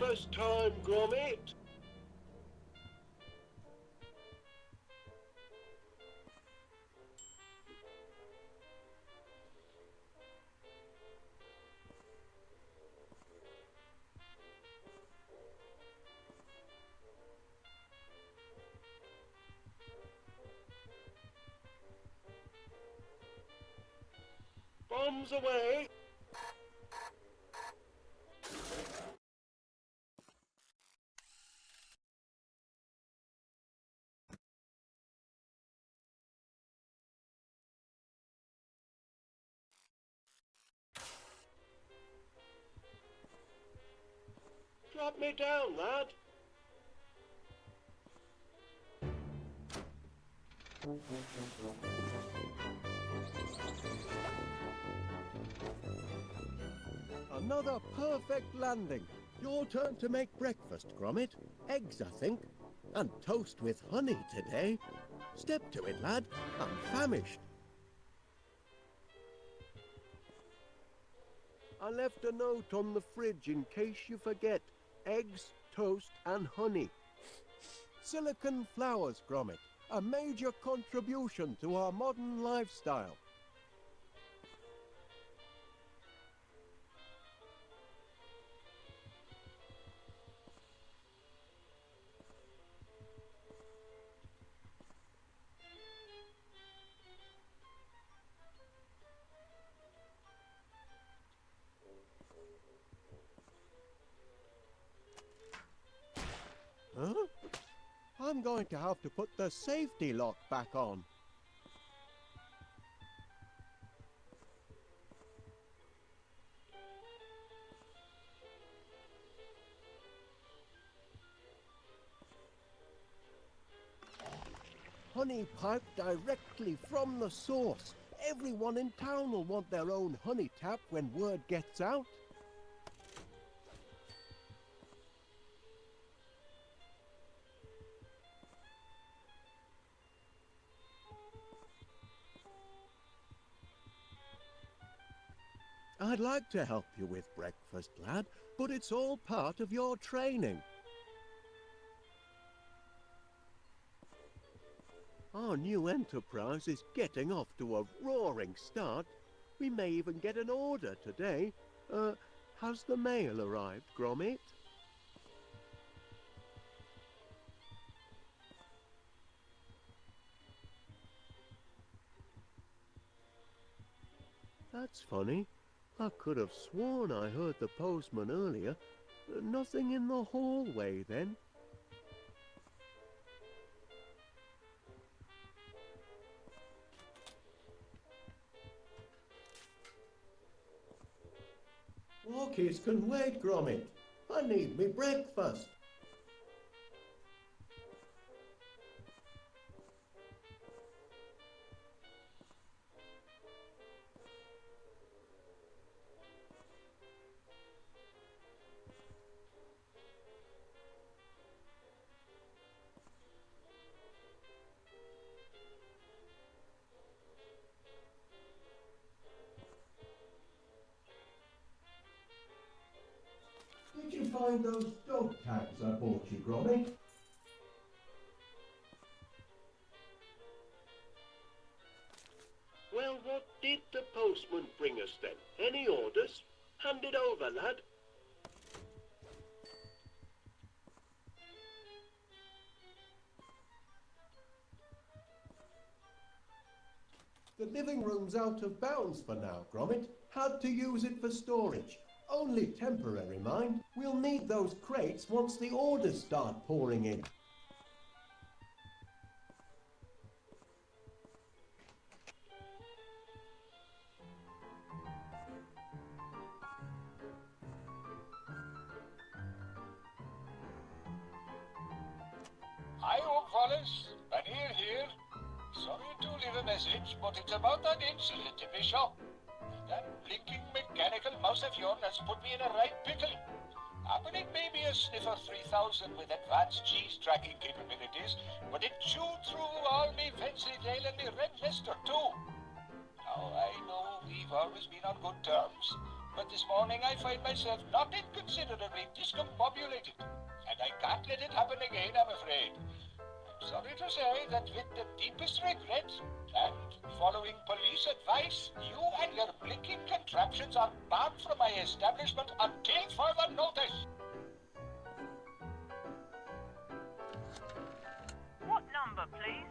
Breakfast time, Gromit! Bombs away! Drop me down, lad. Another perfect landing. Your turn to make breakfast, Gromit. Eggs, I think. And toast with honey today. Step to it, lad. I'm famished. I left a note on the fridge in case you forget. Eggs, toast and honey. Silicon flowers, Gromit. A major contribution to our modern lifestyle. Huh? I'm going to have to put the safety lock back on. Honey piped directly from the source. Everyone in town will want their own honey tap when word gets out. I'd like to help you with breakfast, lad, but it's all part of your training. Our new enterprise is getting off to a roaring start. We may even get an order today. Has the mail arrived, Gromit? That's funny. I could have sworn I heard the postman earlier. Nothing in the hallway then. Walkies can wait, Gromit. I need me breakfast. Did you find those dog tags I bought you, Gromit? Well, what did the postman bring us then? Any orders? Hand it over, lad. The living room's out of bounds for now, Gromit. Had to use it for storage. Only temporary, mind. We'll need those crates once the orders start pouring in. Hi, old Wallace. Vanille here. Sorry to leave a message, but it's about that incident in the shop. That blinking mechanical mouse of yours has put me in a right pickle. Happening maybe a sniffer 3000 with advanced cheese tracking capabilities, but it chewed through all me fancy tail and me red lister too. Now, I know we've always been on good terms, but this morning I find myself not inconsiderably discombobulated, and I can't let it happen again, I'm afraid. I'm sorry to say that with the deepest regret, and following police advice, you and your blinking contraptions are barred from my establishment until further notice. What number, please?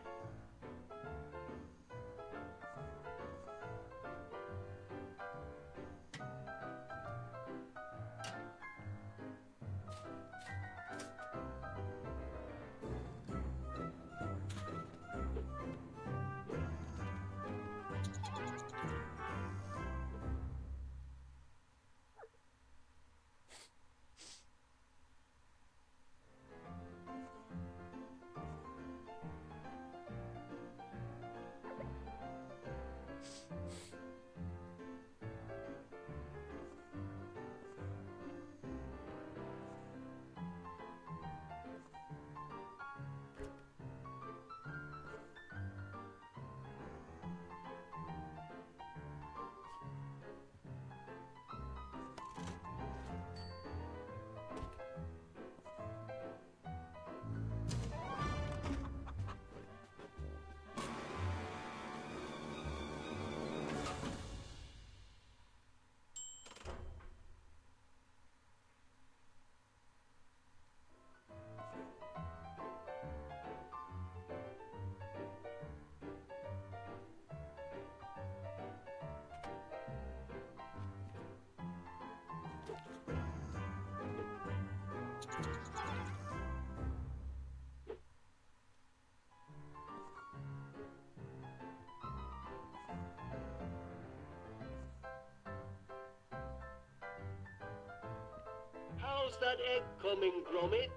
How's that egg coming, Gromit?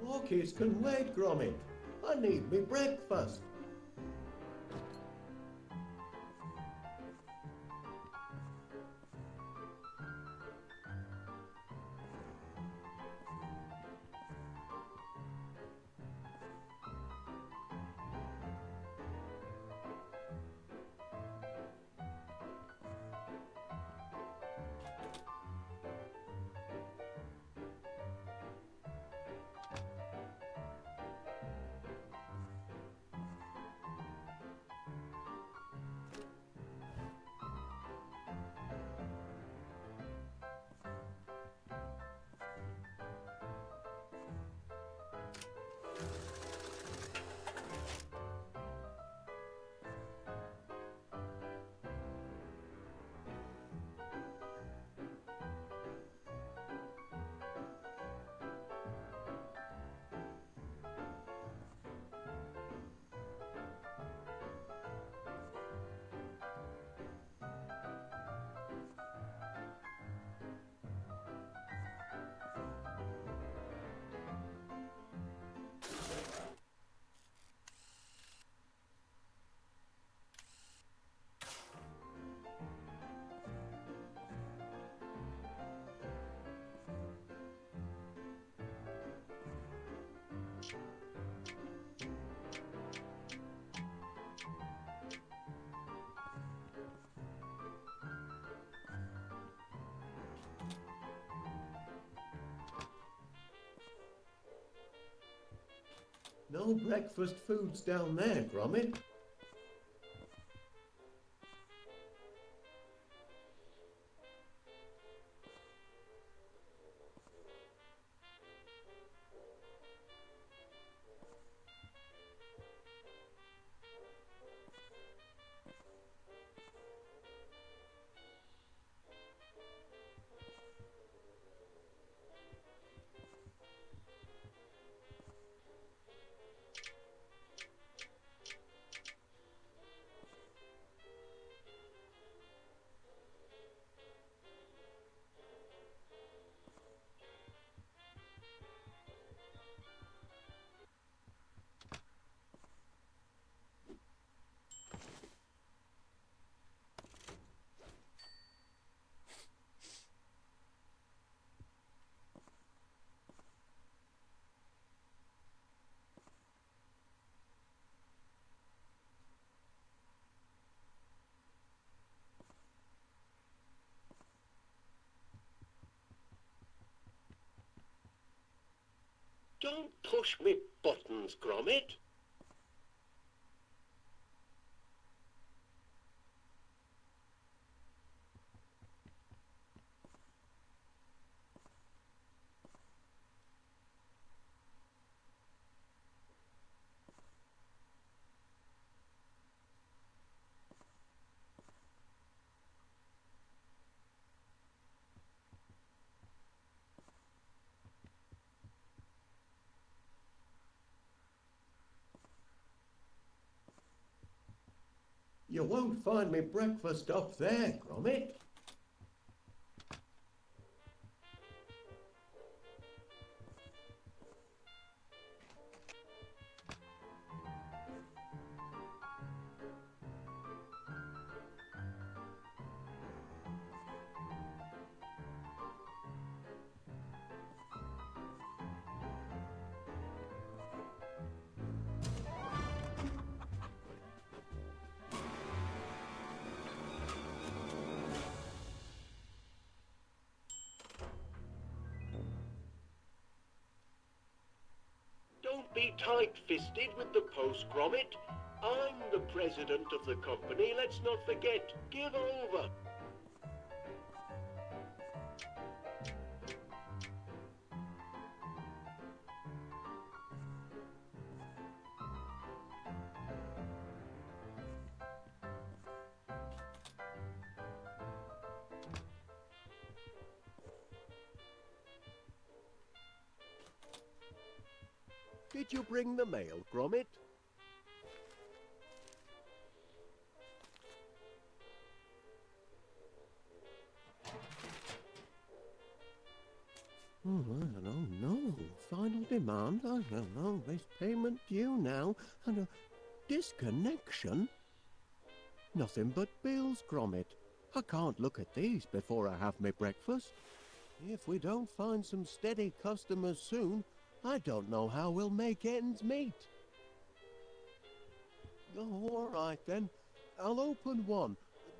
Walkies can wait, Gromit. I need me breakfast. No breakfast foods down there, Gromit. Don't push me buttons, Gromit. You won't find me breakfast up there, Gromit. Don't be tight-fisted with the post, Gromit. I'm the president of the company, let's not forget. Give over. Did you bring the mail, Gromit? Oh, I don't know. Final demand? I don't know. There's payment due now and a disconnection? Nothing but bills, Gromit. I can't look at these before I have my breakfast. If we don't find some steady customers soon, I don't know how we'll make ends meet. Oh, all right then. I'll open one,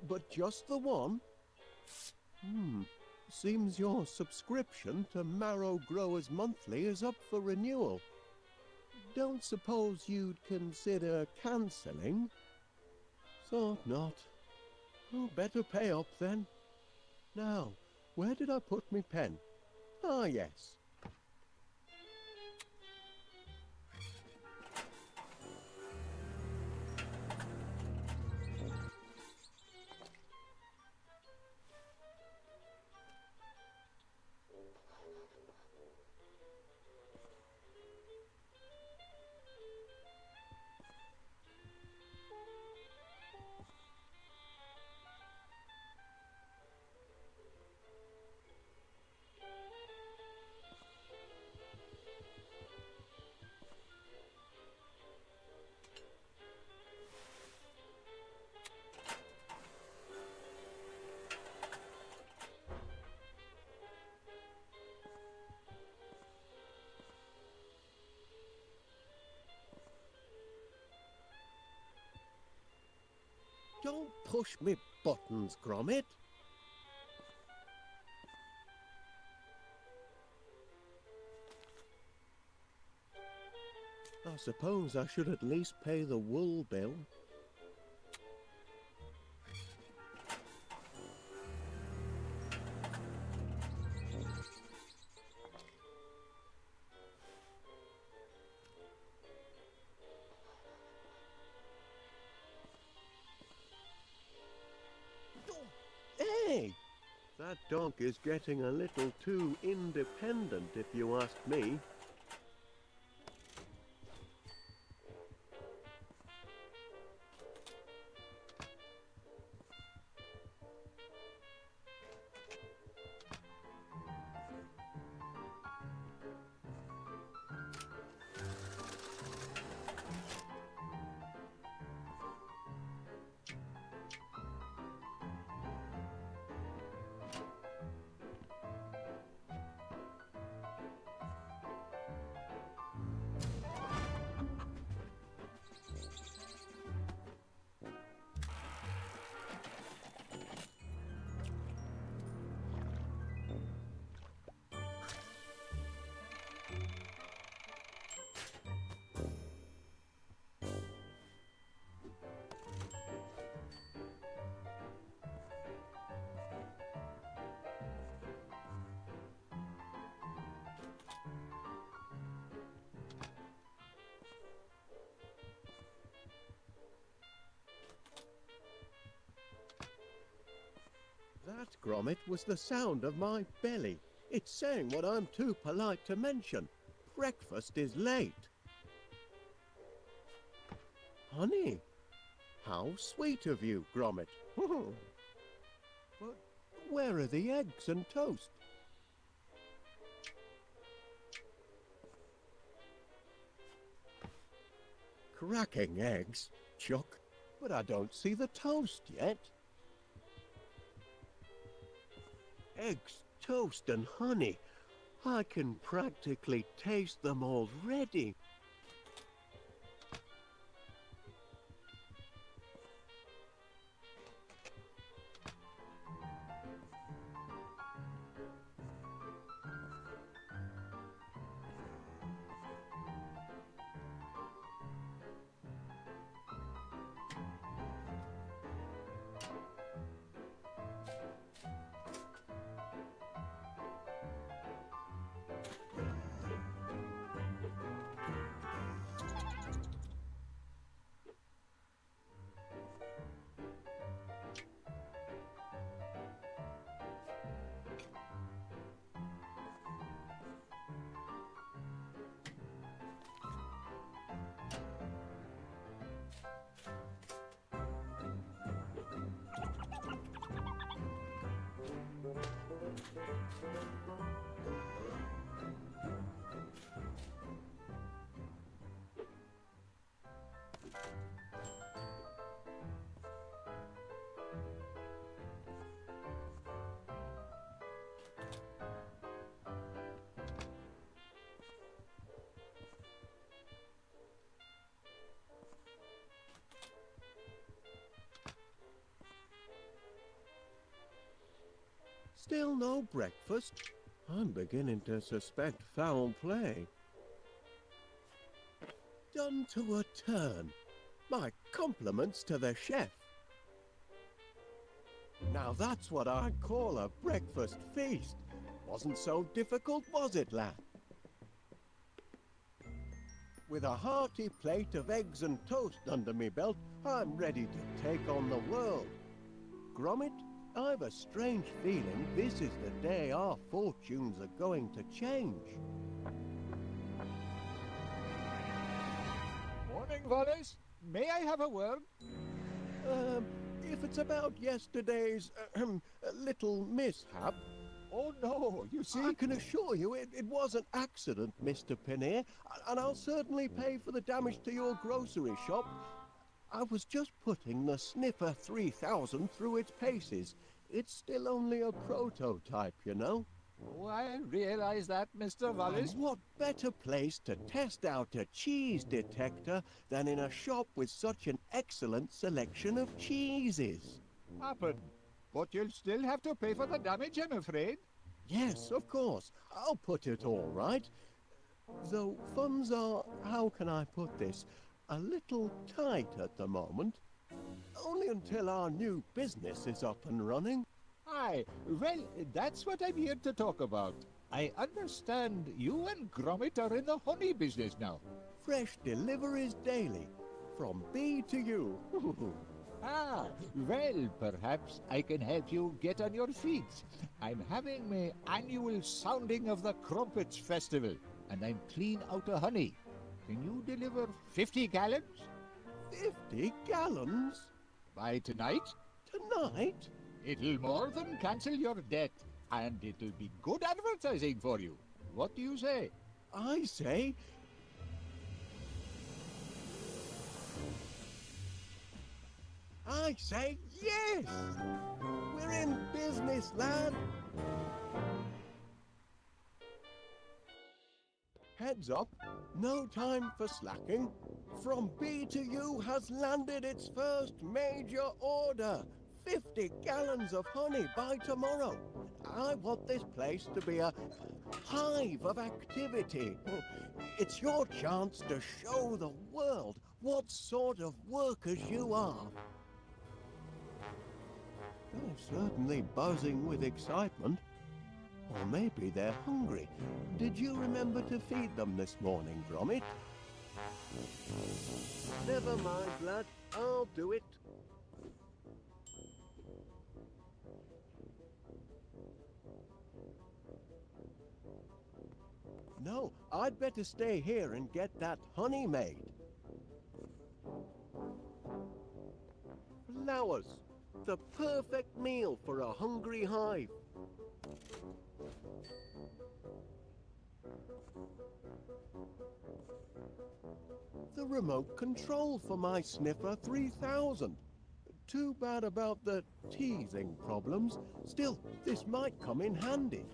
but just the one. Seems your subscription to Marrow Growers Monthly is up for renewal. Don't suppose you'd consider cancelling? Thought not. Oh, better pay up then. Now, where did I put my pen? Ah, yes. Don't push me buttons, Gromit. I suppose I should at least pay the wool bill. Hey! That dog is getting a little too independent, if you ask me. That, Gromit, was the sound of my belly. It's saying what I'm too polite to mention. Breakfast is late. Honey, how sweet of you, Gromit. But where are the eggs and toast? Cracking eggs, Chuck, but I don't see the toast yet. Eggs, toast and honey. I can practically taste them already. Still no breakfast? I'm beginning to suspect foul play. Done to a turn. My compliments to the chef. Now that's what I'd call a breakfast feast. Wasn't so difficult, was it, lad? With a hearty plate of eggs and toast under me belt, I'm ready to take on the world. Gromit, I've a strange feeling this is the day our fortunes are going to change. Morning, Wallace. May I have a word? If it's about yesterday's little mishap... Oh, no, you see... I can assure you it was an accident, Mr. Pinner, and I'll certainly pay for the damage to your grocery shop. I was just putting the Sniffer 3000 through its paces. It's still only a prototype, you know. Oh, I realize that, Mr. Wallace. And what better place to test out a cheese detector than in a shop with such an excellent selection of cheeses? Happen. But you'll still have to pay for the damage, I'm afraid. Yes, of course. I'll put it all right. Though funds are, how can I put this, a little tight at the moment. Only until our new business is up and running. Aye, well, that's what I'm here to talk about. I understand you and Gromit are in the honey business now. Fresh deliveries daily, from bee to you. Ah, well, perhaps I can help you get on your feet. I'm having my annual sounding of the Crumpets Festival, and I'm clean out of honey. Can you deliver 50 gallons? 50 gallons? By tonight? Tonight? It'll more than cancel your debt, and it'll be good advertising for you. What do you say? I say... yes! We're in business, lad! Heads up, no time for slacking. From B to U has landed its first major order. 50 gallons of honey by tomorrow. I want this place to be a hive of activity. It's your chance to show the world what sort of workers you are. They're certainly buzzing with excitement. Or maybe they're hungry. Did you remember to feed them this morning, Gromit? Never mind, lad. I'll do it. No, I'd better stay here and get that honey made. Flowers. The perfect meal for a hungry hive. The remote control for my Sniffer 3000. Too bad about the teething problems. Still, this might come in handy.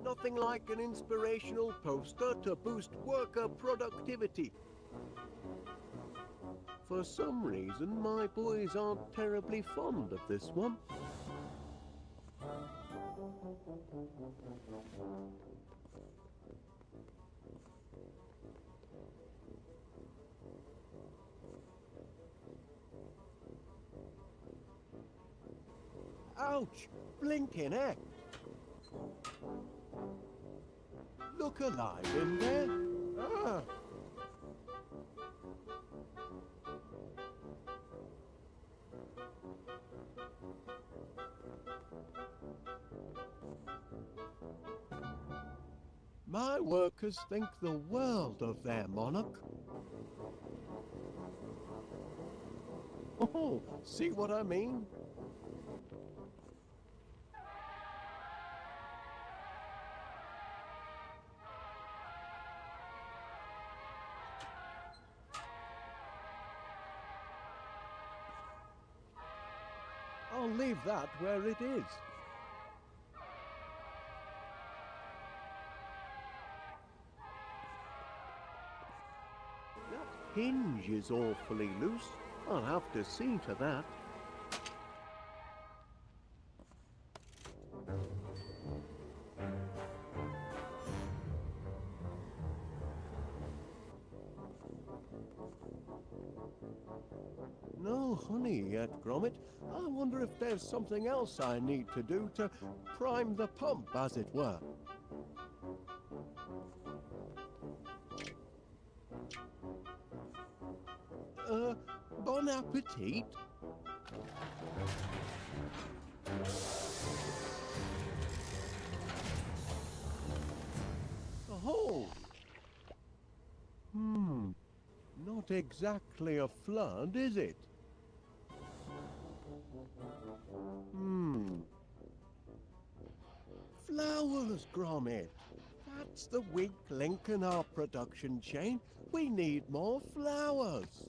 Nothing like an inspirational poster to boost worker productivity. For some reason, my boys aren't terribly fond of this one. Ouch! Blinking heck! Look alive in there! Ah! My workers think the world of their monarch. Oh, see what I mean? I'll leave that where it is. That hinge is awfully loose. I'll have to see to that. No honey yet, Gromit. I wonder if there's something else I need to do to prime the pump, as it were. Bon appetit. Oh. Not exactly exactly a flood, is it? Flowers, Gromit. That's the weak link in our production chain. We need more flowers.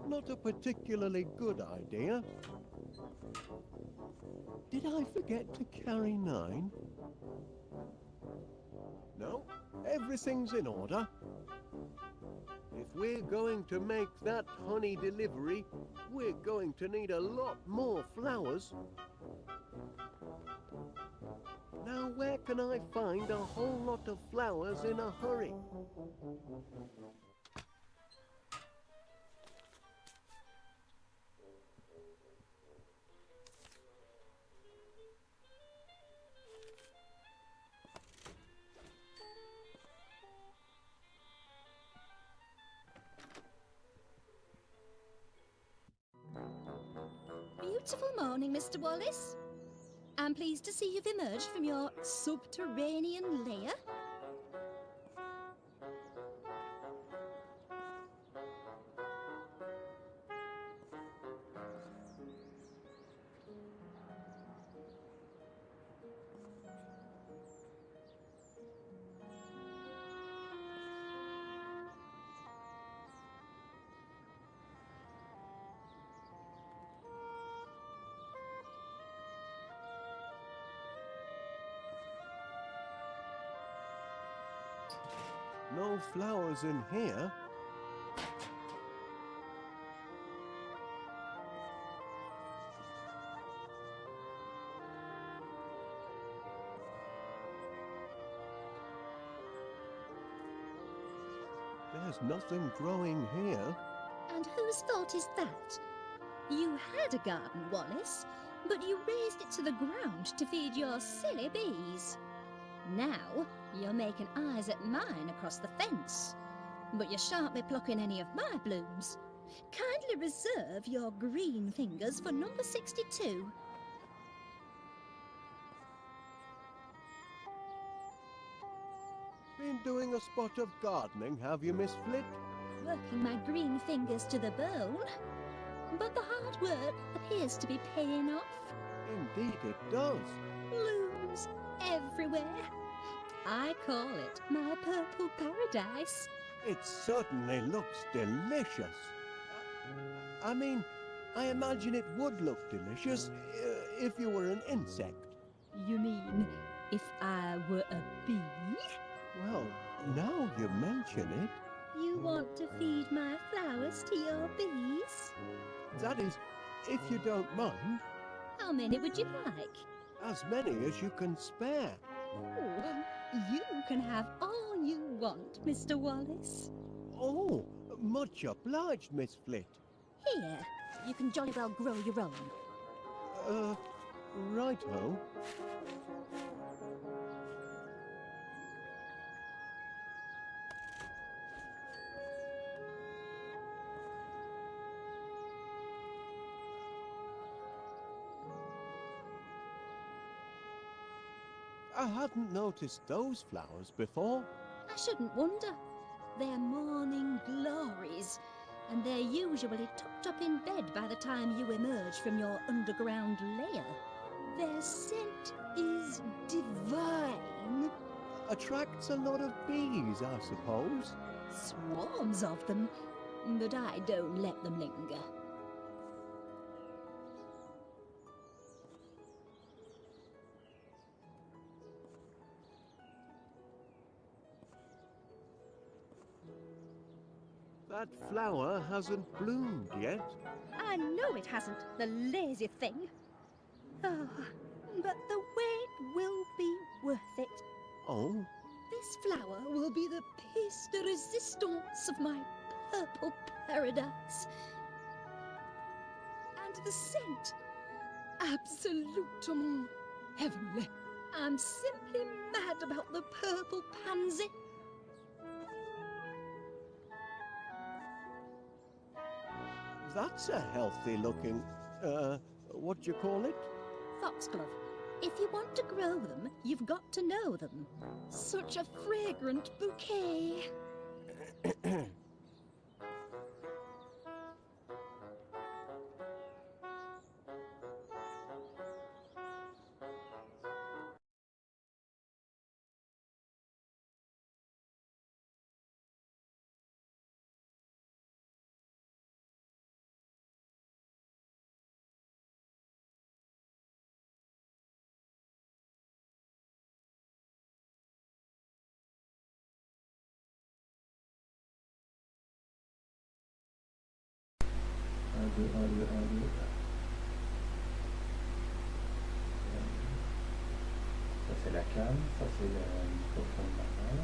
Not a particularly good idea. Did I forget to carry 9? No, everything's in order. If we're going to make that honey delivery, we're going to need a lot more flowers. Now, where can I find a whole lot of flowers in a hurry? Beautiful morning, Mr. Wallace. I'm pleased to see you've emerged from your subterranean lair. No flowers in here. There's nothing growing here. And whose fault is that? You had a garden, Wallace, but you razed it to the ground to feed your silly bees. Now, you're making eyes at mine across the fence. But you shan't be plucking any of my blooms. Kindly reserve your green fingers for number 62. Been doing a spot of gardening, have you, Miss Flit? Working my green fingers to the bone. But the hard work appears to be paying off. Indeed it does. Blooms everywhere. I call it my purple paradise. It certainly looks delicious. I mean, I imagine it would look delicious if you were an insect. You mean if I were a bee? Well, now you mention it, You want to feed my flowers to your bees? that is, if you don't mind, How many would you like? as many as you can spare. Oh, you can have all you want, Mr. Wallace. Oh, much obliged, Miss Flit. Here, you can jolly well grow your own. Righto. I hadn't noticed those flowers before. I shouldn't wonder. They're morning glories, and they're usually tucked up in bed by the time you emerge from your underground lair. Their scent is divine. Attracts a lot of bees, I suppose. Swarms of them, but I don't let them linger. That flower hasn't bloomed yet. I know it hasn't, the lazy thing. Oh, but the wait will be worth it. Oh, This flower will be the pièce de résistance of my purple paradise. the scent. Absolutement heavenly. I'm simply mad about the purple pansy. That's a healthy looking, what do you call it? Foxglove. If you want to grow them, you've got to know them. Such a fragrant bouquet. Ça c'est la cam, ça c'est le microphone normal.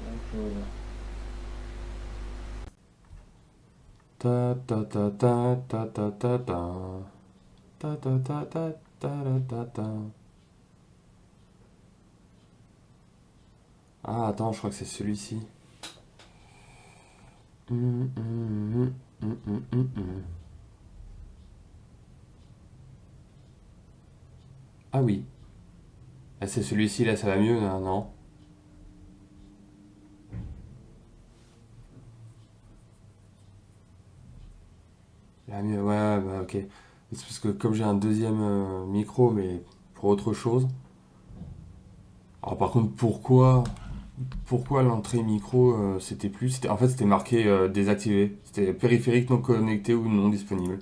Bonjour. Ta ta ta ta ta ta ta ta. Ta ta ta ta ta ta ta. Ah attends, je crois que c'est celui-ci. Ah oui. Ah, c'est celui-ci là, ça va mieux, non? Là mieux, ouais, bah ok. C'est parce que comme j'ai un deuxième micro, mais pour autre chose. Alors par contre, pourquoi l'entrée micro c'était plus, en fait c'était marqué désactivé. C'était périphérique non connecté ou non disponible.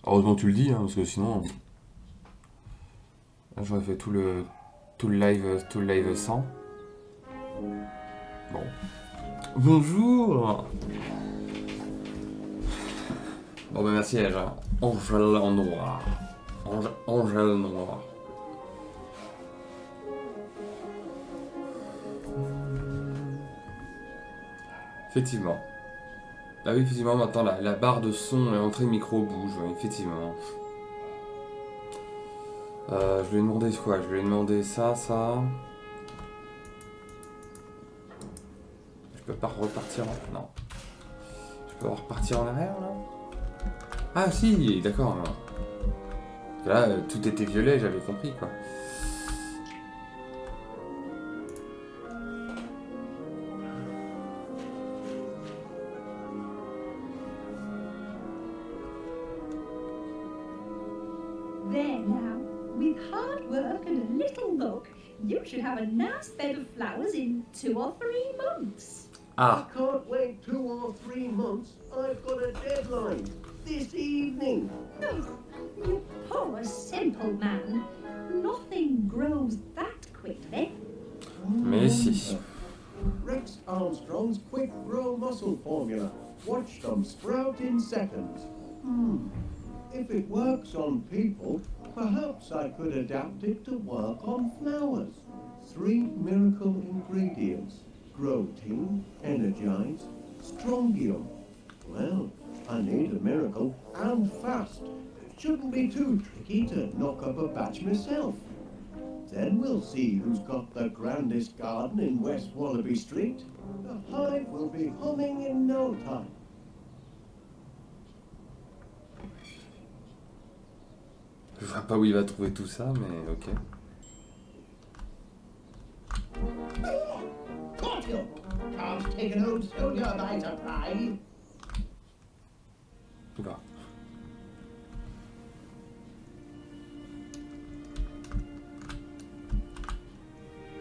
Heureusement tu le dis, hein, parce que sinon là, j'aurais fait tout le live sans. Bon. Bonjour. Bon bah merci Angèle en noir. Angèle noir. Effectivement. Ah oui, effectivement, maintenant la barre de son et entrée micro bouge, ouais, effectivement. Je lui ai demandé quoi? Je lui ai demandé ça. Je peux pas repartir en... Non. Je peux repartir en arrière, là? Ah si, d'accord. Là, tout était violet, j'avais compris, quoi. There now, with hard work and a little luck, you should have a nice bed of flowers in 2 or 3 months. I can't wait 2 or 3 months. I've got a deadline. This evening. Oh, you poor simple man. Nothing grows that quickly. Mais si. Rex Armstrong's quick grow muscle formula. Watch them sprout in seconds. If it works on people, perhaps I could adapt it to work on flowers. 3 miracle ingredients. Protein, energize, strongium. Well, I need a miracle, and fast. Shouldn't be too tricky to knock up a batch myself. Then we'll see who's got the grandest garden in West Wallaby Street. The hive will be humming in no time. Je vois pas où il va trouver tout ça, mais ok. Caught you! Can't take an old soldier by surprise. Oula.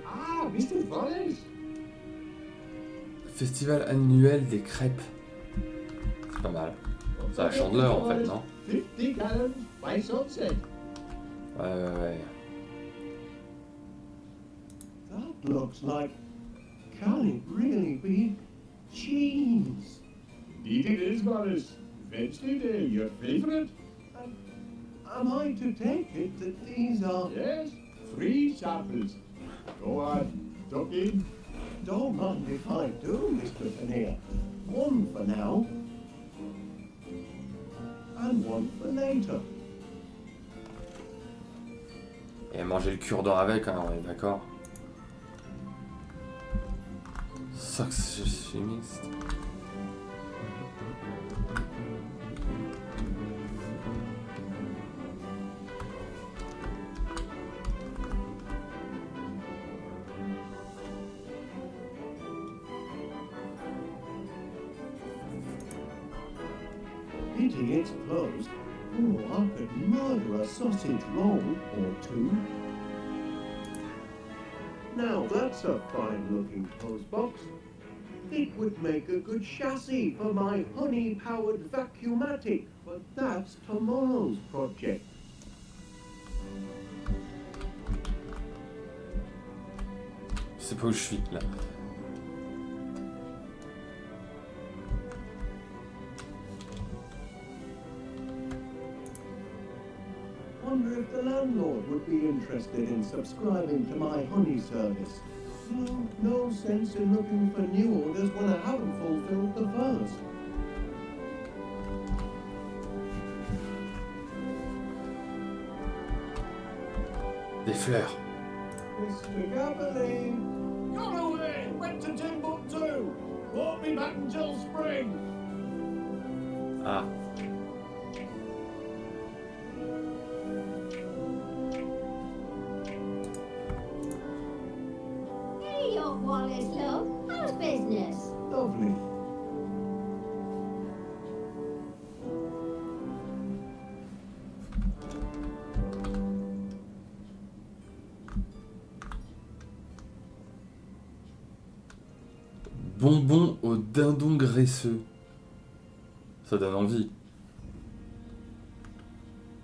Ah, Mr. Wallace! Festival annuel des crêpes. C'est pas mal. C'est à Chandeleur en fait, non? 50 gallons by sunset. Ouais. That looks like... Can it really be cheese? Indeed it is, Wallace. Vegetable, your favorite? Am I to take it that these are... Yes, 3 samples. Go on, tuck in. Don't mind if I do, Mr. Veneer. 1 for now. And 1 for later. Et manger le cure-dent avec, hein, on est d'accord. Socks chimiste. Pity it's closed. Oh, I could murder a sausage roll or 2. Now that's a fine-looking postbox. It would make a good chassis for my honey-powered vacuumatic, but that's tomorrow's project. Je sais pas où je suis là. Wonder if the landlord would be interested in subscribing to my honey service. No sense in looking for new orders when I haven't fulfilled the first. Des fleurs. Mr. Gabbling! Gone away, went to Timbuktu. Won't be back until spring. Ah. Hey up, Wallace, love. How's business? Lovely. Bonbons au dindon graisseux. Ça donne envie.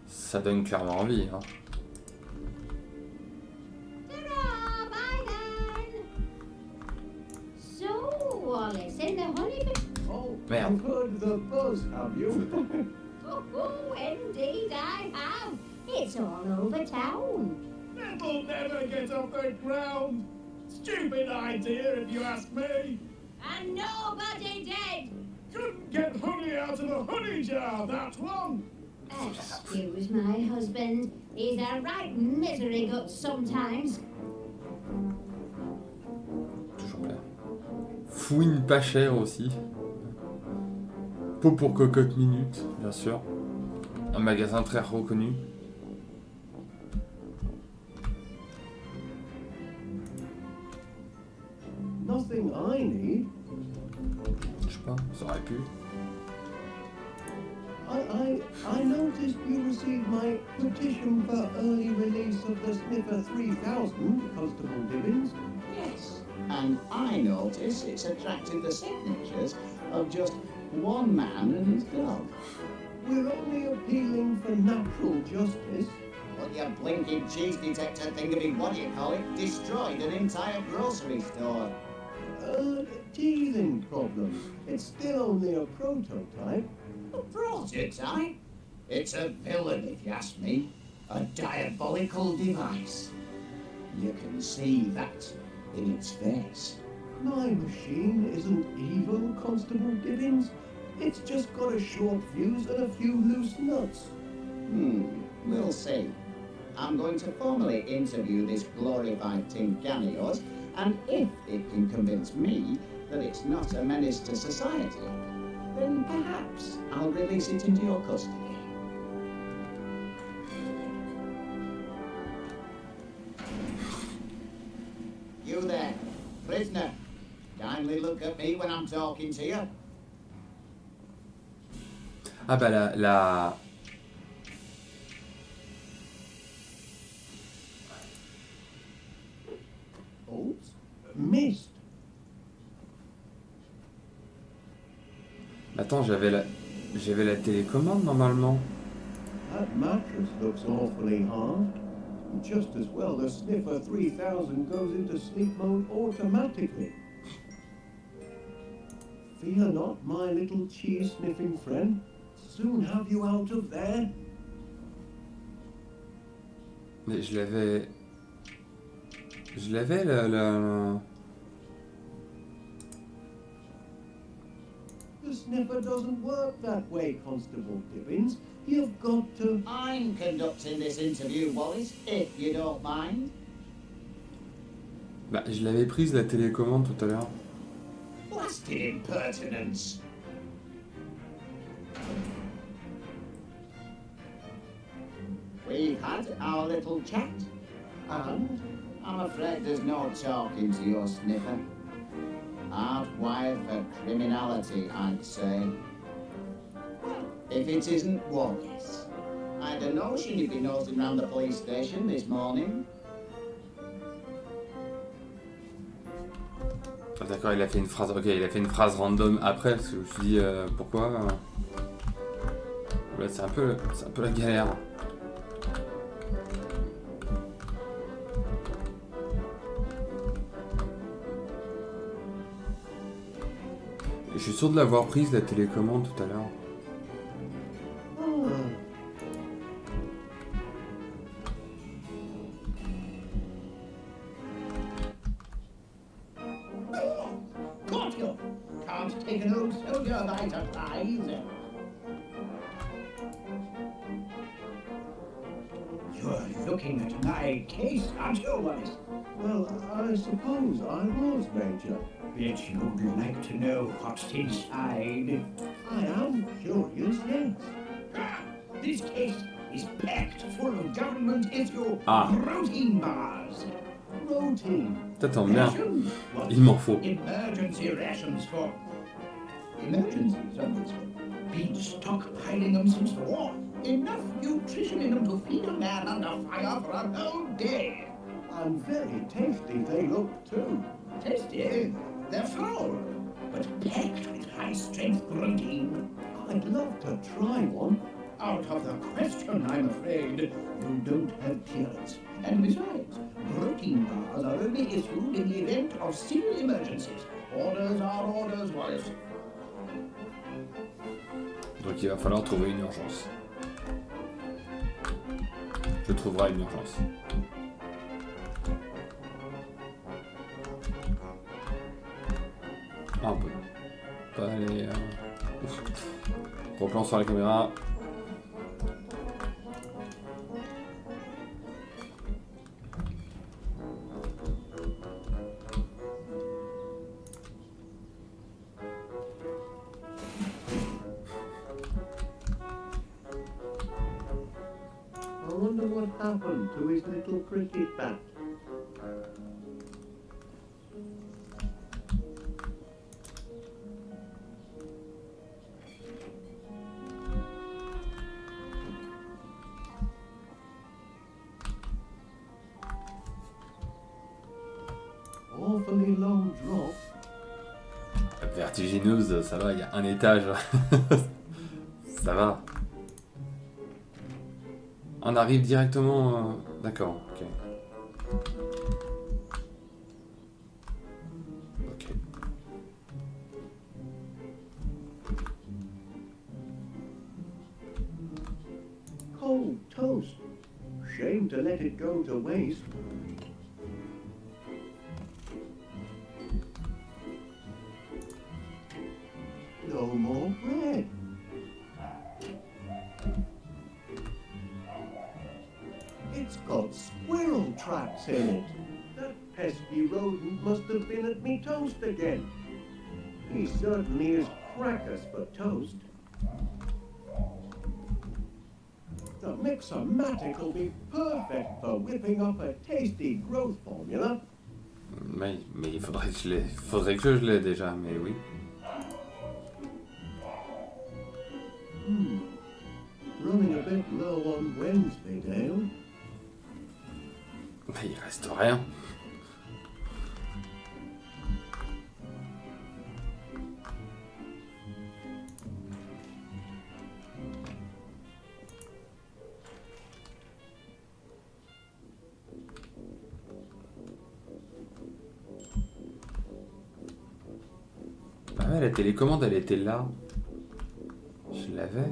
Ça donne clairement envie, hein. Ta-ra, bye then. So, Wallace, in the honey... Oh, Merde. I've heard the buzz, have you? Oh, indeed I have. It's all over town. It'll never get off the ground. Stupid idea, if you ask me. And nobody did. Couldn't get honey out of a honey jar, that one. Excuse my husband. He's a right misery gut sometimes. Toujours clair. Fouine pas cher aussi. Pot pour cocotte minute, bien sûr. Un magasin très reconnu. Nothing I need. Je sais pas, ça aurait pu. I noticed you received my petition for early release of the Sniffer 3000, Constable Dibbins. Yes, and I notice it's attracted the signatures of just one man and his dog. We're only appealing for natural justice. But your blinking cheese detector thingammy, what do you call it, destroyed an entire grocery store. Teething problems. It's still only a prototype. A prototype? It's a villain, if you ask me. A diabolical device. You can see that in its face. My machine isn't evil, Constable Dibbins. It's just got a short fuse and a few loose nuts. We'll see. I'm going to formally interview this glorified tin can of yours, and if it can convince me that it's not a menace to society, then perhaps I'll release it into your custody. You there, prisoner. Kindly look at me when I'm talking to you. Ah bah la... Oops. Missed. Attends, j'avais la télécommande normalement. That mattress looks awfully hard. Just as well the Sniffer 3000 goes into sleep mode automatically. Fear not, my little cheese-sniffing friend. Soon have you out of there. Mais je l'avais... Je l'avais, le... The sniffer doesn't work that way, Constable Tibbins. You've got to... I'm conducting this interview, Wallace, if you don't mind. Bah, je l'avais prise, la télécommande, tout à l'heure. Blasted impertinence! We've had our little chat, and I'm afraid there's no talking to your sniffer. Hardwired for criminality, I'd say. Well, if it isn't Wallace. I had a notion you'd be nosing round the police station this morning. Ah, d'accord, il a fait une phrase. Ok, il a fait une phrase random après, parce que je me suis dit pourquoi. Là, c'est un peu la galère. Je suis sûr de l'avoir prise la télécommande tout à l'heure. Caught you! Can't take an old soldier by surprise. You're looking at my case, aren't you, Wallace? Well, I suppose I was, Major. Bet you'd like to know what's inside. I am curious, yes. This case is packed full of government-issue Ah. protein bars. Routine. Ça tombe bien. Rations? What? Il m'en faut. Emergency rations for... Emergencies, obviously. Been stockpiling them since the war. Enough nutrition in them to feed a man under fire for a whole day. And very tasty they look, too. Tasty? They're foul, but packed with high-strength protein. I'd love to try one. Out of the question, I'm afraid. You don't have tears. And besides, protein bars are only issued in the event of civil emergencies. Orders are orders, Wallace. Donc il va falloir trouver une urgence. Je trouverai une urgence. Ah, on peut pas aller... Replan sur la caméra. I wonder what happened to his little cricket bat. Awfully long drop. Vertigineuse, ça va, il y a un étage. Ça va. On arrive directement... D'accord, ok. Ok. Cold toast. Shame to let it go to waste. No more bread. It's got squirrel tracks in it. That pesky rodent must have been at me toast again. He certainly is crackers for toast. The Mixomatic will be perfect for whipping up a tasty growth formula. Mais il faudrait que je l'ai déjà, mais oui. Running a bit low on Wednesday, Mais il reste rien. la télécommande, elle était là. Je l'avais.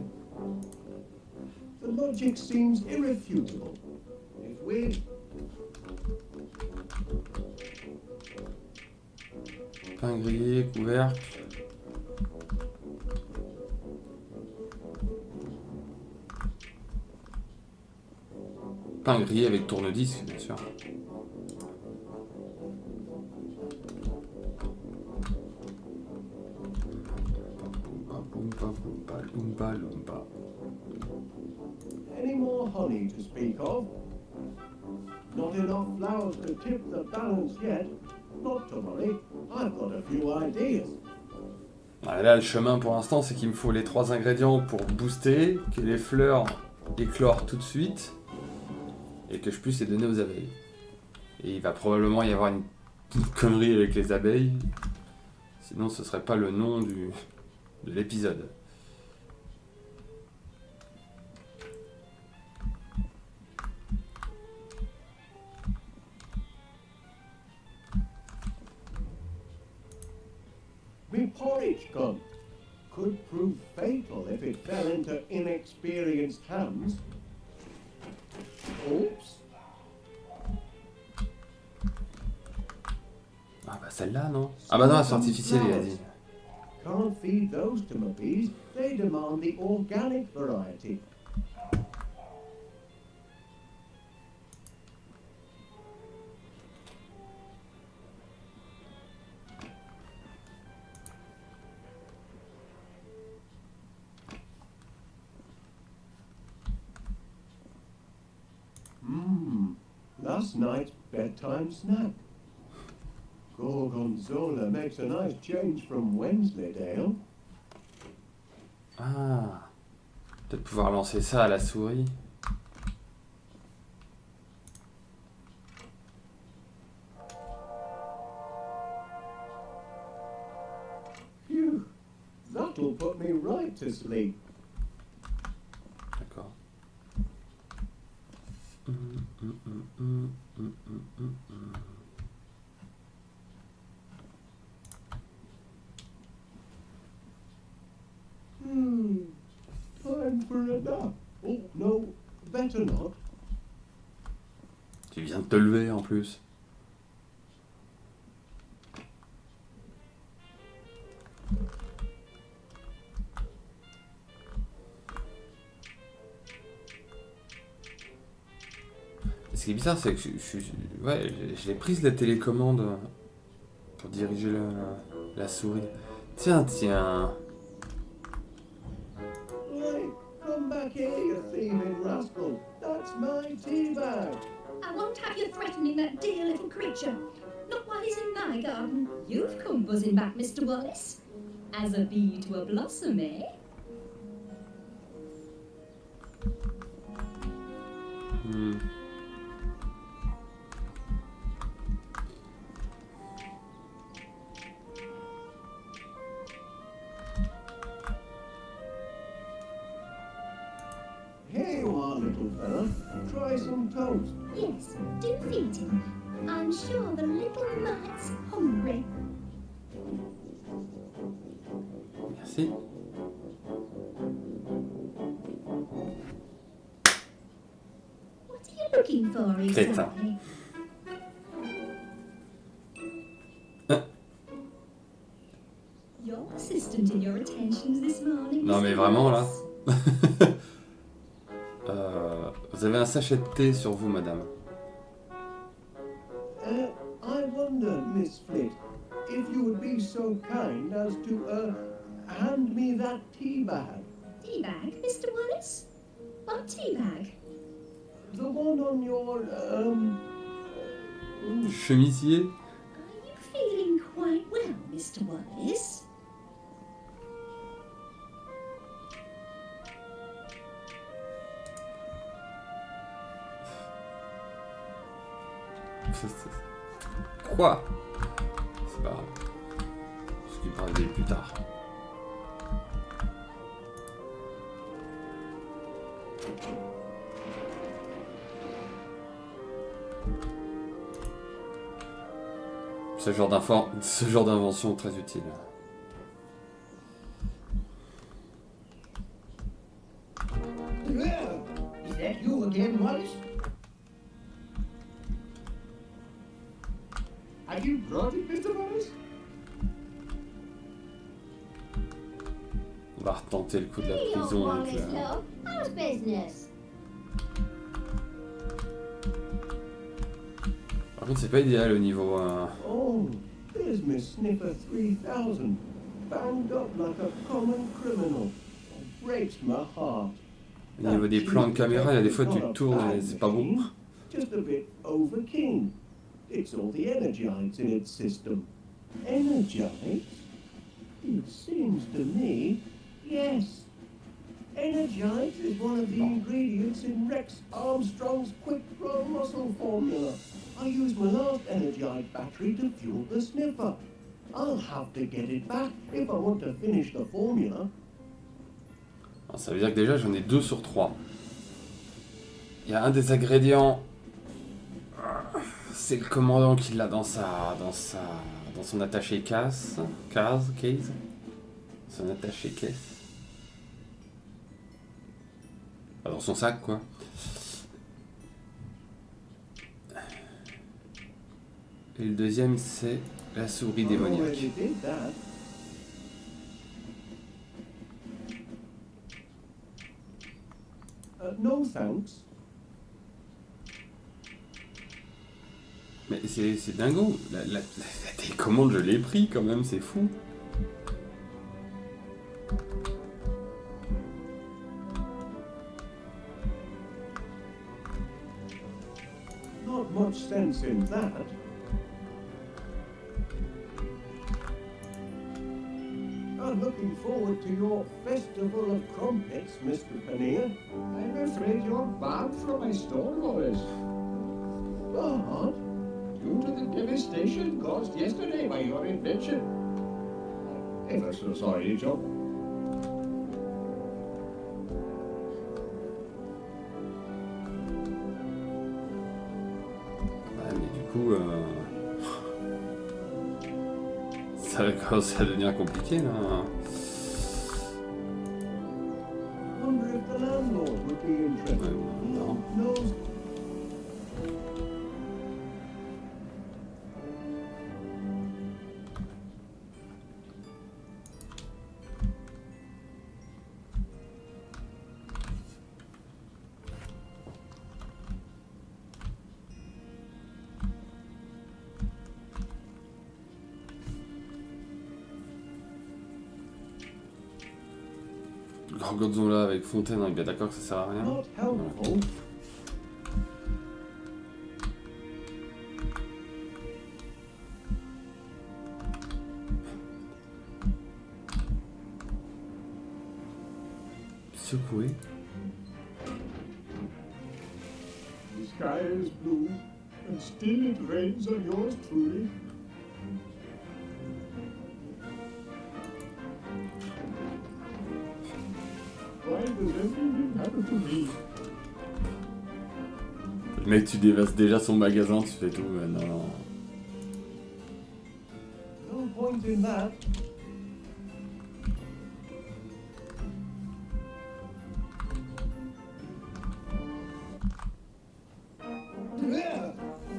The logic seems irrefutable. If we... Pain grillé, couvercle. Pain grillé avec tourne-disque, bien sûr. Any more honey to speak of? Not enough flowers to tip the balance yet. Not to worry, I've got a few ideas. Ah, là, le chemin pour l'instant, c'est qu'il me faut les 3 ingrédients pour booster, que les fleurs éclorent tout de suite, et que je puisse les donner aux abeilles. Et il va probablement y avoir une connerie avec les abeilles, sinon ce serait pas le nom de l'épisode. Me porridge gun could prove fatal if it fell into inexperienced hands. Oops. Ah bah celle-là, non? Ah bah non, c'est artificiel, il a dit. Can't feed those to my bees. They demand the organic variety. Last night's bedtime snack. Gorgonzola makes a nice change from Wensleydale. Ah, peut-être pouvoir lancer ça à la souris. Phew, that'll put me right to sleep. D'accord. Time for a nap. Oh, no, better not. Tu viens de te lever en plus. Ce qui est bizarre, c'est que je l'ai prise la télécommande pour diriger la souris. Tiens. Hey, come back here, you thieving rascal. That's my tea bag. I won't have you threatening that dear little creature. Not while he's in my garden. You've come buzzing back, Mr. Wallace. As a bee to a blossom, eh? Here you are, little fella. Try some toast. Yes, do feed him. I'm sure the little mite's hungry. Merci. What are you looking for exactly? You're persistent in your attentions this morning. Non mais vraiment là. Vous avez un sachet de thé sur vous, madame. I wonder, Miss Flit, if you would be so kind as to, hand me that tea bag. Tea bag, Mr. Wallace? What tea bag? The one on your, Chemisier. Are you feeling quite well, Mr. Wallace? Quoi? C'est pas grave. Je lui parlerai plus tard. Ce genre d'invention très utile. again, Wallace? Have you brought it, Mr. Wallace? On va retenter le coup de la Hey, old prison avec Wallace, la... love. How's business? Par contre, c'est pas idéal au niveau... Oh, there's Miss Sniffer 3000, banged up like a common criminal. Breaks my heart. Au niveau des plans de caméra, il y a des fois tu tournes et c'est pas bon. Just a bit over keen. It's all the energites in its system. Energites? It seems to me, yes. Energite is one of the ingredients in Rex Armstrong's quick grow muscle formula. I used my last Energite battery to fuel the sniffer. I'll have to get it back if I want to finish the formula. Alors, ça veut dire que déjà j'en ai 2 sur 3. Il y a un des ingrédients, c'est le commandant qui l'a dans son attaché case, son attaché caisse, dans son sac quoi. Et le deuxième c'est la souris démoniaque. No thanks. Mais c'est dingo, la télécommande je l'ai pris quand même, c'est fou. Not much sense in that. I'm looking forward to your festival of crumpets, Mr. Pannier. I'm afraid you're barred from my store, Wallace. But Due to the devastation caused yesterday by your invention. Ever so sorry, Joe. Ouais, mais du coup, ça va commencer à devenir compliqué là. wonder if the landlord would be interested. Ouais, non. Knows. Gorgonzola avec fontaine, on est bien d'accord que ça sert à rien. Not helpful. Secoué. The sky is blue, and still it rains on yours truly. Why does everything happen to me? Le mec, tu dévastes déjà son magasin, tu fais tout, mais non. No point in that.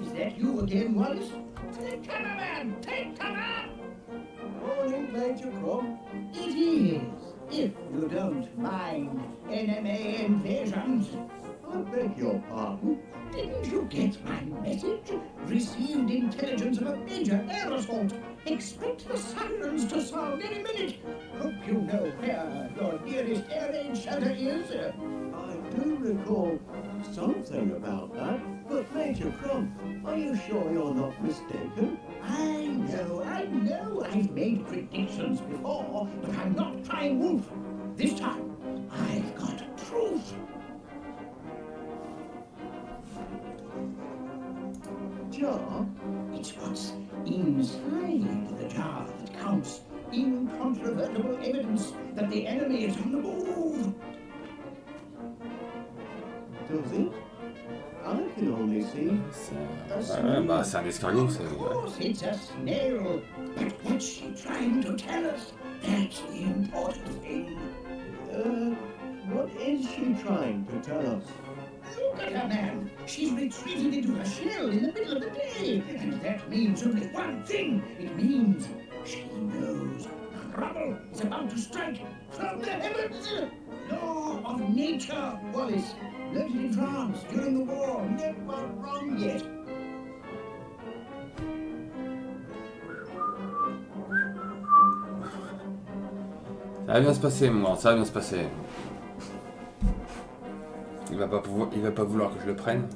Is that you again, Wallace? Take cover, man! Take cover! Morning, Major Crump. It is, if you don't mind enemy invasions. I beg your pardon. Didn't you get my message? Received intelligence of a major air assault. Expect the sirens to sound any minute. Hope you know where your nearest air raid shelter is. I do recall something about that, but Major Crump, are you sure you're not mistaken? I know. I've made predictions before, but I'm not crying wolf. This time, I've got proof. Jar? It's what's inside the jar that counts. Incontrovertible evidence that the enemy is on the move. Does it? I can only see. Ouais, bah c'est un escargot, c'est... Of course, it's a snail. But what's she trying to tell us? That's the important thing. What is she trying to tell us? Look at her, man. She's retreated into her shell in the middle of the day. And that means only one thing. It means she knows trouble is about to strike from the heavens. Law of nature, Wallace. Learned it in France during the war. Never wrong yet. Ça va bien se passer, moi, ça va bien se passer. Il va pas vouloir que je le prenne.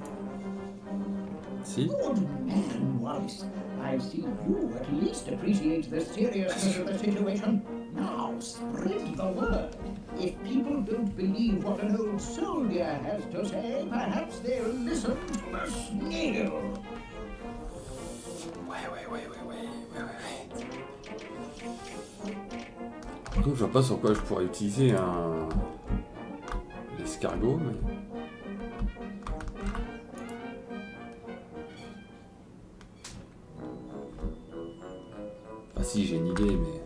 Si. Good man, Wallace. I see you at least appreciate the seriousness of the situation. Now spread the word. If people don't believe what an old soldier has to say, perhaps they'll listen to the snail. Ouais. Par contre, je vois pas sur quoi je pourrais utiliser un... l'escargot, mais... Enfin si, j'ai une idée, mais...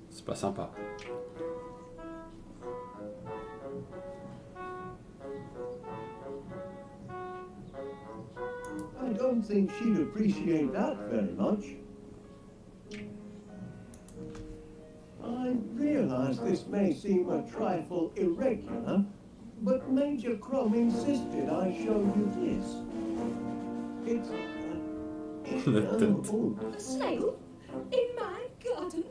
c'est pas sympa. I don't think she'd appreciate that very much. I realise this may seem a trifle irregular, but Major Crom insisted I show you this. It's... A snail? In my garden?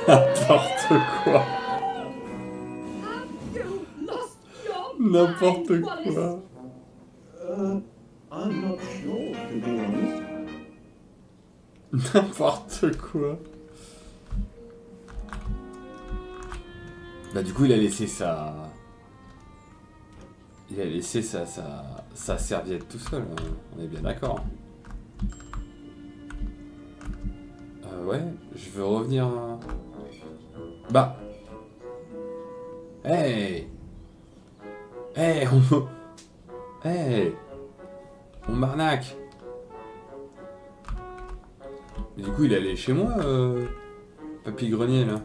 N'importe quoi. N'importe quoi. I'm not sure, to be honest. N'importe quoi. Bah du coup il a laissé sa... Il a laissé sa serviette tout seul, on est bien d'accord. Ouais, je veux revenir... Bah... Hey, on m'arnaque. Et du coup il est allé chez moi, Papy Grenier là.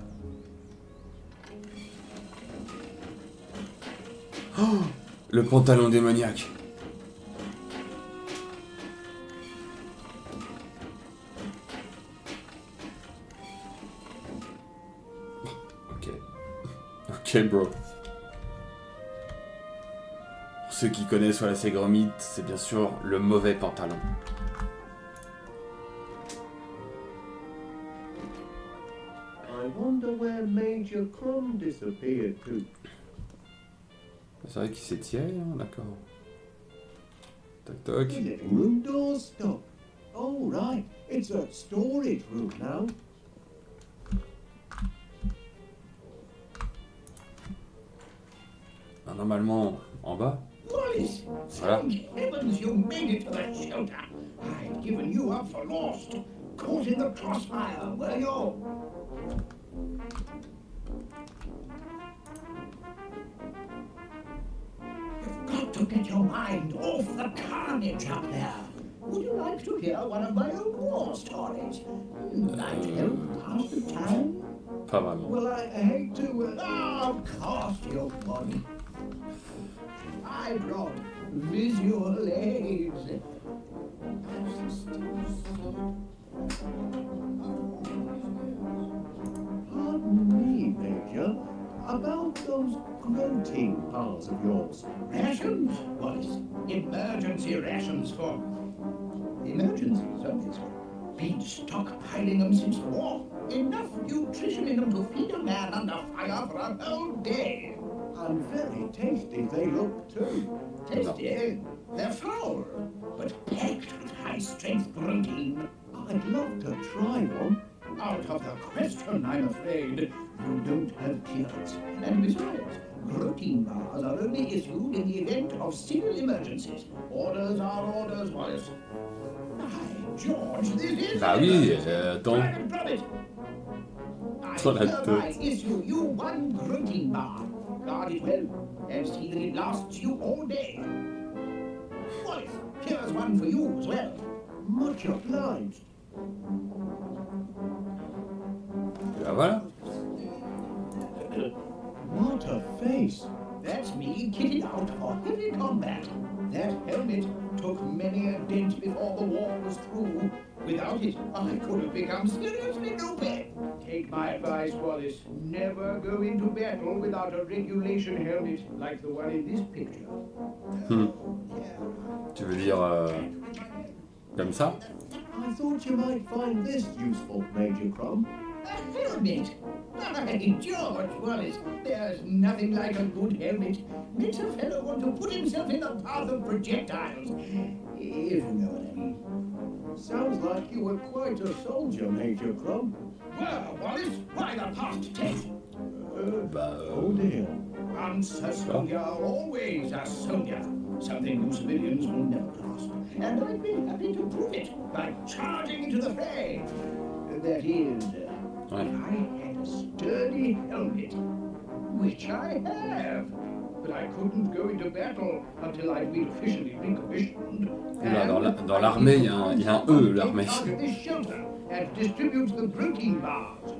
Oh, le pantalon démoniaque. Ok bro. Pour ceux qui connaissent Wallace et Gromit, c'est bien sûr le mauvais pantalon. I wonder where Major Crom disappeared to. C'est vrai qu'il s'est tiré, hein, d'accord. Toc toc. The living room door's stopped. Oh right, it's a storage room now. Normalement, en bas. Wallace, Voilà. thank heavens you made it to the shelter. I'd given you up for lost. Caught in the crossfire, were you? You've got to get your mind off the carnage up there. Would you like to hear one of my old war stories? Might help pass the time? Pas vraiment. Well, I hate to... Of course you would. I brought visual aids. Pardon me, Major. About those protein piles of yours. Rations? Wallace. Emergency rations for... Emergencies, obviously. Been stockpiling them since the war. Enough nutrition in them to feed a man under fire for a whole day. And very tasty they look too. Tasty? They're foul, but packed with high-strength protein. I'd love to try one. Out of the question, I'm afraid. You don't have kids. And besides, protein bars are only issued in the event of civil emergencies. Orders are orders, Wallace. By George, this is... Bah oui, attends. Sur la I tête. issue you one protein bar. Guard it well, and see that it lasts you all day. Wallace, here's one for you as well. Much obliged. Et ben voilà. What a face! That's me kitted out for heavy combat. That helmet took many a dent before the war was through. Without it, I could have become seriously loopy. Take my advice, Wallace. Never go into battle without a regulation helmet like the one in this picture. Tu veux dire comme ça? I thought you might find this useful, Major Crumb. A helmet? By George, Wallace, there's nothing like a good helmet. Makes a fellow want to put himself in the path of projectiles. If you know what I mean. Sounds like you were quite a soldier, Major Crumb. Well, Wallace, why the past tense? Oh dear. Once a soldier, always a soldier. Something you civilians will never grasp. And I've been happy to prove it by charging into the fray. That is, if I had a sturdy helmet, which I have. But I couldn't go into battle until I'd been officially recommissioned. Là, dans l'armée, il y a un E, l'armée. And distribute the protein bars.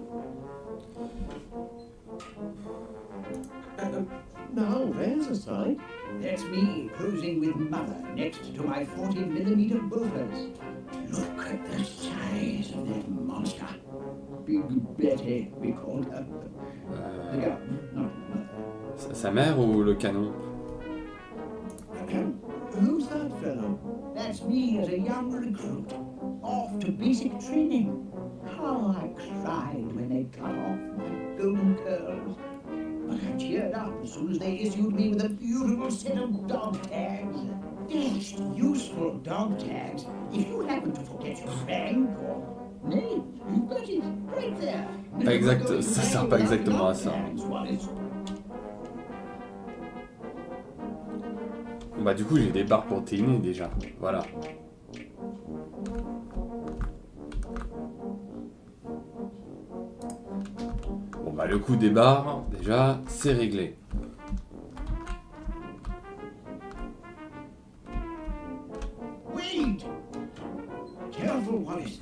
Now there's a sight. That's me posing with Mother next to my 40mm bullets. Look at the size of that monster. Big Betty, we called her. The girl, not Mother. Sa mère ou le canon? Who's that fellow? That's me as a young recruit, off to basic training. How I cried when they cut off my golden curls. But I cheered up as soon as they issued me with a beautiful set of dog tags. Dashed useful dog tags. If you happen to forget your rank or name, you've got it right there. Pas exact, ça sert pas exactement à ça. Bah du coup j'ai des barres protéinées déjà, voilà. Bon bah le coup des barres, déjà, c'est réglé. Wait! Careful, Wallace.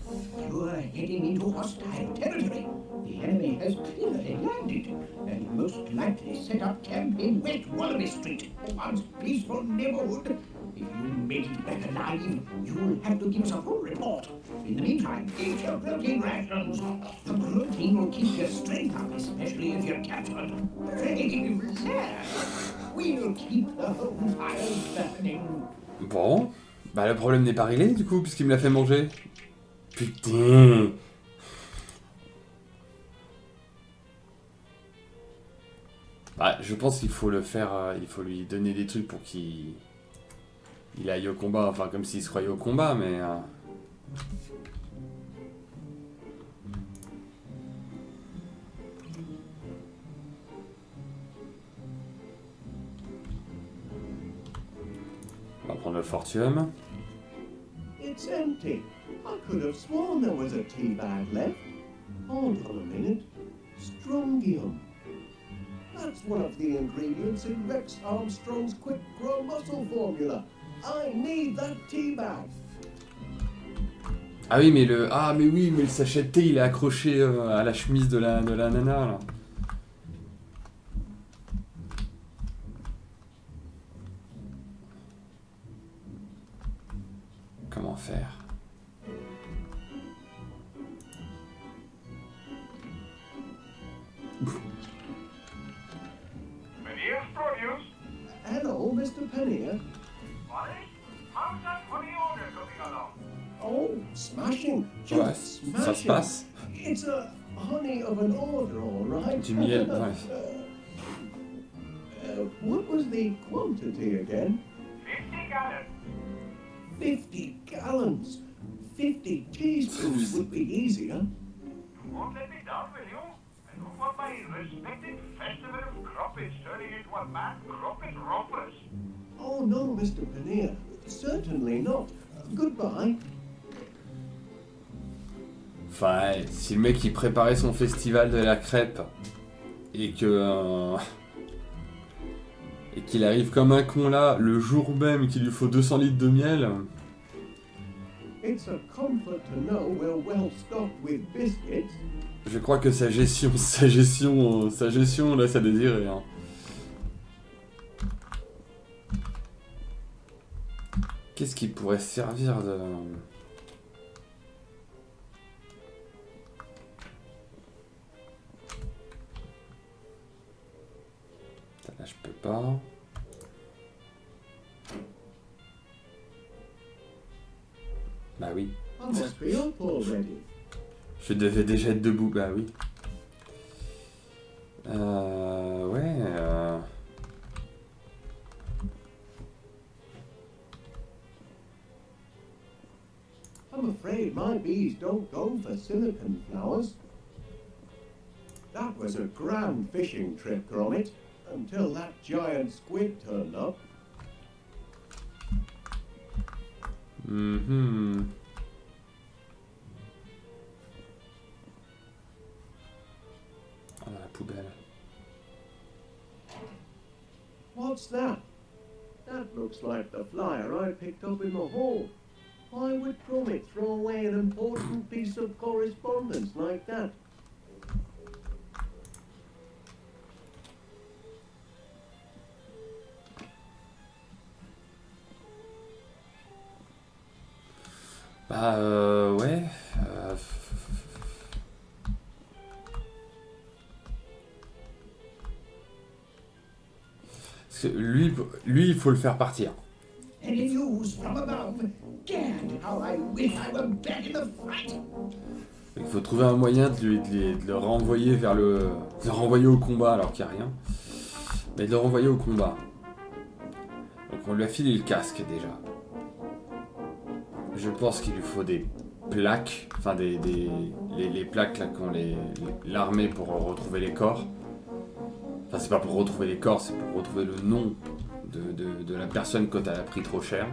You're heading into hostile territory. The enemy has clearly landed, and most likely set up camp in West Wallaby Street, once peaceful neighborhood. If you make it back alive, you'll have to give us a full report. In the meantime, eat your protein rations. The protein will keep your strength up, especially if you're captured. Relax. We'll keep the home fire burning. Bon, bah le problème n'est pas réglé du coup, puisqu'il me l'a fait manger. Putain. Bah, je pense qu'il faut le faire, il faut lui donner des trucs pour qu'il aille au combat, enfin comme s'il se croyait au combat, mais... On va prendre le fortium. It's empty. I could have sworn there was a tea bag left. Hold on a minute. Strongium. That's one of the ingredients in Rex Armstrong's quick grow muscle formula. I need that tea bag. Ah oui, mais le... Ah, mais oui, mais le sachet de thé, il est accroché à la chemise de la nana, là. Comment faire? Meneer's produce. Hello, Mr. Pennier. Wallace, how's that honey order coming along? Oh, smashing. Ouais, Just ça se passe. It's a honey of an order, all right. Du miel, ouais. What was the quantity again? 50 gallons. 50 gallons. 50 teaspoons would be easier. You won't let me down, will you? I don't want my respected festival of crumpets turning into a mad crumpet rompers. Oh no, Mr. Pennier. Certainly not. Goodbye. Enfin, si le mec il préparait son festival de la crêpe et que et qu'il arrive comme un con là le jour même qu'il lui faut 200 litres de miel, It's a comfort to know we're well stocked with biscuits. Je crois que sa gestion laisse à désirer. Hein. Qu'est-ce qui pourrait servir de... Là, je peux pas. Bah oui. Je devais déjà être debout, bah oui. Ouais. I'm afraid my bees don't go for silicon flowers. That was a grand fishing trip, Gromit, until that giant squid turned up. Mm-hmm. Ah, la poubelle. What's that? That looks like the flyer I picked up in the hall. Why would Gromit throw away an important piece of correspondence like that? Bah ouais. Parce que lui, il faut le faire partir. Any news from above? Gad, how I wish I were back in the fight. Il faut trouver un moyen de le renvoyer vers le renvoyer au combat alors qu'il n'y a rien. Mais de le renvoyer au combat. Donc on lui a filé le casque déjà. Je pense qu'il lui faut des plaques, enfin les plaques là qu'ont l'armée pour retrouver les corps. Enfin c'est pas pour retrouver les corps, c'est pour retrouver le nom de la personne quand elle a pris trop cher.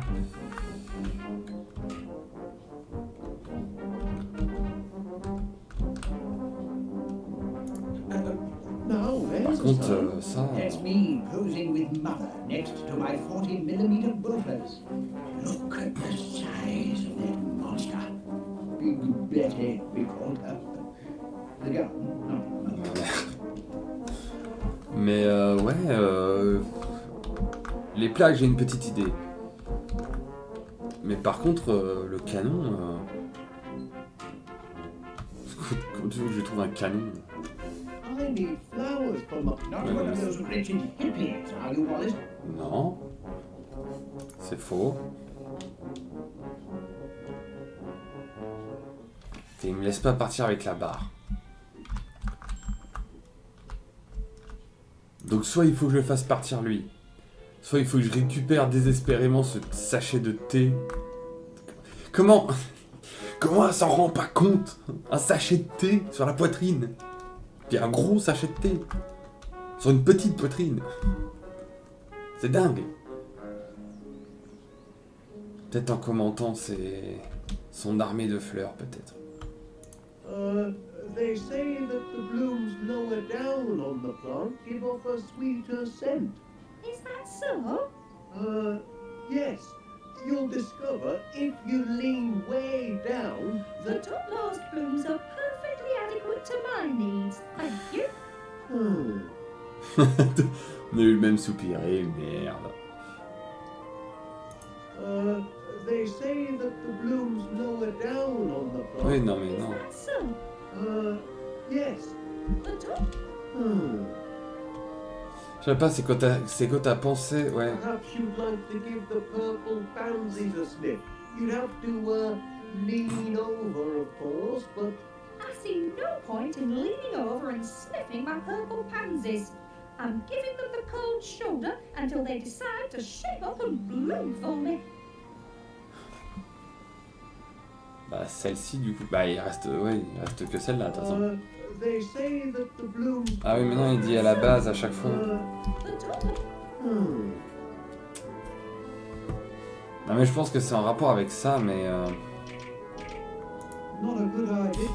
Par contre, ça... That's me posing with mother next to my 40mm bullets. Look at the size of that monster. Big Betty, we called her. The gun, no. Mais ouais, les plaques, j'ai une petite idée. Mais par contre, le canon... Comment tu veux que je trouve un canon? I need flowers for my... Not one of those wretched hippies, are you, Wallace? Non. C'est faux. Et il me laisse pas partir avec la barre. Donc soit il faut que je le fasse partir lui, soit il faut que je récupère désespérément ce sachet de thé. Comment elle s'en rend pas compte? Un sachet de thé sur la poitrine. Puis un gros sachet de thé sur une petite poitrine. C'est dingue. Peut-être en commentant son armée de fleurs, peut-être. They say that the blooms lower down on the plant give off a sweeter scent. Is that so? Yes. You'll discover if you lean way down The topmost blooms are perfectly adequate to my needs. Thank you. On a eu le même soupiré, merde. They say that the blooms lower down on the plant. Oui, non, mais non. Is that so? Yes. The top? Je sais pas, c'est quoi t'as pensé, ouais. Perhaps you'd like to give the purple pansies a sniff. You'd have to, lean over, of course, but... I see no point in leaning over and sniffing my purple pansies. I'm giving them the cold shoulder until they decide to shape up and bloom for me. Bah celle-ci du coup, bah il reste que celle-là de toute façon. They say that the blooms... Ah oui mais non il dit à la base à chaque fois. Non mais je pense que c'est en rapport avec ça mais... Not a good idea.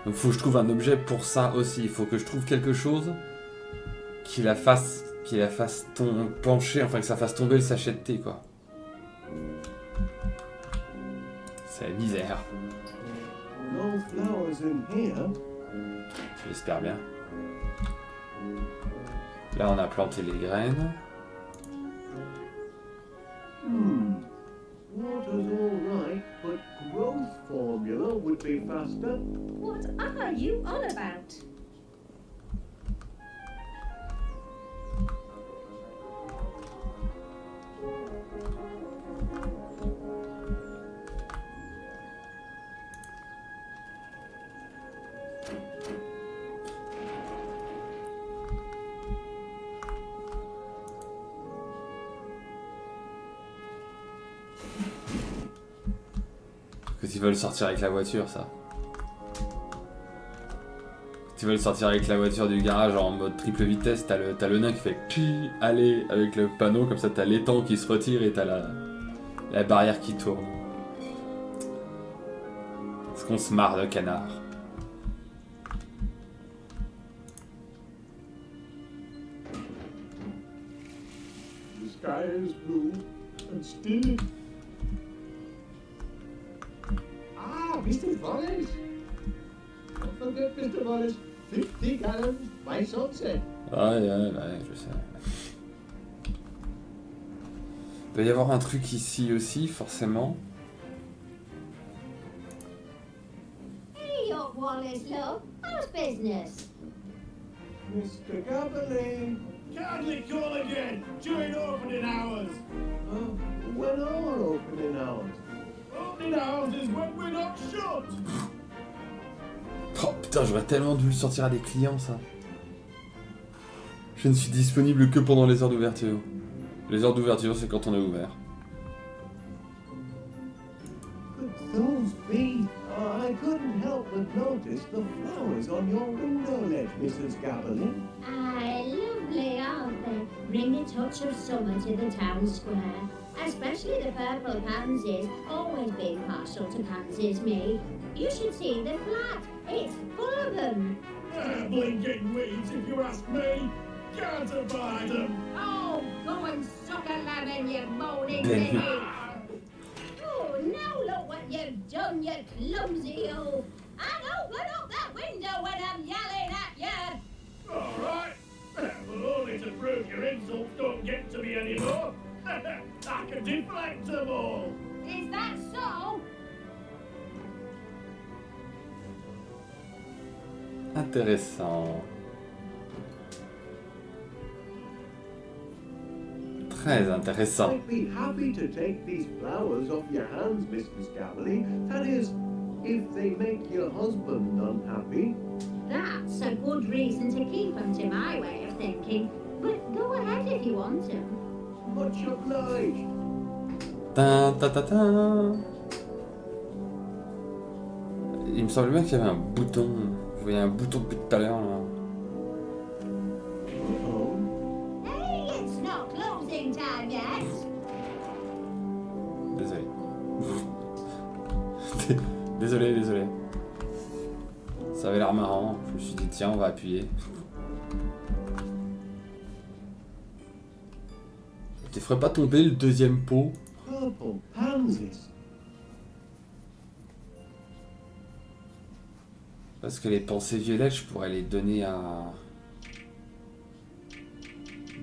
Donc faut que je trouve un objet pour ça aussi. Il faut que je trouve quelque chose qui la fasse pencher, enfin que ça fasse tomber le sachet de thé quoi. C'est la misère. No flowers in here. J'espère bien. Là, on a planté les graines. Water's all right, but growth formula would be faster. What are you on about? Ils veulent sortir avec la voiture, ça. Ils veulent sortir avec la voiture du garage en mode triple vitesse, t'as le nain qui fait pi, aller avec le panneau, comme ça t'as l'étang qui se retire et t'as la barrière qui tourne. Est-ce qu'on se marre de canard? The sky is blue and still. Mr. Wallace! Don't forget, Mr. Wallace, 50 gallons by sunset. Ouais, je sais. Il doit y avoir un truc ici aussi, forcément. Hey up, Wallace, love. How's business? Mr. Gabberley. Kindly call again during opening hours. When are opening hours? Opening hours is when we're not shut. Oh putain, j'aurais tellement dû le sortir à des clients, ça. Je ne suis disponible que pendant les heures d'ouverture. Les heures d'ouverture, c'est quand on est ouvert. Those be? I couldn't help but notice the flowers on your window ledge, Mrs. Gabberley. Aye, lovely, aren't they? Bring a touch of summer to the town square. Especially the purple pansies. Always been partial to pansies, me. You should see the flat. It's full of them. Blinking weeds, if you ask me. Can't abide them. Oh, go and suck a lemon, you moaning thing. Oh, now look what you've done, you clumsy oaf. And open up that window when I'm yelling at you. All right. Well, only to prove your insults don't get to me anymore. I can deflect them all. Is that so? Intéressant. Très intéressant. I'd be happy to take these flowers off your hands, Mrs. Gabberley. That is, if they make your husband unhappy. That's a good reason to keep them, to my way of thinking. But go ahead if you want to. Much obliged. Ta ta ta ta. Il me semble bien qu'il y avait un bouton. Je voyais un bouton depuis tout à l'heure là. Hey, it's not closing time yet. Désolé. Désolé. Ça avait l'air marrant. Je me suis dit tiens, on va appuyer. Tu ferais pas tomber le deuxième pot? Purple pansies. Parce que les pensées violettes, je pourrais les donner à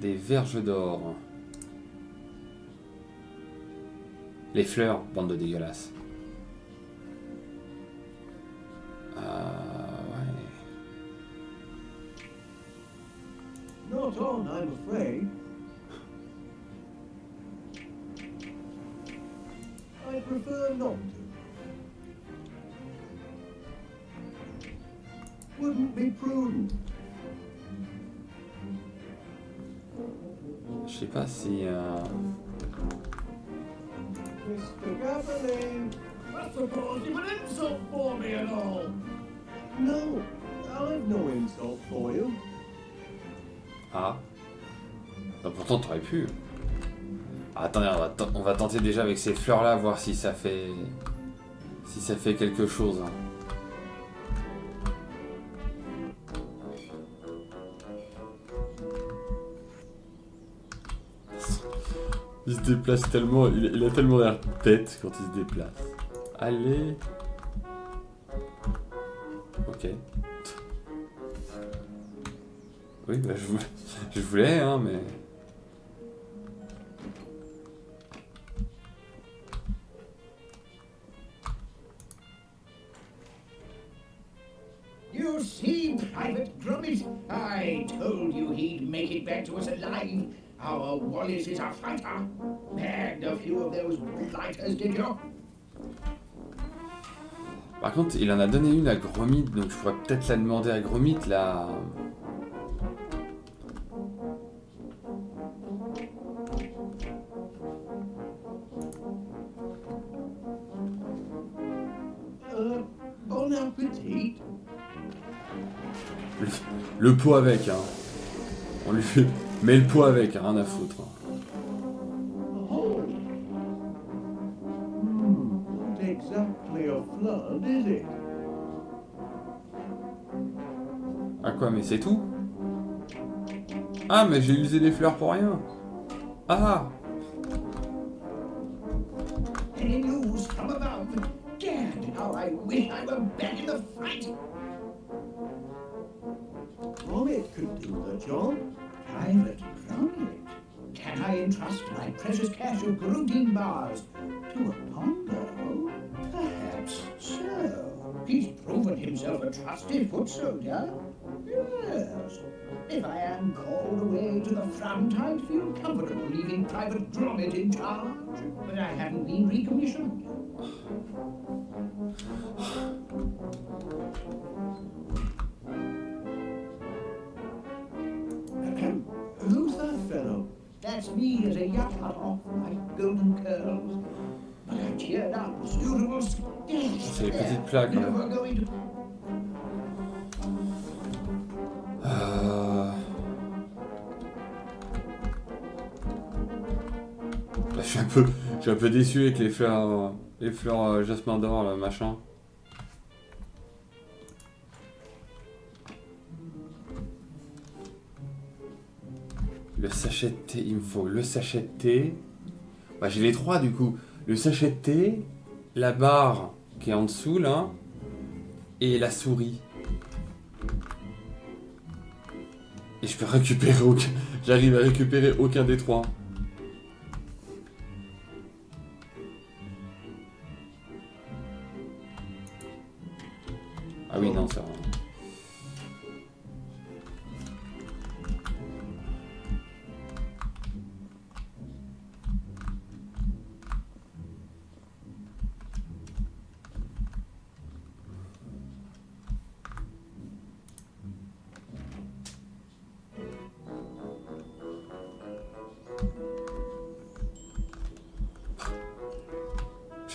des verges d'or. Les fleurs, bande de dégueulasses. Ouais. Not on, I'm afraid. I prefer not to. Wouldn't be prudent. Je sais pas si... Mr. Gabberley. I suppose you an insult for me and all. No, I've no insult for you. Ah. Bah pourtant t'aurais pu. Ah, attendez, on va tenter déjà avec ces fleurs là, voir si ça fait... Si ça fait quelque chose. Il se déplace tellement, il a tellement l'air bête quand il se déplace. aller. Ok. Oui, bah je voulais, hein, mais... You see, Private Gromit, I told you he'd make it back to us alive. Our Wallace is a fighter. Bagged a few of those blighters, did you? Par contre, il en a donné une à Gromit, donc je pourrais peut-être la demander à Gromit, là. Bon appétit. Le pot avec, hein. On lui fait... Mais le pot avec, hein, rien à foutre. Oh. Not exactly a flood, is it? Ah quoi, mais c'est tout? Ah, mais j'ai usé des fleurs pour rien. Ah. Any news from above? Gad, how I wish I were back in the fight. Gromit could do the job. Private Gromit? Can I entrust my precious cache of protein bars to a pongo? Perhaps so. He's proven himself a trusty foot soldier. Yes. If I am called away to the front, I'd feel comfortable leaving Private Gromit in charge. But I haven't been recommissioned. Who's that fellow? That's me as a yacht cut off my golden curls. But I cheered up, suitable. C'est les petites plaques. Hein. Je suis un peu déçu avec les fleurs jasmin d'or, là, machin. Le sachet de thé, il me faut le sachet de thé. Bah, j'ai les trois du coup. Le sachet de thé, la barre qui est en dessous là, et la souris. Et je peux récupérer aucun. J'arrive à récupérer aucun des trois. Ah oui, non, ça va.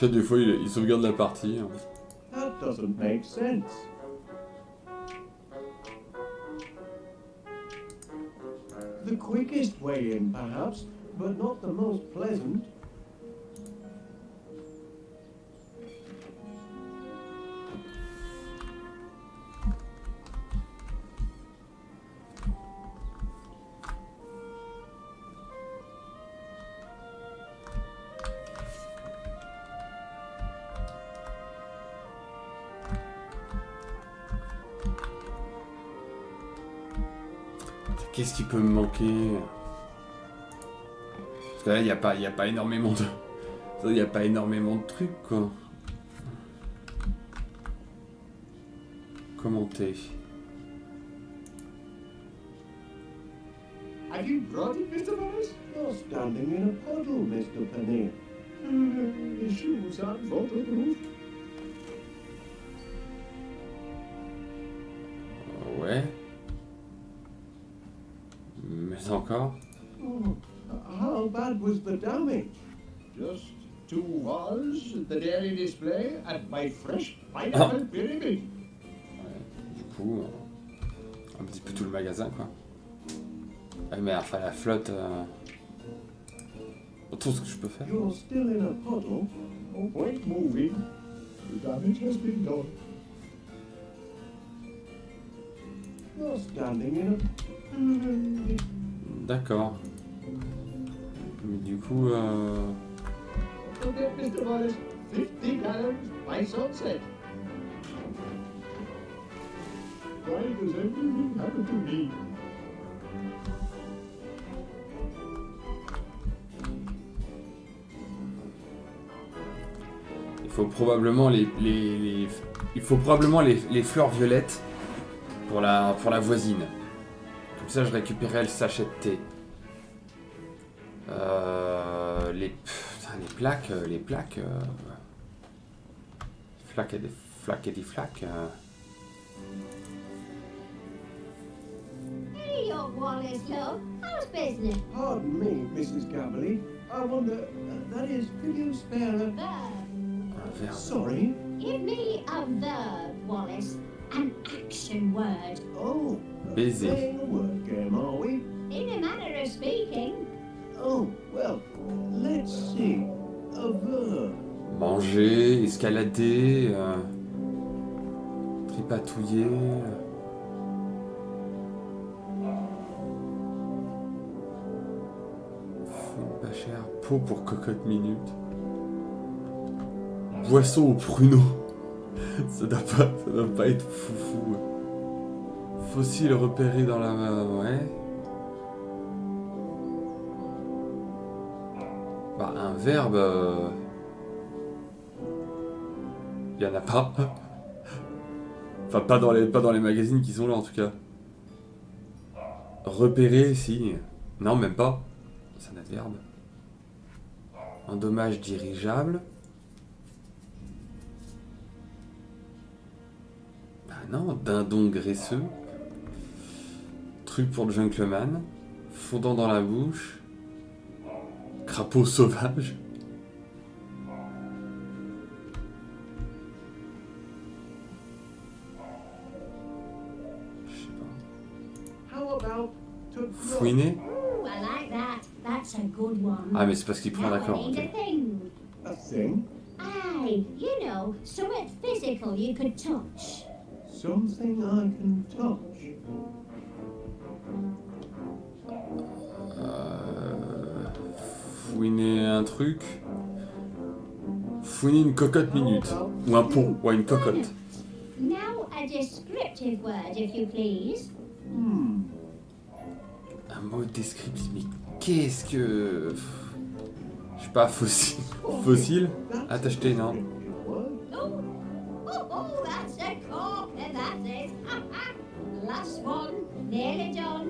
Des fois, il sauvegarde la partie. That doesn't make sense. The quickest way in, perhaps, but not the most pleasant. Qu'est-ce qui peut me manquer? Parce que là, il n'y a pas énormément de... Il n'y a pas énormément de trucs, quoi. Commenter. Have you brought it, Mr. Wallace? You're standing in a puddle, Mr. Penny. The shoes aren't waterproof. Ouais. Mais encore. Oh, how bad was the damage? Just 2 walls, the dairy display, and my fresh pineapple pyramid. Ouais, du coup, un petit peu tout le magasin, quoi. Ah, mais enfin, la flotte... Tout ce que je peux faire. You're still in a puddle? No point moving. The damage has been done. You're standing in a... D'accord. Mais du coup... Forget Mr. Wallace. £50 by sunset. Why does everything happen to me? Il faut probablement il faut probablement les fleurs violettes pour la voisine. Comme ça, je récupérerai le sachet de thé. Les plaques. Flaques et des flaques et des flaques. Hey, young Wallace, love. How's business? Pardon me, Mrs. Gabberly. I wonder, that is, could you spare a... Verb. Un verbe. Sorry? Give me a verb, Wallace. An action word. Oh, Baiser. playing a word game, are we? In a manner of speaking. Oh, well, let's see. A verb. Manger, escalader, tripatouiller. Fouine pas cher. Pot pour cocotte minute. Boisson au pruneau. Ça doit pas être foufou. Fossile repéré dans la main, ouais. Bah, un verbe. Il y en a pas. Enfin, pas dans les magazines qui sont là en tout cas. Repérer, si. Non, même pas. C'est un adverbe. Endommage dirigeable. Bah non, dindon graisseux. Truc pour le gentleman. Fondant dans la bouche. Crapaud sauvage. Fouiner. Ooh, I like that. That's a good one. Ah, mais c'est parce qu'il prend Now d'accord. I need Ok. a thing. A thing? Aye, you know, something physical you could touch. Something I can touch. Fouiner un truc. Fouiner une cocotte minute. Ou un pot. Ouais, une cocotte. Now a descriptive word, if you please. Un mot descriptif. Mais qu'est-ce que... Je sais pas, fossile. Fossile. Ah, t'as acheté, non? Oh, that's a corker, that is. Last one, nearly done.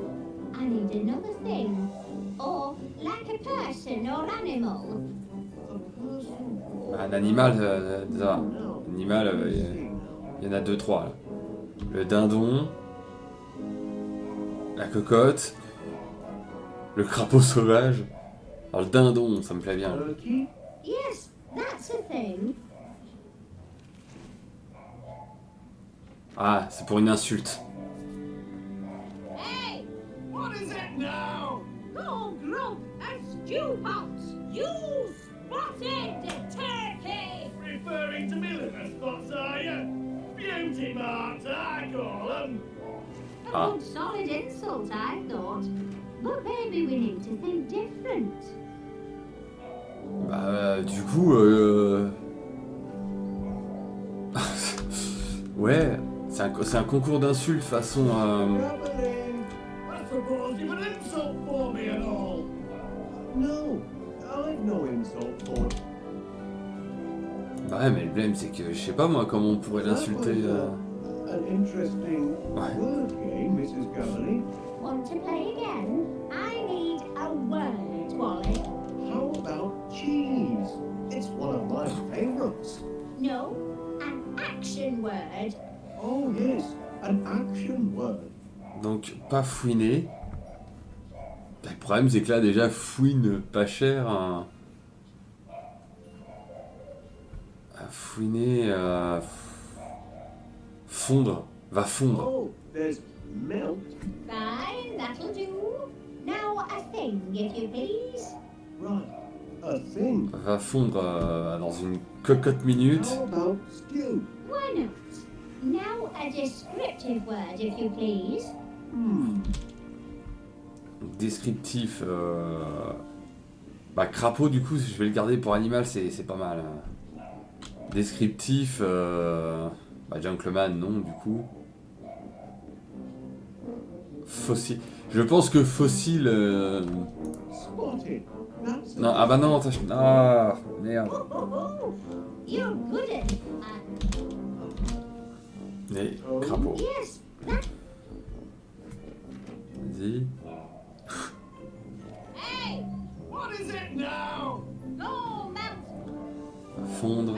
I need another thing. Or like a person or animal. Un animal, ça va. Animal, il y en a 2-3 là. Le dindon. La cocotte. Le crapaud sauvage. Alors le dindon, ça me plaît bien. Turkey? Yes, that's a thing. Ah, c'est pour une insulte. Hey! What is it now? Oh, Grump, a stew pot! You spotted the turkey! Referring to milliner spots, are you? Beauty marks, I call them. A Ah. good solid insult, I thought. But maybe we need to think different. Bah, du coup, ouais, c'est un concours d'insultes façon... Traveling? I suppose you've an insult for me and all. No, I've no insult for it. Bah ouais, mais le problème c'est que je sais pas moi comment on pourrait l'insulter. An interesting word game, Mrs. Gabberly. Want to play again? I need a word, Wallace. How about cheese? It's one of my favorites. No, an action word. Oh yes, an action word. Donc pas fouiner. Bah, le problème c'est que là déjà fouine pas cher. Fouiner, fondre, va fondre. Oh, there's melt. Fine, that'll do. Now a thing, if you please. Right, a thing. Va fondre dans une cocotte minute. How about stew? Why not? Now a descriptive word, if you please. Descriptif. Bah crapaud du coup, je vais le garder pour animal, c'est pas mal. Descriptif, bah, gentleman, non, du coup. Fossile. Je pense que fossile... Non, ah bah non, ah, merde. Mais, crapaud. Vas-y. Fondre.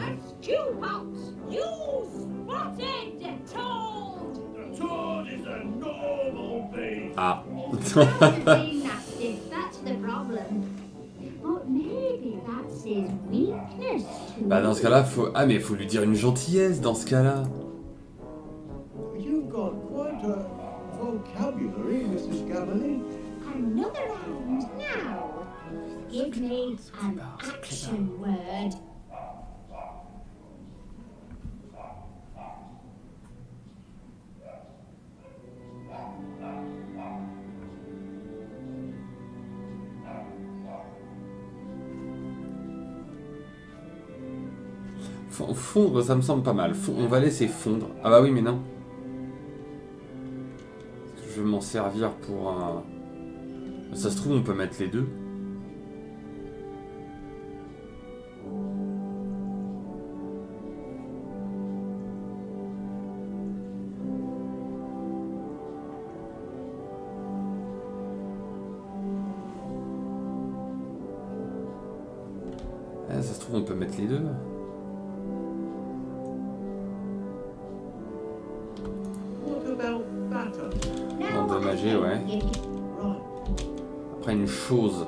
Ah. Bah dans ce cas-là, faut... Ah mais faut lui dire une gentillesse dans ce cas-là. You've got quite a vocabulary, Mrs. Gavin. Another round now. Give me an action word. Fondre, ça me semble pas mal. On va laisser fondre. Ah bah oui, mais non. Je vais m'en servir pour un... Ça se trouve, on peut mettre les deux. Ah, ça se trouve, on peut mettre les deux. Endommagé, ouais. Après une chose.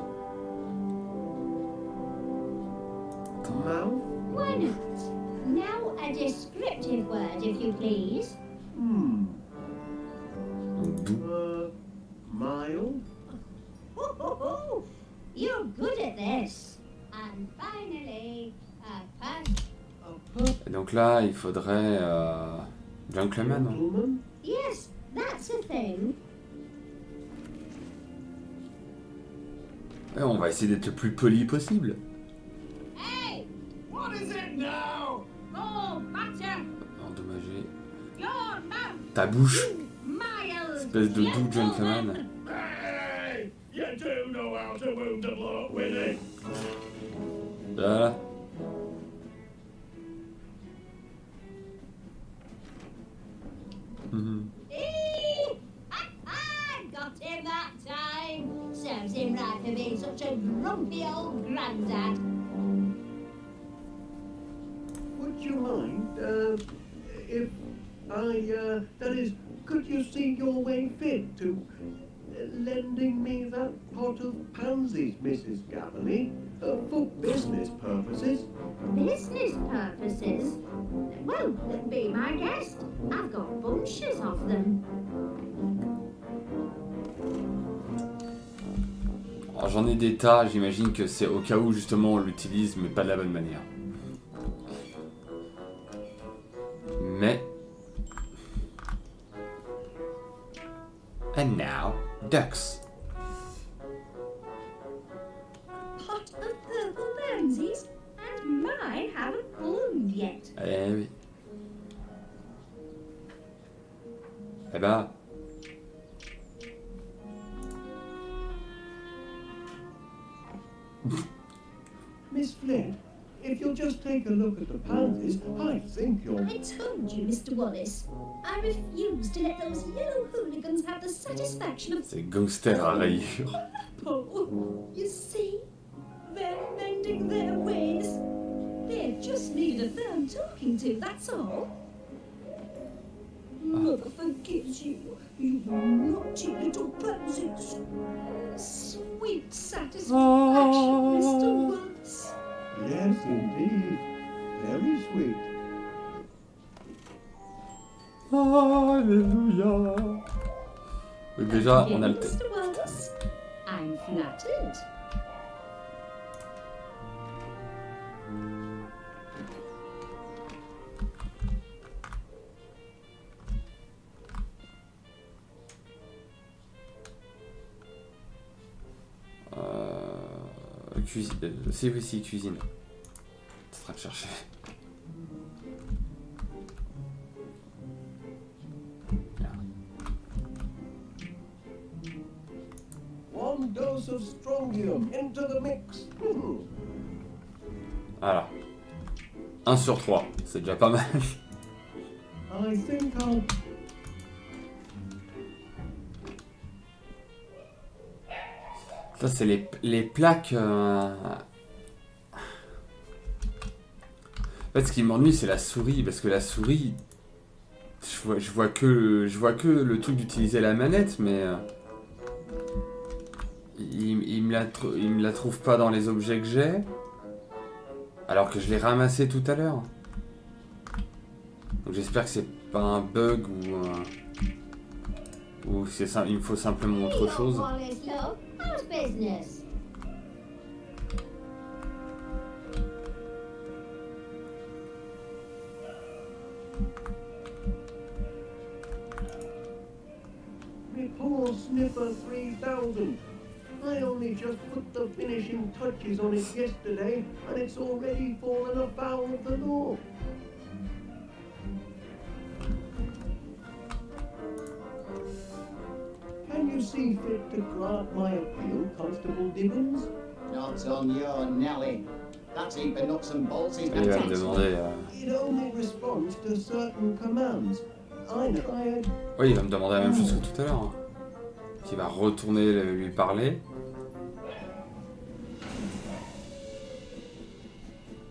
Why not? Now a descriptive word, if you please. Mild. You're good at this. And finally, a Et donc là, il faudrait gentleman. Yes, that's a thing. Ouais, on va essayer d'être le plus poli possible. Hey, what is it now? Oh, butter. Endommagé. Your mouth. Ta bouche. Mild. Espèce de doux gentleman. Hey, you do know how to wound a bloke with it. Voilà. Got him that time. Serves him right for being such a grumpy old grandad. Would you mind, if I, that is, could you see your way fit to lending me that pot of pansies, Mrs. Gavin, for business purposes? Business purposes? Well, be my guest. I've got bunches of them. Alors j'en ai des tas, j'imagine que c'est au cas où justement on l'utilise, mais pas de la bonne manière. Mais... And now, ducks. Pot of purple pansies, and mine haven't bloomed yet. Eh oui. Eh ben... Miss Flynn, if you'll just take a look at the pansies, I think you'll... I told you, Mr. Wallace. I refuse to let those yellow hooligans have the satisfaction of... C'est gangster à rayures. Oh, you see? They're mending their ways. They just needed a firm talking to, that's all. Mother forgives you, you naughty little pansies. Sweet satisfaction, Mr. Wallace. Yes, indeed. Very sweet. Alléluia. Donc déjà, on a le thème. Mr. Wallace, I'm flattered. Cuisine. Si, cuisine. C'est en train de chercher. dose of strontium into the mix. Voilà. 1 sur 3, c'est déjà pas mal. I think I'll... Ça, c'est les plaques... En fait, ce qui m'ennuie, c'est la souris, parce que la souris... Je vois que le truc d'utiliser la manette, mais... il me la trouve pas dans les objets que j'ai. Alors que je l'ai ramassé tout à l'heure. Donc j'espère que c'est pas un bug ou c'est ça, il me faut simplement autre chose. Wallace, love. How's business? Me poor Sniffer 3000. I only just put the finishing touches on it yesterday, and it's already fallen afoul of the law. Can you see fit to grant my appeal, Constable Dibbons? Not on your Nelly. That's heap of nuts and bolts he's Il got va me to demander... It only responds to certain commands. I hired... Oui, il va me demander la même chose que tout à l'heure. Hein. Qu'il va retourner lui parler.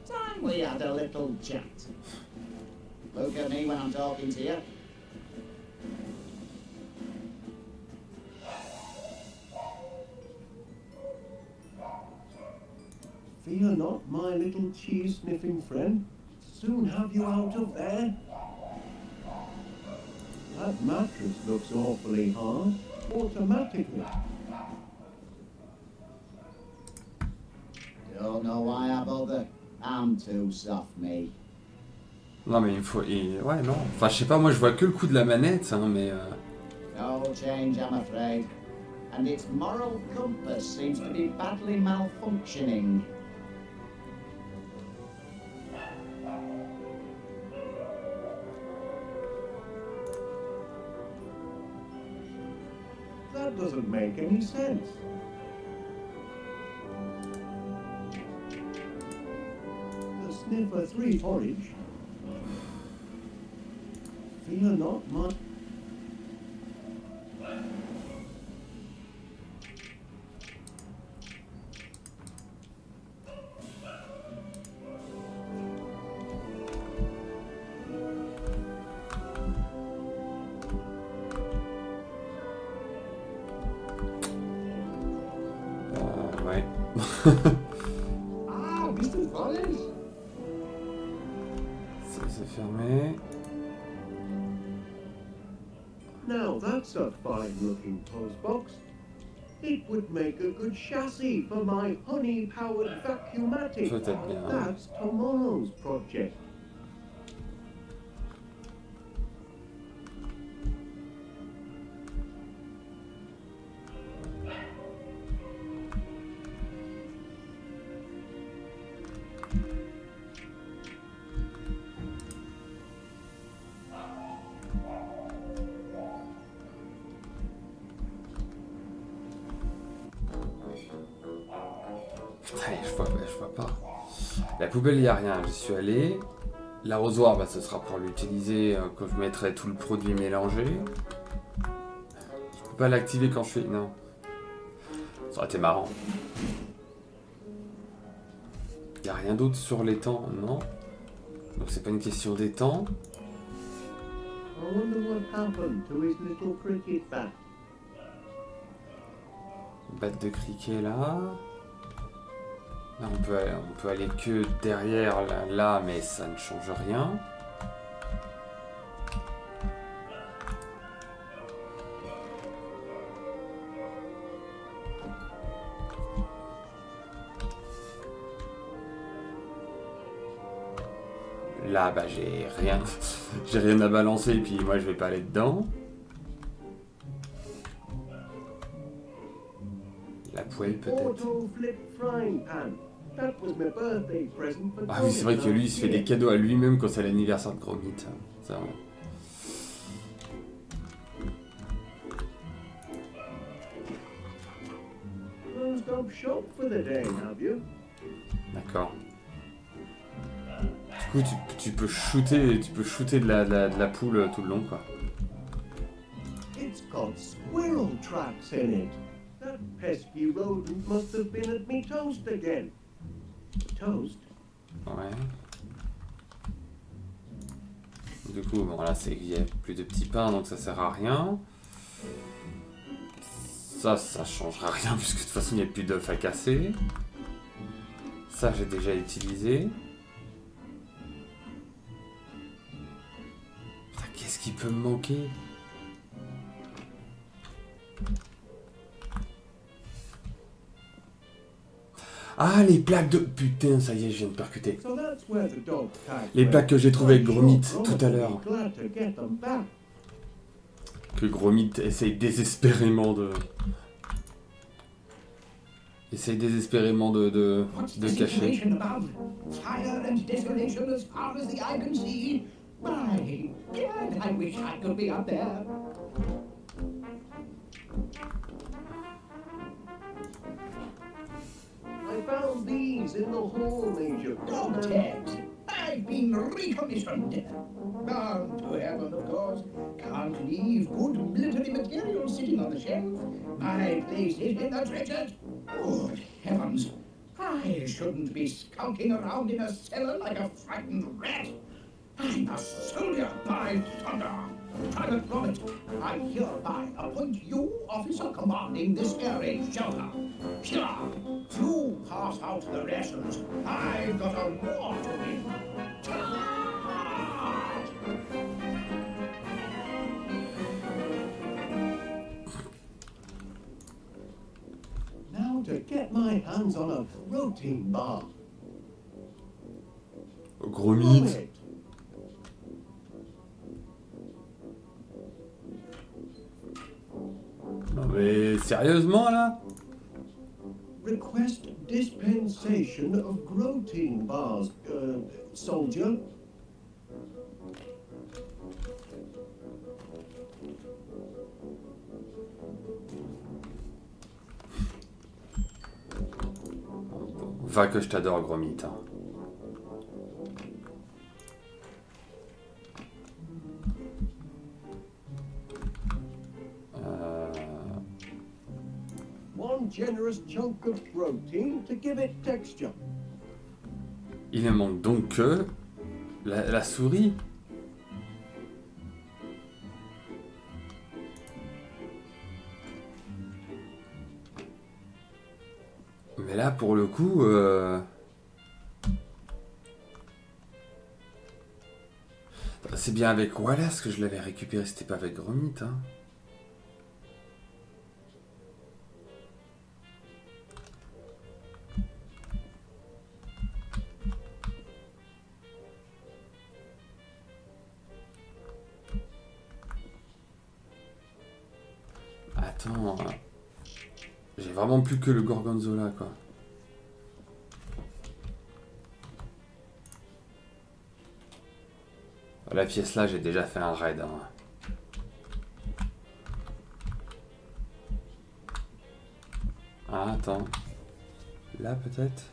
Time we had a little chat. Look at me when I'm talking to you. Fear not, my little cheese-sniffing friend. Soon have you out of there. That mattress looks awfully hard. Automatically. Don't know why I bother. I'm too soft, me. Non mais il faut... Ouais, non. Enfin, je sais pas, moi je vois que le coup de la manette, hein, mais... No change, I'm afraid. And its moral compass seems to be badly malfunctioning. That doesn't make any sense. The Sniffer 3 porridge. Fear not, my... Ouais. Ah, Mr. Wallace? Ça c'est fermé. Now that's a fine-looking postbox. It would make a good chassis for my honey-powered vacuumatic. Peut-être bien. That's tomorrow's project. Allez, je vois pas. La poubelle, il n'y a rien, j'y suis allé. L'arrosoir, bah, ce sera pour l'utiliser quand je mettrai tout le produit mélangé. Je peux pas l'activer quand je fais... Non. Ça aurait été marrant. Il n'y a rien d'autre sur l'étang, non. Donc c'est pas une question d'étang. I wonder what happened to his little cricket bat. Batte de criquet là. Là, on peut aller que derrière là, mais ça ne change rien. Là, bah j'ai rien à balancer, et puis moi je vais pas aller dedans. La poêle peut-être. Auto-flip frying pan. That was my birthday present for Ah oui, c'est vrai que lui, il se fait des cadeaux à lui-même quand c'est l'anniversaire de Gromit. Ça, ouais. yourself shop for the day, have you? D'accord. Du coup, tu peux shooter de la poule tout le long, quoi. It's got squirrel tracks in it. That pesky rodent must have been at me toast again. Toast? Ouais. Du coup, bon là, il y a plus de petits pains, donc ça sert à rien. Ça changera rien, puisque de toute façon, il n'y a plus d'œufs à casser. Ça, j'ai déjà utilisé. Putain, qu'est-ce qui peut me manquer? Ah, les plaques de... Putain, ça y est, je viens de percuter. Les plaques que j'ai trouvées avec Gromit tout à l'heure. Que Gromit essaye désespérément de... Essaye désespérément de cacher. Fire and desolation as far as the eye can see. My God, I wish I could be up there. I found these in the hall, Major. Dog tags. I've been recommissioned. Bound to heaven, of course. Can't leave good military material sitting on the shelf. My place is in the treasures. Good heavens. I shouldn't be skulking around in a cellar like a frightened rat. I'm a soldier, by thunder. Private Gromit, I hereby appoint you officer commanding this air raid shelter. Here, you pass out the rations. I've got a war to win. Charge! Now to get my hands on a protein bar. Gromit. Non mais sérieusement là? Request dispensation of protein bars, soldier. Va que je t'adore, Gromit. Hein. One generous chunk of protein to give it texture. Il ne manque donc que la souris. Mais là, pour le coup... C'est bien avec Wallace que je l'avais récupéré, c'était pas avec Gromit. Hein. Attends... J'ai vraiment plus que le gorgonzola, quoi. La pièce là, j'ai déjà fait un raid. Hein. Ah, attends. Là, peut-être.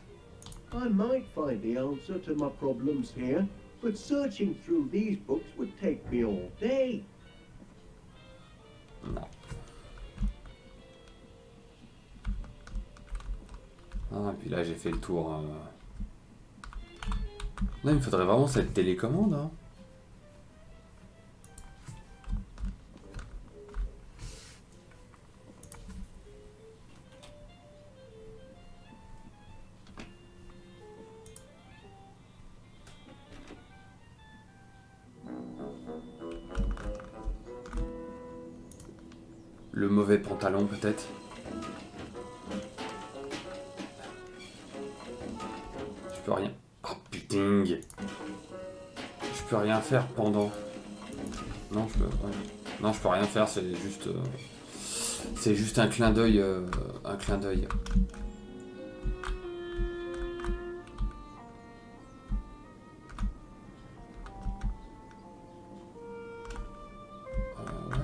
I might find the answer to my problems here, but searching through these books would take me all day. Non. Ah, et puis là, j'ai fait le tour. Là, il me faudrait vraiment cette télécommande. Hein. Le mauvais pantalon, peut-être. Je peux rien. Oh putain. Je peux rien faire pendant. Non, je peux. Ouais. Non, je peux rien faire. C'est juste. C'est juste un clin d'œil. Un clin d'œil. Ouais.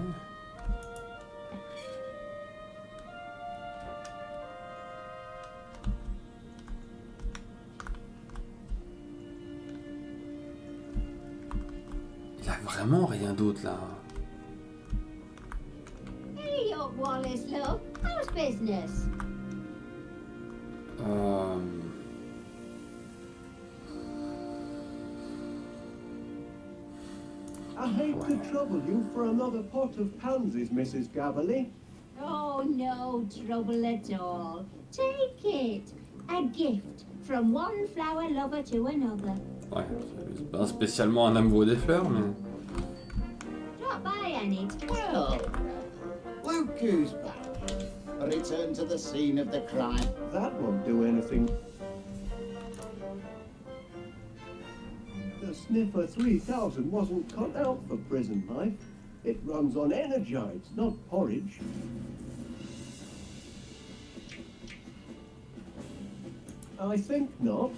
Il a vraiment rien d'autre là. Hey up, Wallace, love. How's business? I hate to trouble you for another pot of pansies, Mrs. Gabberley. Oh, no trouble at all. Take it. A gift from one flower lover to another. Ouais, c'est pas spécialement un amoureux des fleurs, mais... Drop by, Annette. Well, look who's back. A return to the scene of the crime. That won't do anything. The Sniffer 3000 wasn't cut out for prison life. It runs on energites, not porridge. I think not.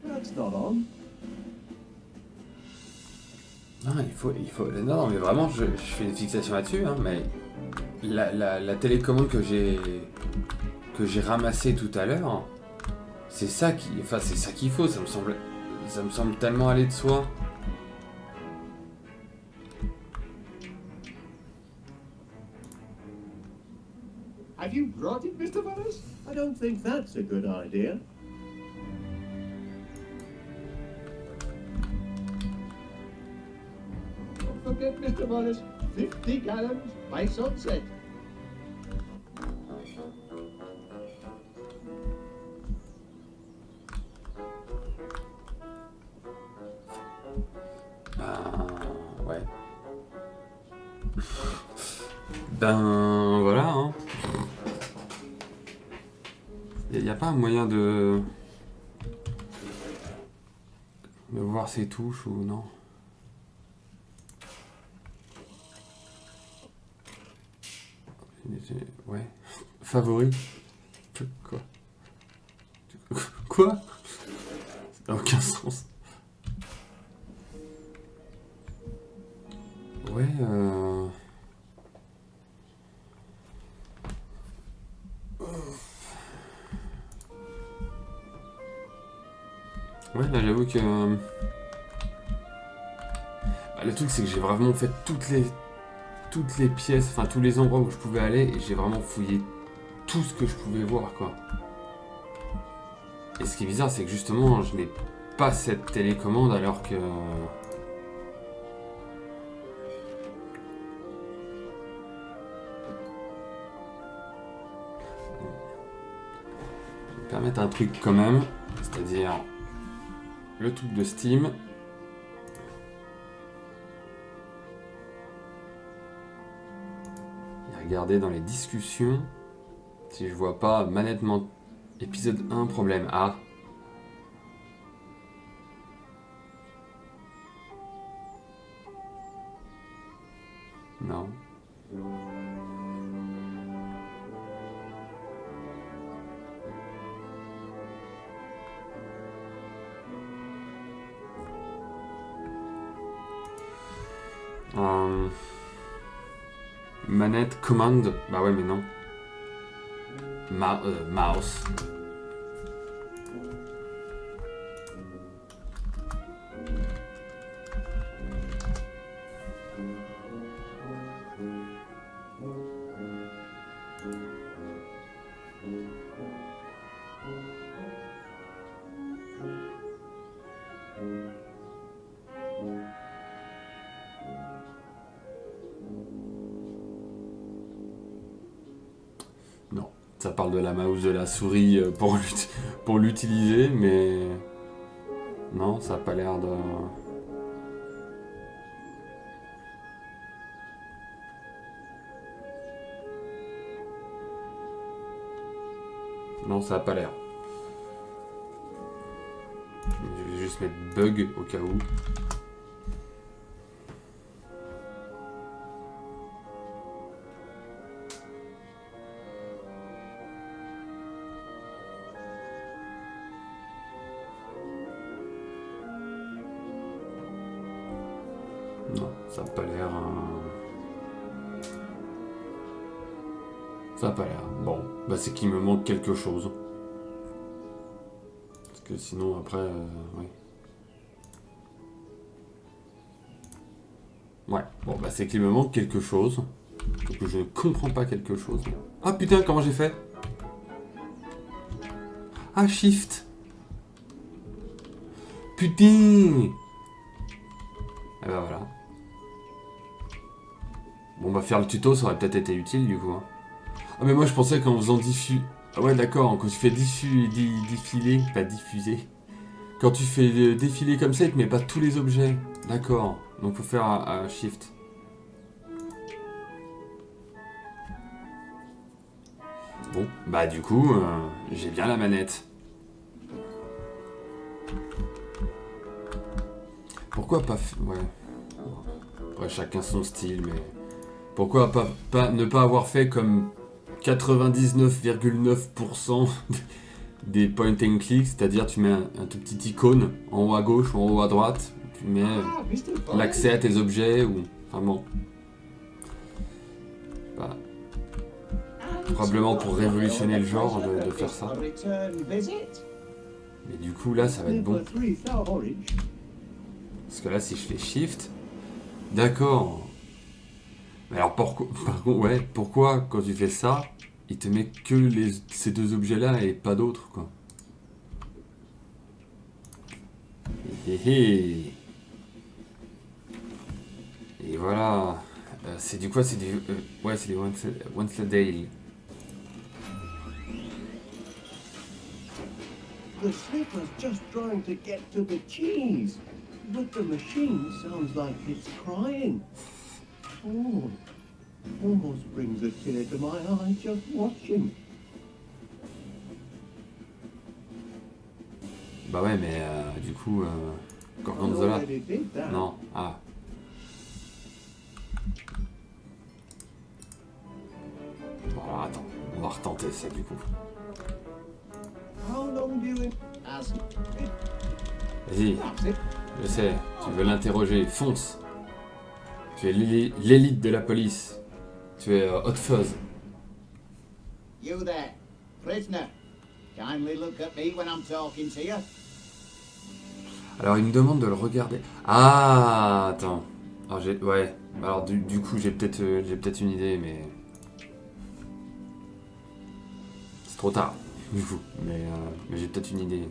That's not on. Non, il faut... Non, mais vraiment, je fais une fixation là-dessus, hein, mais... La télécommande que j'ai ramassée tout à l'heure, c'est ça qui... Enfin, c'est ça qu'il faut, ça me semble tellement aller de soi. Have you brought it, Mr. Wallace? I don't think that's a good idea. Don't forget, Mr. Wallace, 50 gallons by sunset. Ouais. Ben voilà, hein. Il n'y a pas un moyen de voir ses touches ou non? Ouais. Favori? Quoi? Quoi? Ça n'a aucun sens. Ouais, ouais, là j'avoue que... Bah, le truc c'est que j'ai vraiment fait toutes les pièces, enfin tous les endroits où je pouvais aller et j'ai vraiment fouillé tout ce que je pouvais voir, quoi. Et ce qui est bizarre c'est que justement je n'ai pas cette télécommande alors que... Je vais permettre un truc quand même, c'est-à-dire le truc de Steam. Et regarder dans les discussions si je vois pas manette épisode 1 problème. Ah. Non. Manette, commande, bah ouais mais non. Mouse. Non, ça parle de la mouse de la souris pour l'utiliser, mais non, ça n'a pas l'air de... Non, ça n'a pas l'air. Je vais juste mettre bug au cas où. Non, ça n'a pas l'air... Ça n'a pas l'air. Bon, bah c'est qu'il me manque quelque chose. Parce que sinon, après, ouais. Bon, bah c'est qu'il me manque quelque chose. Que je ne comprends pas quelque chose. Ah putain, comment j'ai fait? Ah, shift. Putain. Ah bah voilà. Bon, bah faire le tuto, ça aurait peut-être été utile du coup. Hein. Ah mais moi je pensais qu'en faisant diffuser... Ah ouais d'accord, quand tu fais défiler, pas diffuser. Quand tu fais défiler comme ça, il te met pas tous les objets. D'accord, donc faut faire un shift. Bon, bah du coup, j'ai bien la manette. Pourquoi pas... Ouais. Après, chacun son style, mais... Pourquoi ne pas avoir fait comme 99,9% des point and click, c'est-à-dire tu mets un tout petit icône en haut à gauche ou en haut à droite, tu mets l'accès à tes objets, ou... Enfin bon. Bah, probablement pour révolutionner le genre de faire ça. Mais du coup là ça va être bon. Parce que là si je fais shift... D'accord. Mais alors pourquoi, par contre, ouais, pourquoi quand tu fais ça, il te met que ces deux objets là et pas d'autres quoi. Et voilà. C'est du quoi? C'est du... ouais, c'est du once a day. The slipper's just trying to get to the cheese, but the machine sounds like it's crying. Oh, almost brings a tear to my eye just watching. Bah ouais, mais du coup, Gorgonzola. Non, ah. Bon, alors attends, on va retenter ça du coup. Vas-y, je sais, tu veux l'interroger, fonce. Tu es l'élite de la police. Tu es Hot Fuzz. You there, prisoner. Kindly look at me when I'm talking to you. Alors il me demande de le regarder. Ah, attends. Alors, ouais. Alors du coup j'ai peut-être une idée, mais c'est trop tard. Du coup, mais j'ai peut-être une idée.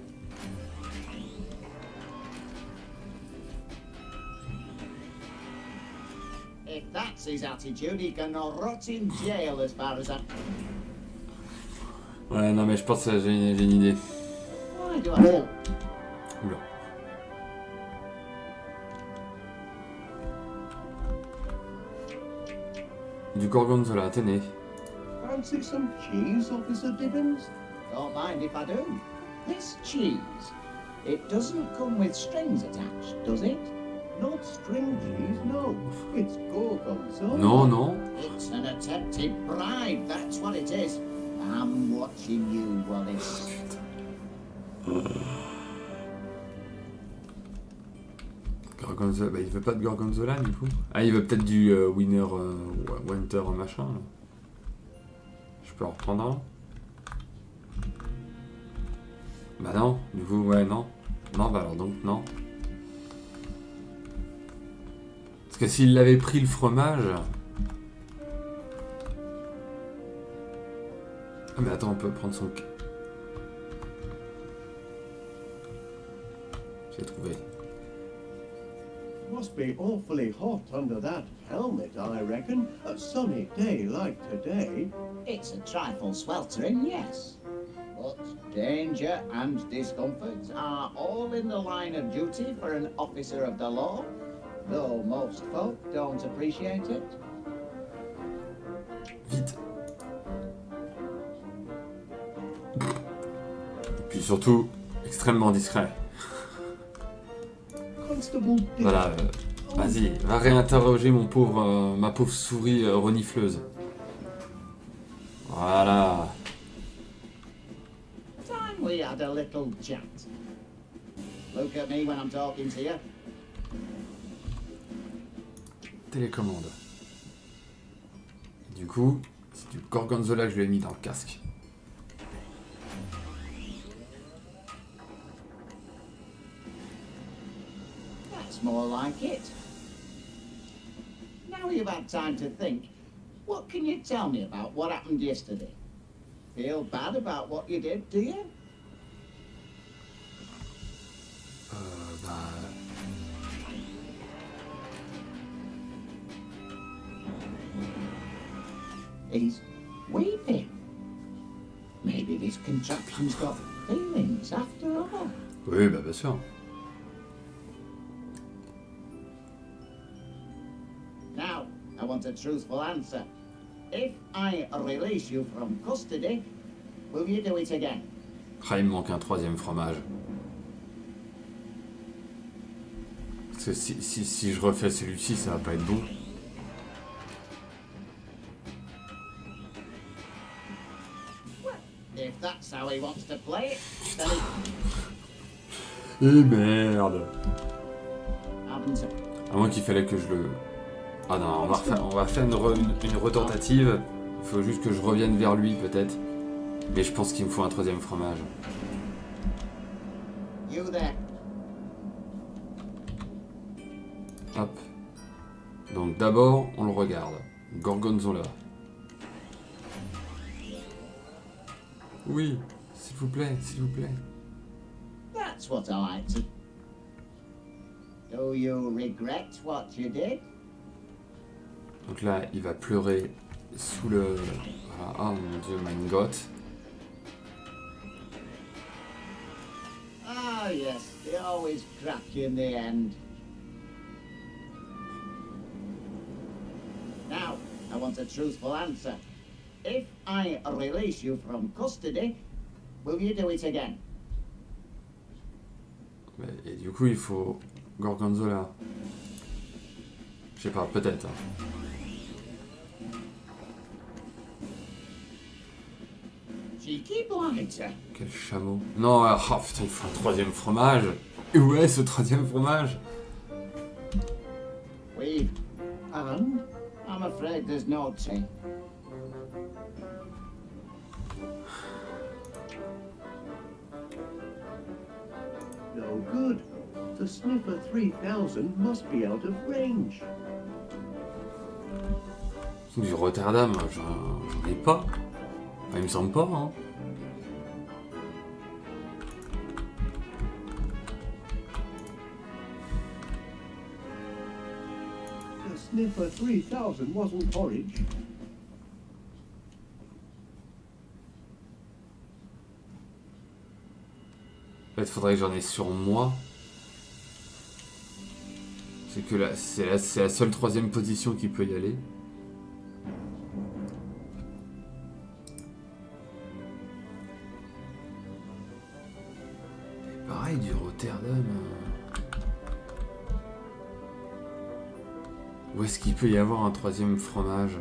If that's his attitude, he can rot in jail as far as I'm... Ouais, non mais je pense que j'ai une idée. Why do I... Oula. Du gorgonzola, tenez. Fancy some cheese, Officer Dibbins? Don't mind if I do. This cheese, it doesn't come with strings attached, does it? Not string cheese, no. It's gorgonzola. Non, non. It's an attempted bribe, that's what it is. I'm watching you, Wallace. Gorgonzola, bah il veut pas de gorgonzola du coup. Ah il veut peut-être du winter machin là. Je peux en reprendre un. Bah non, du coup ouais non. Non bah alors donc non. Parce que s'il avait pris le fromage... Ah mais attends, on peut prendre son... J'ai trouvé. Must be awfully hot under that helmet, I reckon. A sunny day like today. It's a trifle sweltering, yes. But danger and discomfort are all in the line of duty for an officer of the law, though most folk don't appreciate it. Vite. Et puis surtout, extrêmement discret. Voilà, vas-y, va réinterroger ma pauvre souris renifleuse. Voilà. Time we had a little chat. Look at me when I'm talking to you. Télécommande. Du coup, c'est du gorgonzola que je lui ai mis dans le casque. That's more like it. Now now you've had time to think, what can you tell me about what happened yesterday? Feel bad about what you did, do you? He's weeping. Maybe this contraption's got feelings after all. Oui, bah bien sûr. Now, I want a truthful answer. If I release you from custody, will you do it again? Ah, il me manque un troisième fromage. Parce que si je refais celui-ci, ça va pas être bon. If that's how he wants to play it, then he Eh merde! happens. À moins qu'il fallait que je le... Ah non, on va faire une retentative. Il faut juste que je revienne vers lui peut-être. Mais je pense qu'il me faut un troisième fromage. You there. Hop. Donc d'abord, on le regarde. Gorgonzola. Oui, s'il vous plaît, s'il vous plaît. That's what I like to. Do you regret what you did? Donc là, il va pleurer sous le... Voilà. Oh mon dieu, mein Gott. Ah yes, they always crack in the end. Now, I want a truthful answer. If I release you from custody, will you do it again? Et du coup, il faut Gorgonzola. Je sais pas, peut-être. Cheeky blighter. Quel chameau. Non, oh putain, il faut un troisième fromage. Et où est ce troisième fromage? We and I'm afraid there's no tea. No good. The Sniffer 3000 must be out of range. Du Rotterdam, j'en ai pas. Enfin, il me semble pas, hein. The Sniffer 3000 wasn't porridge. En fait, il faudrait que j'en ai sur moi. C'est que là, c'est la seule troisième position qui peut y aller. Pareil, du Rotterdam. Où est-ce qu'il peut y avoir un troisième fromage?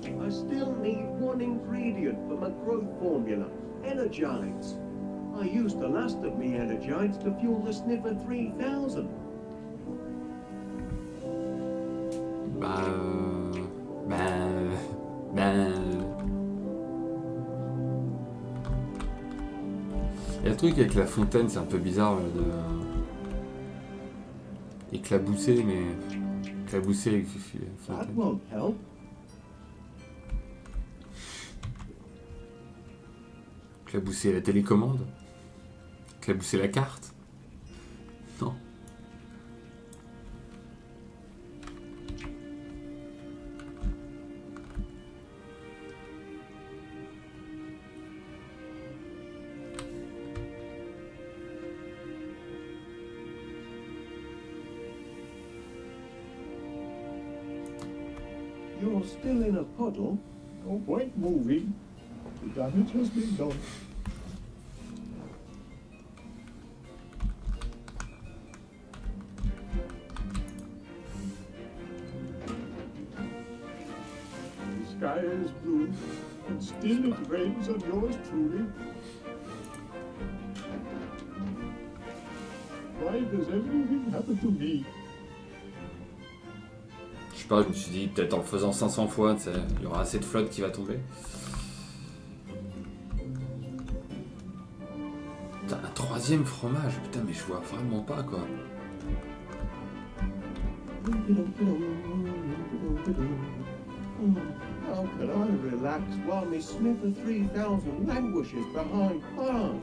I still need one ingredient for my growth formula, Energites. I used the last of me Energites to fuel the Sniffer 3000. Il y a un truc avec la fontaine, c'est un peu bizarre de... Éclabousser, mais... Éclabousser avec That fontaine. won't help. Éclabousser la télécommande? Éclabousser la carte? Non. You're still in a puddle. No point moving. The damage has been done. The sky is blue, and still it rains on yours truly. Why does everything happen to me? pas, je me suis dit, peut-être en le faisant 500 fois, il y aura assez de flotte qui va tomber. Putain, un troisième fromage, putain, mais je vois vraiment pas, quoi. How can I relax while Miss Smith of 3000 languishes behind bars?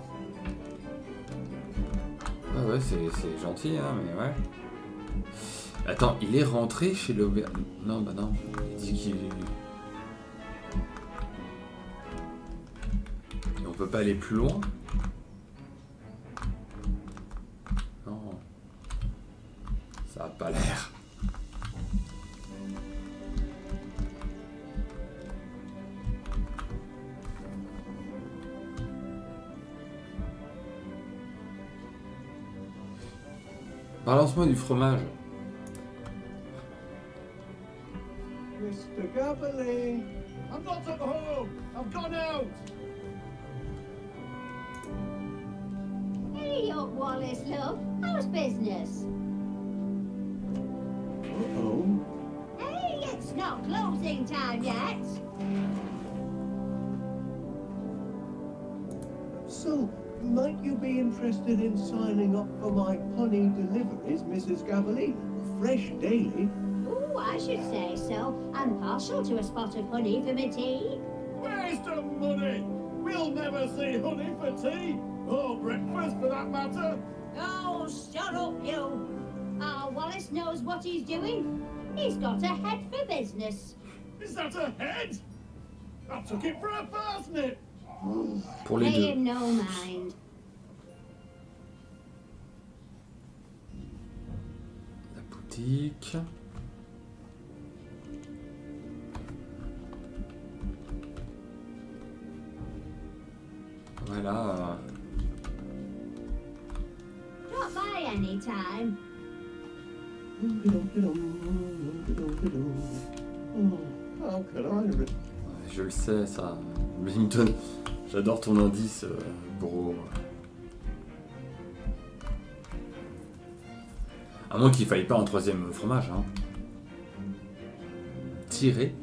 Ah ouais, c'est gentil, hein, mais ouais. Attends, il est rentré chez l'auberge... Non, bah non. Il dit qu'il... Et on peut pas aller plus loin? Non. Ça a pas l'air. Balance-moi du fromage. Mr. Gabberly! I'm not at home. I've gone out. Hey up, Wallace, love. How's business? Uh-oh. Hey, it's not closing time yet. So, might you be interested in signing up for my honey deliveries, Mrs. Gabberly? Fresh daily. Ooh, I should say so. I'm partial to a spot of honey for my tea. Where's the money? We'll never see honey for tea. Or breakfast, for that matter. Oh, shut up, you. Wallace knows what he's doing. He's got a head for business. Is that a head? I took it for a parsnip. Pour les Pay deux. him no mind. La boutique. Voilà. Drop by any time. How can I... Je le sais, ça. Mais il me donne... J'adore ton indice, bro. À moins qu'il faille pas un troisième fromage, hein. Tirer.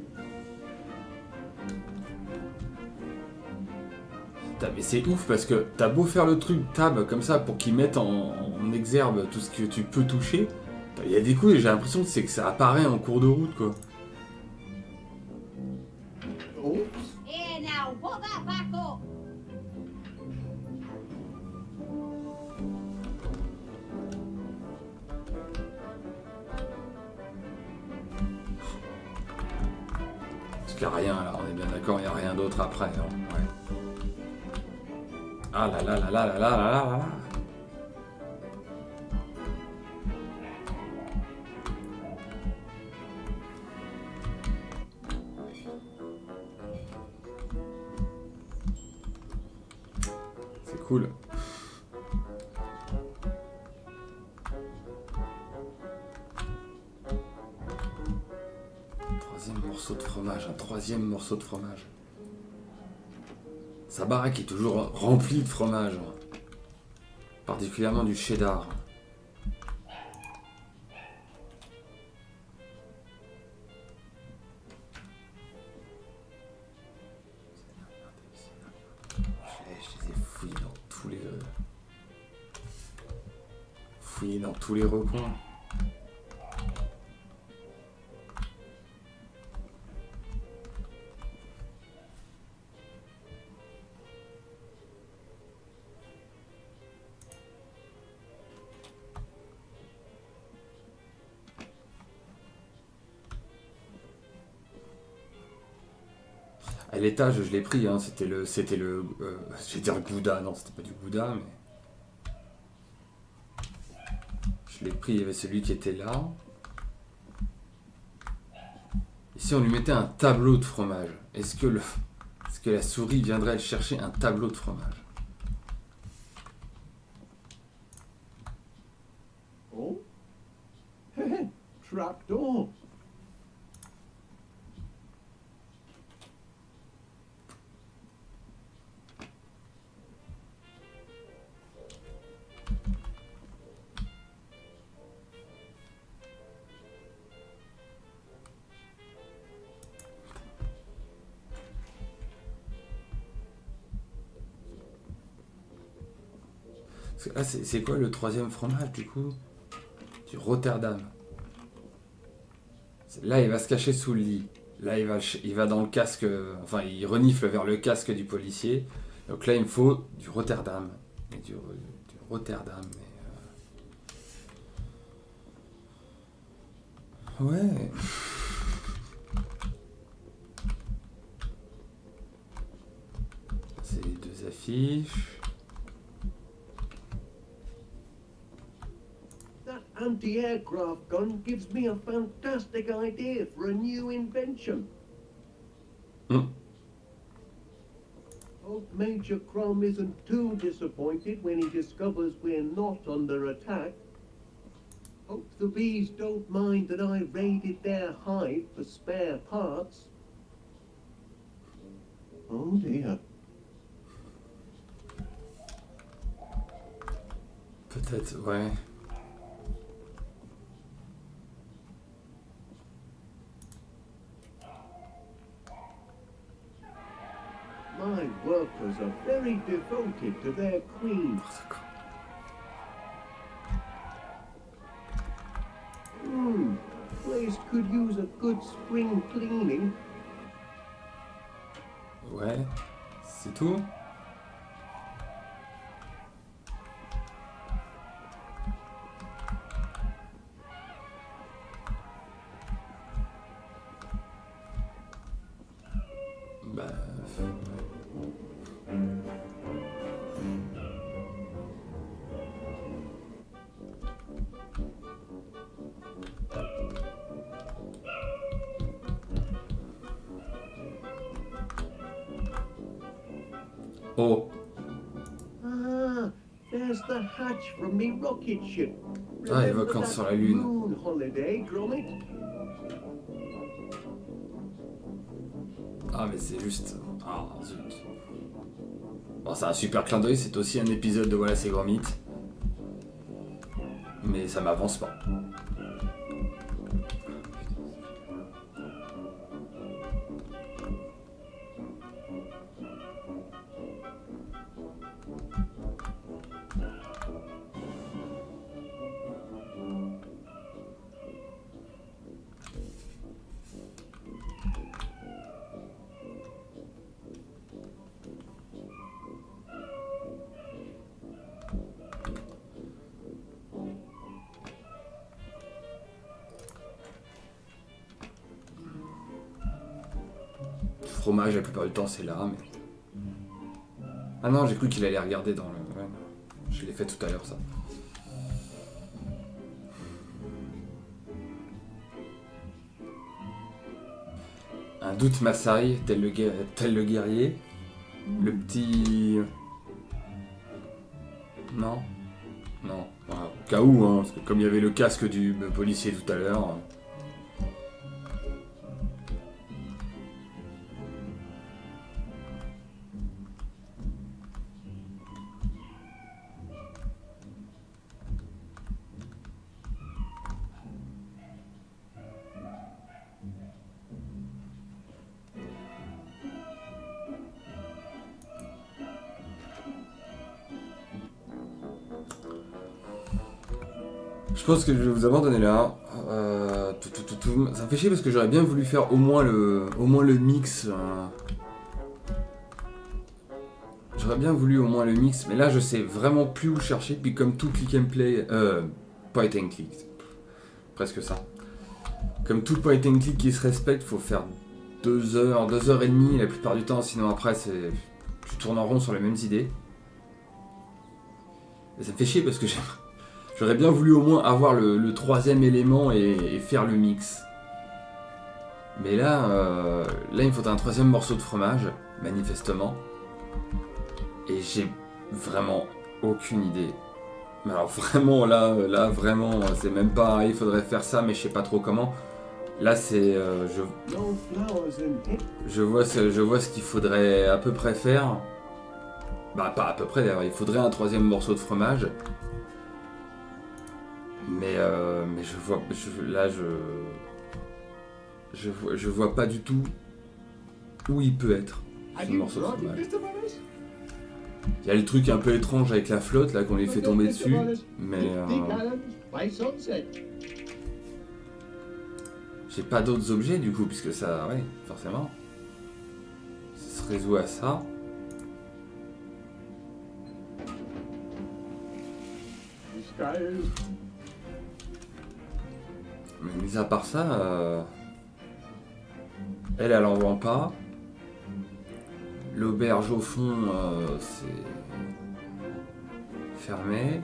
Putain, mais c'est ouf parce que t'as beau faire le truc tab comme ça pour qu'ils mettent en exergue tout ce que tu peux toucher. Il y a des coups et j'ai l'impression que c'est que ça apparaît en cours de route, quoi. Here now, put that back up. Parce qu'il n'y a rien, là, on est bien d'accord, il n'y a rien d'autre après. Hein. Ouais. Ah là là là là là là là là là. C'est cool. Un troisième morceau de fromage. Sa baraque est toujours remplie de fromage. Particulièrement du cheddar. Je les ai fouillés dans tous les... Fouillés dans tous les recoins. À l'étage, je l'ai pris, hein. C'était le, je vais dire Gouda, non, c'était pas du Gouda, mais je l'ai pris. Il y avait celui qui était là. Ici, on lui mettait un tableau de fromage. Est-ce que la souris viendrait aller chercher un tableau de fromage? Oh, trapdoor. Ah, c'est quoi le troisième fromage du coup? Du Rotterdam. Là, il va se cacher sous le lit. Là, il va dans le casque. Enfin, il renifle vers le casque du policier. Donc là, il me faut du Rotterdam. Du Rotterdam. Mais ouais. C'est les deux affiches. That anti-aircraft gun gives me a fantastic idea for a new invention. Hope Major Crom isn't too disappointed when he discovers we're not under attack. Hope the bees don't mind that I raided their hive for spare parts. Oh dear. Peut-être, ouais. My workers are very devoted to their queen. Place could use a good spring cleaning. Ouais, c'est tout. Bah... Oh. Ah, there's the hatch from me rocket ship. Ah, les vacances sur la Lune. Moon holiday, Gromit? Ah, mais c'est juste... Ah, zut. Bon, c'est un super clin d'œil, c'est aussi un épisode de Wallace et Gromit. Mais ça m'avance pas. Fromage, la plupart du temps, c'est là, mais... Ah non, j'ai cru qu'il allait regarder dans le... Ouais, je l'ai fait tout à l'heure, ça. Un doute m'assaille, tel le guerrier. Le petit... Non. Non. Voilà. Au cas où, hein, parce que comme il y avait le casque du policier tout à l'heure... Je pense que je vais vous abandonner là. Ça me fait chier parce que j'aurais bien voulu faire au moins le mix. J'aurais bien voulu au moins le mix, mais là je sais vraiment plus où chercher. Puis comme tout click and play, point and click, presque ça. Comme tout point and click qui se respecte, faut faire 2 heures, 2 heures et demie la plupart du temps, sinon après tu tournes en rond sur les mêmes idées. Et ça me fait chier parce que j'aurais bien voulu au moins avoir le troisième élément et faire le mix. Mais là, il me faudrait un troisième morceau de fromage, manifestement. Et j'ai vraiment aucune idée. Mais alors vraiment, là vraiment, c'est même pas... Il faudrait faire ça, mais je sais pas trop comment. Là, c'est... je vois ce qu'il faudrait à peu près faire. Bah, pas à peu près d'ailleurs, il faudrait un troisième morceau de fromage. Mais je vois pas du tout où il peut être, ce morceau de fromage. Il y a le truc un peu étrange avec la flotte, là, qu'on les fait tomber dessus, mais... J'ai pas d'autres objets, du coup, puisque ça... Ouais, forcément. Ça se résout à ça. Mais mis à part ça, elle en vend pas. L'auberge au fond, c'est fermé.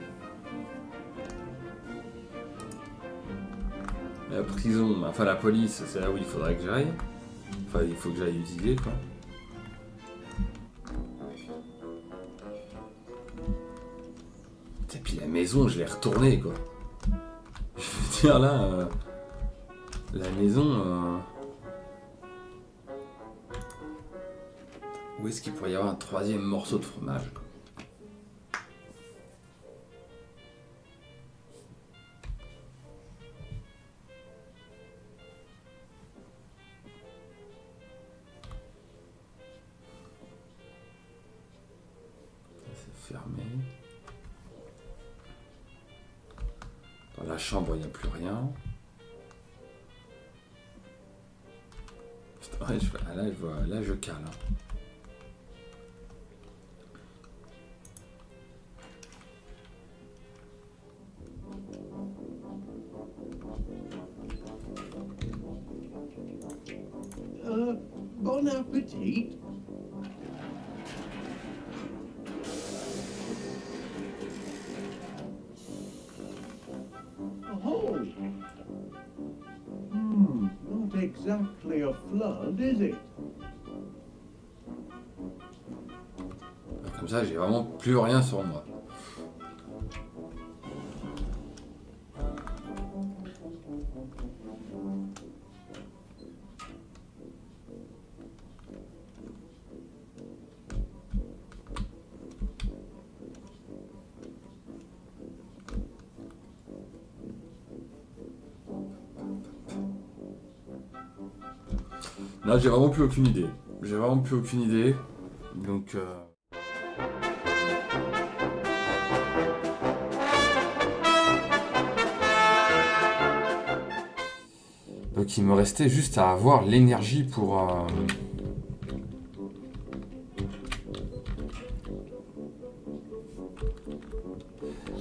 La prison, enfin la police, c'est là où il faudrait que j'aille. Enfin, il faut que j'aille utiliser, quoi. Et puis la maison, je l'ai retournée, quoi. Je veux dire, là, la maison... Où est-ce qu'il pourrait y avoir un troisième morceau de fromage, quoi? C'est fermé. Dans la chambre, il n'y a plus rien. Putain, ouais, là, je cale. Hein. Bon appétit. Oh. Not exactly a flood, is it? Comme ça, j'ai vraiment plus rien sur moi. Là, j'ai vraiment plus aucune idée. J'ai vraiment plus aucune idée. Donc... Donc il me restait juste à avoir l'énergie pour... Ah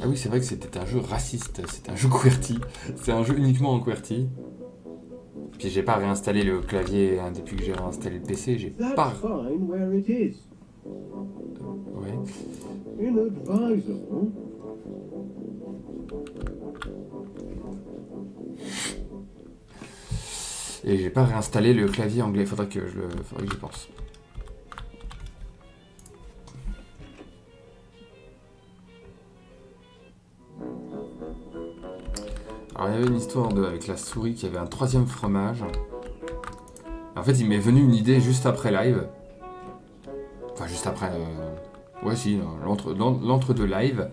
oui, c'est vrai que c'était un jeu raciste, c'est un jeu QWERTY. C'est un jeu uniquement en QWERTY. Puis j'ai pas réinstallé le clavier hein, depuis que j'ai réinstallé le PC, j'ai pas... Ouais. Et j'ai pas réinstallé le clavier anglais, faudrait que j'y pense. Alors il y avait une histoire avec la souris qui avait un troisième fromage. En fait il m'est venu une idée juste après live. Enfin juste après... Ouais si, l'entre-deux live.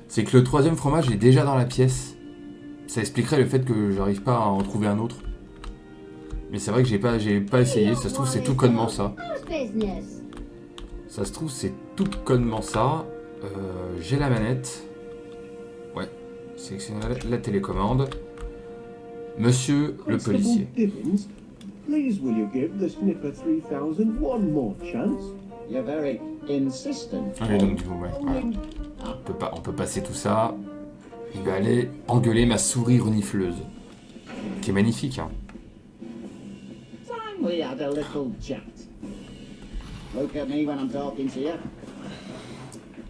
C'est que le troisième fromage est déjà dans la pièce. Ça expliquerait le fait que j'arrive pas à en trouver un autre. Mais c'est vrai que j'ai pas essayé, ça se trouve c'est tout connement ça. Ça se trouve c'est tout connement ça. J'ai la manette. Ouais. Sélectionnez la télécommande. Monsieur le policier. Please will you give the sniffer 3000 one more chance? You're very insistent. Allez donc du coup ouais. Voilà. On peut passer tout ça. Il va aller engueuler ma souris renifleuse. Qui est magnifique hein. We had a little chat. Look at me when I'm talking to you.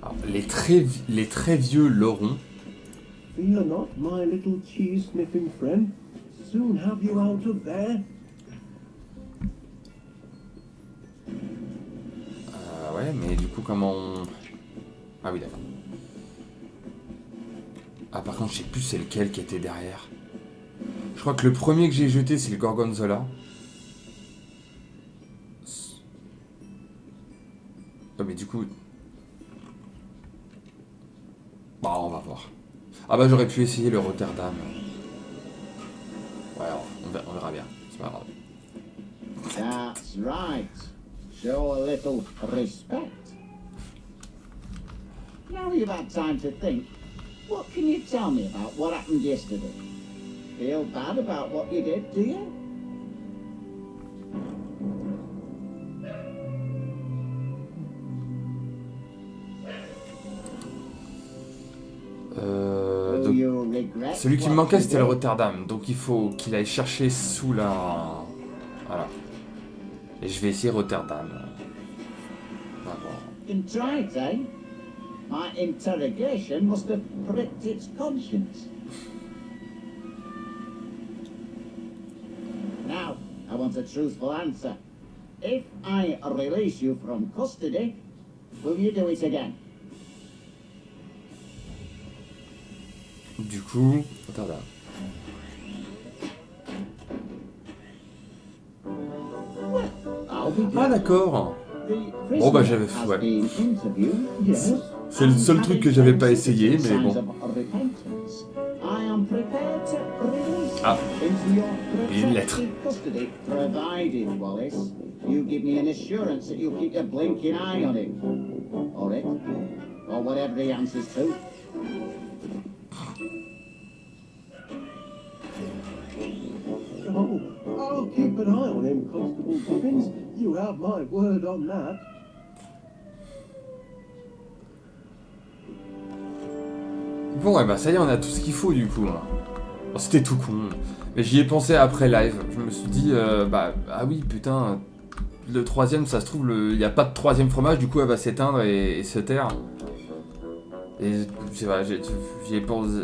Alors, les très vieux l'auront. Fear not, my little cheese-sniffing friend. Soon have you out of there. Ouais, mais du coup, comment on... Ah oui, d'accord. Ah, par contre, je sais plus c'est lequel qui était derrière. Je crois que le premier que j'ai jeté, c'est le Gorgonzola. Oh, mais du coup... Bah, on va voir. Ah bah, j'aurais pu essayer le Rotterdam. Ouais, on verra bien. C'est pas grave. That's right. Show a little respect. Now you've had time to think, what can you tell me about what happened yesterday? Feel bad about what you did, do you? Donc, celui qui me manquait c'était le Rotterdam, donc il faut qu'il aille chercher sous la... Voilà. Et je vais essayer Rotterdam. On va voir. Contrite, eh? My interrogation must have pricked its conscience. Now, I want a truthful answer. If I release you from custody, will you do it again? Du coup, Rotterdam. Ah d'accord. Bon bah j'avais... Ouais. C'est le seul truc que j'avais pas essayé, mais bon. Ah. Et une lettre. Provided, Wallace, you give me an assurance that you'll keep a blinking eye on him. Or it. Or whatever he answers to. Oh, I'll keep an eye on him, Constable Gibbons. You have my word on that. Bon, et bah ça y est, on a tout ce qu'il faut du coup. Oh, c'était tout con. Mais j'y ai pensé après live. Je me suis dit, ah oui, putain, le troisième, ça se trouve, il n'y a pas de troisième fromage, du coup elle va s'éteindre et se taire. Et c'est vrai, j'y ai pensé.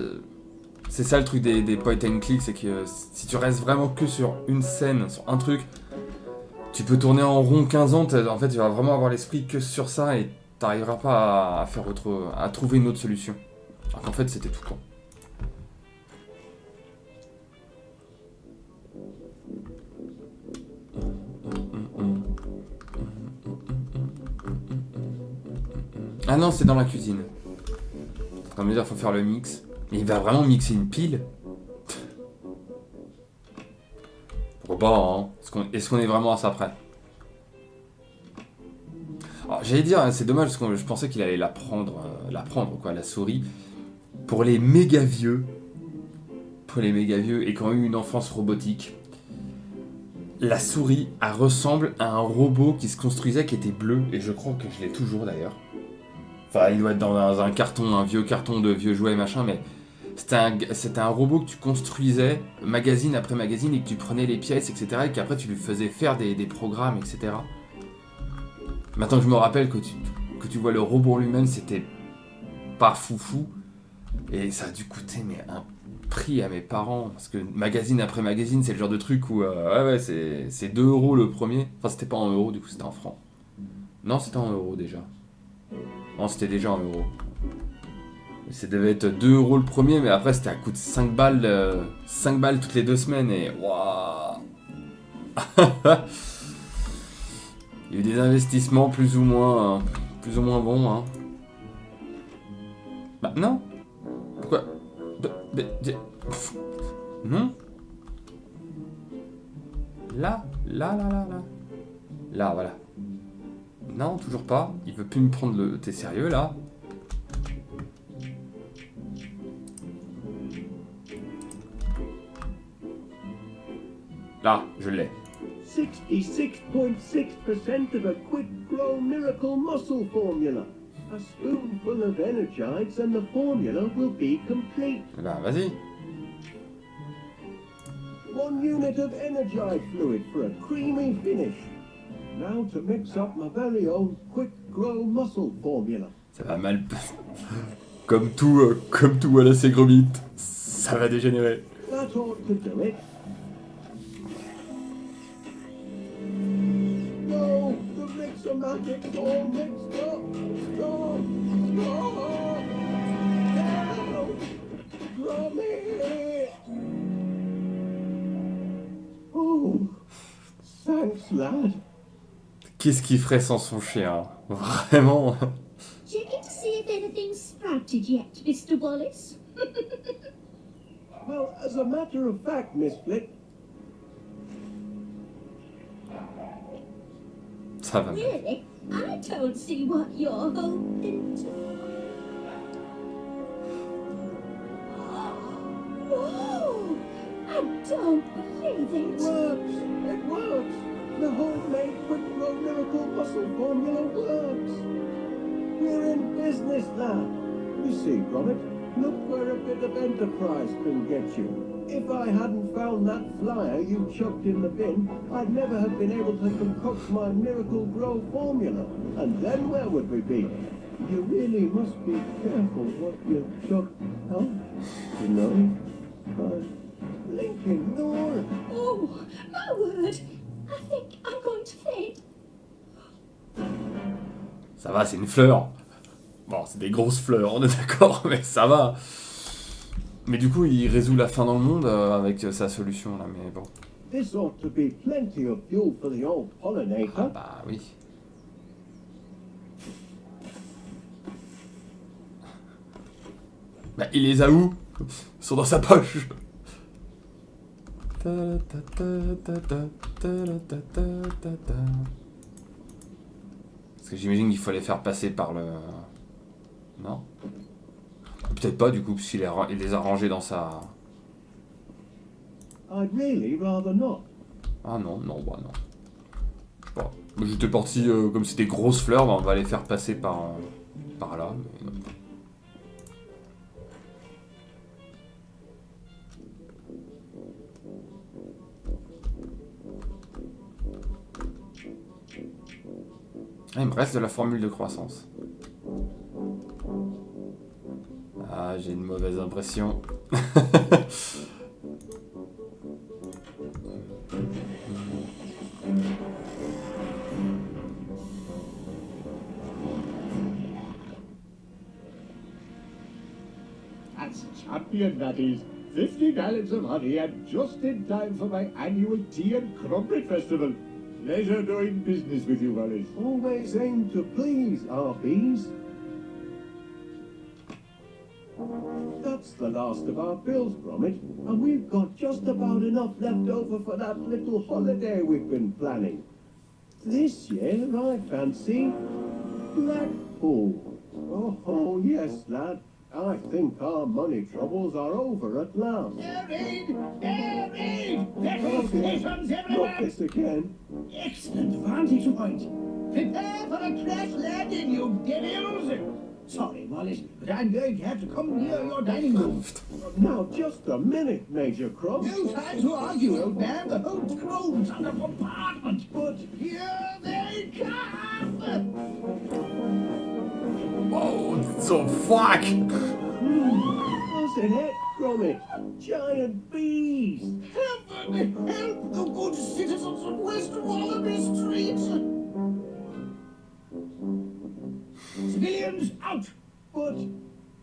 C'est ça le truc des point and click, c'est que si tu restes vraiment que sur une scène, sur un truc, tu peux tourner en rond 15 ans, en fait tu vas vraiment avoir l'esprit que sur ça et t'arriveras pas à trouver une autre solution. Alors qu'en fait c'était tout con. Ah non, c'est dans la cuisine. En train de me dire, faut faire le mix. Mais il va vraiment mixer une pile? Pourquoi pas, hein? Est-ce qu'on est vraiment à ça près? Alors, j'allais dire, c'est dommage parce que je pensais qu'il allait la prendre quoi, la souris. Pour les méga vieux et qui ont eu une enfance robotique, la souris, elle ressemble à un robot qui se construisait, qui était bleu, et je crois que je l'ai toujours d'ailleurs. Enfin, il doit être dans un carton, un vieux carton de vieux jouets, machin, mais c'était un robot que tu construisais magazine après magazine et que tu prenais les pièces, etc. et qu'après tu lui faisais faire des programmes, etc. Maintenant que je me rappelle que tu vois le robot lui-même, c'était pas foufou. Et ça a dû coûter un prix à mes parents. Parce que magazine après magazine, c'est le genre de truc où c'est 2 € le premier. Enfin, c'était pas en euros, du coup, c'était en francs. Non, c'était en euros déjà. Non, c'était déjà en euros. Ça devait être 2 € le premier, mais après, c'était à coût de 5 balles, 5 balles toutes les 2 semaines. Et waouh. Il y a eu des investissements plus ou moins bons. Hein. Bah non. Pourquoi? Non. Là, voilà. Non, toujours pas. Il veut plus me prendre le... T'es sérieux, là? Là, je l'ai. 66.6% of a quick grow miracle muscle formula. A spoonful of energites and the formula will be complete. Bah, vas-y. 1 unit of energite fluid for a creamy finish. Now to mix up my very own quick grow muscle formula. Ça va mal. Comme tout Wallace et Gromit. Ça va dégénérer. That ought to do it. No, the mixomatic's all mixed up. Stop! Help! Gromit! Oh, thanks, lad. Qu'est-ce qu'il ferait sans son chien? Vraiment. Checking to see if anything's sprouted yet, Mr. Wallace. Well, as a matter of fact, Miss Flick. Ça va. Really? I don't see what you're hoping to. don't believe It it. works! It works! The homemade quick grow miracle muscle formula works! We're in business now! You see, Gromit, look where a bit of enterprise can get you. If I hadn't found that flyer you chucked in the bin, I'd never have been able to concoct my miracle grow formula. And then where would we be? You really must be careful what you chuck out, you know? Blinking door! Oh, my word. I think I'm going to faint. Ça va, c'est une fleur. Bon, c'est des grosses fleurs, on est d'accord, mais ça va. Mais du coup, il résout la fin dans le monde avec sa solution là, mais bon. This ought to be plenty of fuel for the old Ah pollinator. bah oui. Bah il les a où? Ils sont dans sa poche. Parce que j'imagine qu'il faut les faire passer par le... Non? Peut-être pas du coup, parce qu'il les a rangés dans sa... I'd really rather not. Ah non, non, bah non. Je sais pas. J'étais parti, comme c'était grosses fleurs, bah on va les faire passer par là, mais non. Ah, il me reste de la formule de croissance. Ah, j'ai une mauvaise impression. That's champion, that is. 50 gallons of honey and just in time for my annual tea and crumpet festival. Pleasure doing business with you, Wallace. Always aim to please our bees. That's the last of our bills, Gromit, and we've got just about enough left over for that little holiday we've been planning. This year, I fancy Blackpool. Oh, yes, lad. I think our money troubles are over at last. Air raid! Air raid! Petrol stations everywhere! Not this again. Excellent vantage point. Prepare for a crash landing, you devils! Sorry, Wallace, but I'm going to have to come near your dining room. Now, just a minute, Major Crumb. No time to argue, old man. The whole throne's under bombardment. But here they come! Oh, so fuck! Wasn't it, Gromit? Giant bees! Heaven help the good citizens of West Wallaby Street! Civilians out! But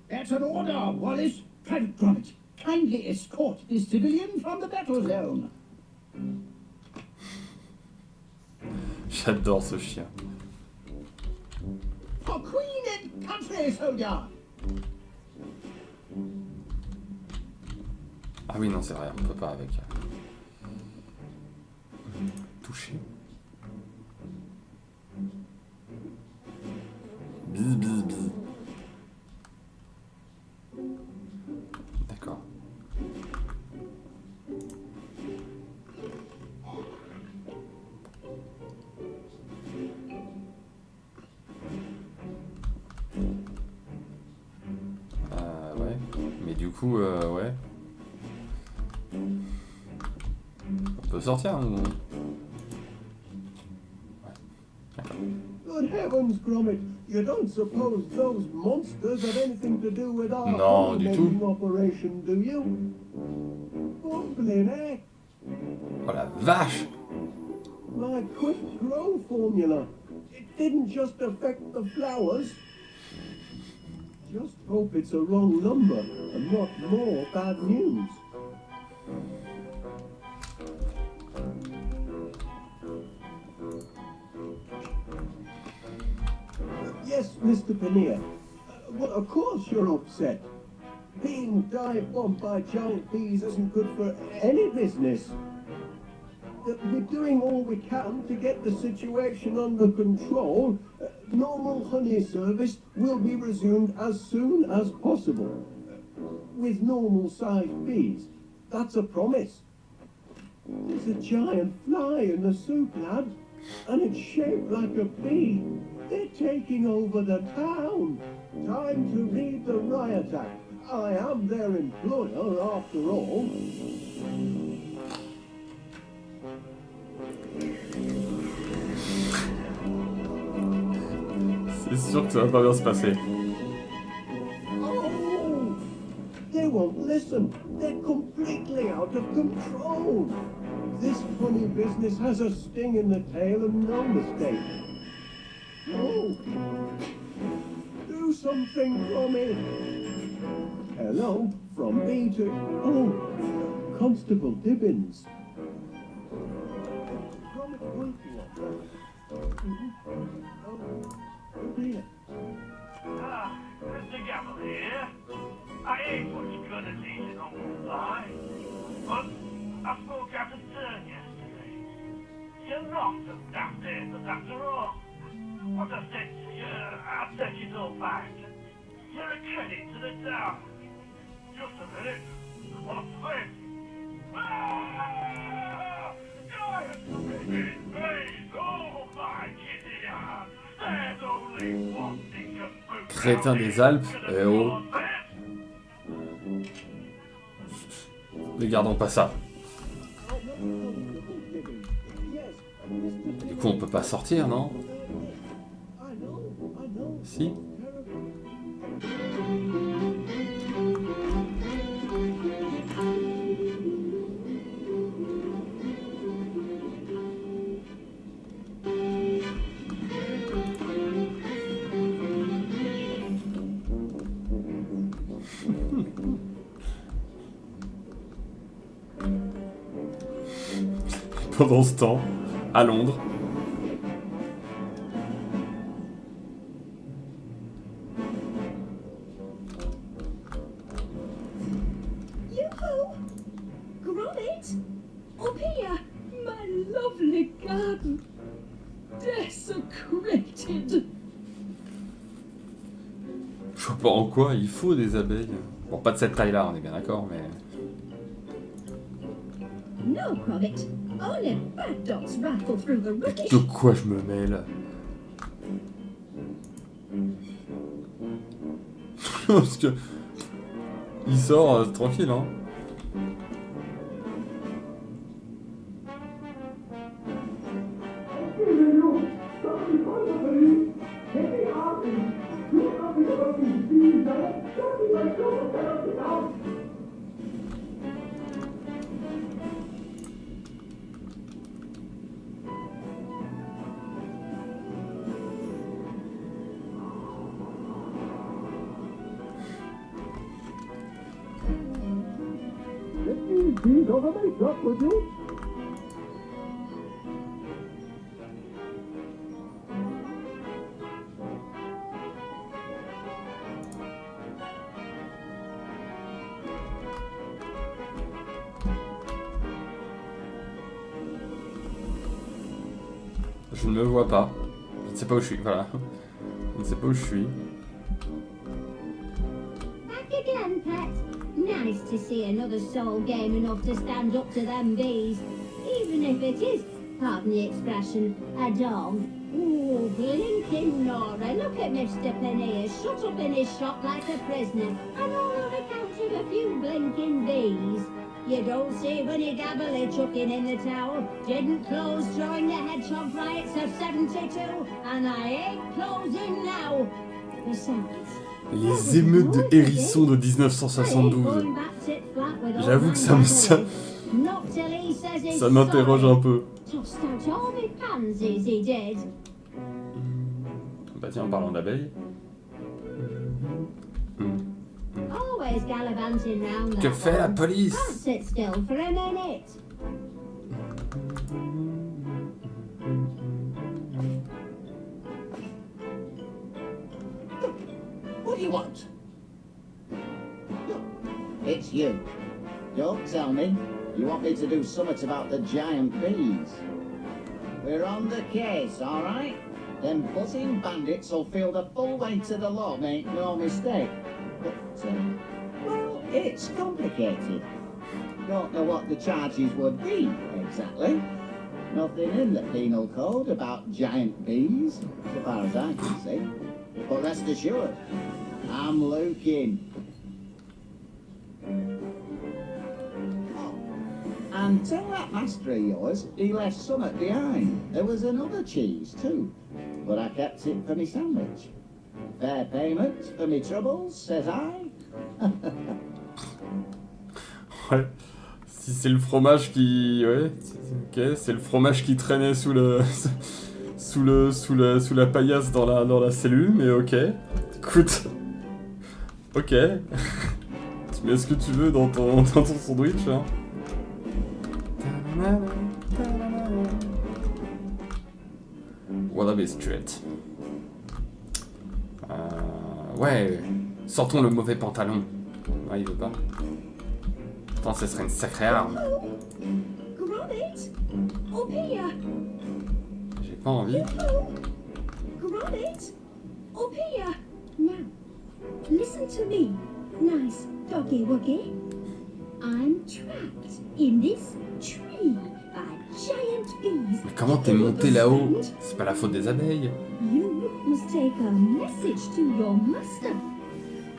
That's an order, Wallace. Private Gromit, kindly escort this civilian from the battle zone. J'adore ce chien. For Queen and country, soldier! Ah oui, non, c'est vrai, on peut pas avec. Toucher. Bis, bis, bis. D'accord. Ouais. Mais du coup, ouais. On peut sortir, hein, ou... good heavens, Gromit, you don't suppose those monsters have anything to do with our Non, du tout. making operation, do you? Bumbling, eh? Oh la vache! My quick grow formula. It didn't just affect the flowers. Just hope it's a wrong number and not more bad news. Yes, Mr. Paneer. Well, of course you're upset. Being dive-bombed by giant bees isn't good for any business. We're doing all we can to get the situation under control. Normal honey service will be resumed as soon as possible. With normal-sized bees. That's a promise. There's a giant fly in the soup, lad, and it's shaped like a bee. They're taking over the town. Time to read the riot act. I am their employer, after all. C'est sûr que ça va pas bien se passer. Oh! They won't listen. They're completely out of control. This funny business has a sting in the tail and no mistake. Oh! Do something, Gromit. Hello, from me to... Oh, Constable Dibbins. Gromit working on that. Oh, dear. Ah, Mr. Gamble here. I ain't much good at eating on the fly, but I spoke out of turn yesterday. You're not a daft apes after all. What I said to you, I'll take it all back. You're a credit to the town. Just a minute. What's this? Ah! Giant baby, please, oh my kitty heart. There's only one thing to move. Crétin des Alpes, eh oh. Ne gardons pas ça. Du coup, on peut pas sortir, non? Si? Pendant ce temps, à Londres. Yoo-hoo! Gromit! Up here! My lovely garden! Desecrated! Je vois pas en quoi il faut des abeilles. Bon, pas de cette taille-là, on est bien d'accord, mais... No, Gromit. Only bad dogs rattle through the rubbish. De quoi je me mêle? Parce que... Il sort tranquille, hein. These over my truck, would you? Je ne me vois pas. Je ne sais pas où je suis, voilà. Je ne sais pas où je suis. Back again, pet. Nice to see another soul game enough to stand up to them bees. Even if it is, pardon the expression, a dog. Ooh, blinking Nora, look at Mr. Panea, shut up in his shop like a prisoner, and all on account of a few blinking bees. You don't see Winnie Gabberly chucking in the towel, didn't close during the hedgehog riots of 72, and I ain't closing now. Besides, Les émeutes de hérissons de 1972. J'avoue que ça m'interroge un peu. Bah tiens, en parlant d'abeilles. Que fait la police? What do you want? Look, it's you. Don't tell me. You want me to do something about the giant bees. We're on the case, all right? Them buzzing bandits will feel the full weight of the law, make no mistake. But, well, it's complicated. Don't know what the charges would be, exactly. Nothing in the penal code about giant bees, so far as I can see. But rest assured, I'm looking. And tell that master of yours he left something behind. There was another cheese too, but I kept it for me sandwich. Fair payment for me troubles, says I. Ouais. Si c'est le fromage qui... Ouais, ok, c'est le fromage qui traînait sous le... sous la paillasse dans la cellule, mais ok. Écoute... Ok. Tu mets ce que tu veux dans ton sandwich, hein. Wallace Street. Ouais, sortons le mauvais pantalon. Ouais, il veut pas. Attends, ce serait une sacrée arme. Gromit, up here. J'ai pas envie. Gromit, up here. Now, listen to me, nice doggy wuggy. I'm trapped in this tree by giant bees. Mais comment t'es monté là-haut? C'est pas la faute des abeilles. You must take a message to your master.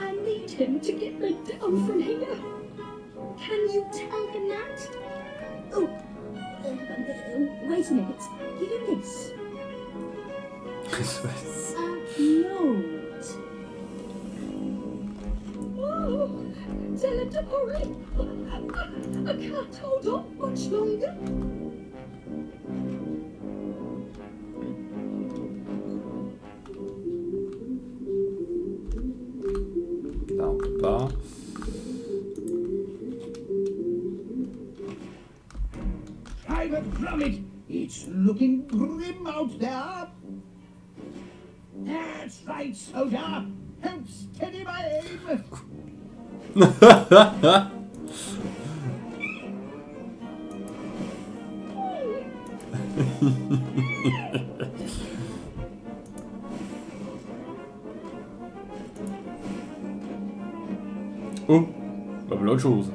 I need him to get me down from here. Can you tell him that? Oh, wait a minute. Give him this. A note. Oh, tell him to hurry. I can't hold on much longer. Là, on peut pas. Private Gromit, it's looking grim out there. That's right, soldier. Help steady my aim. Oh, bah voilà autre chose.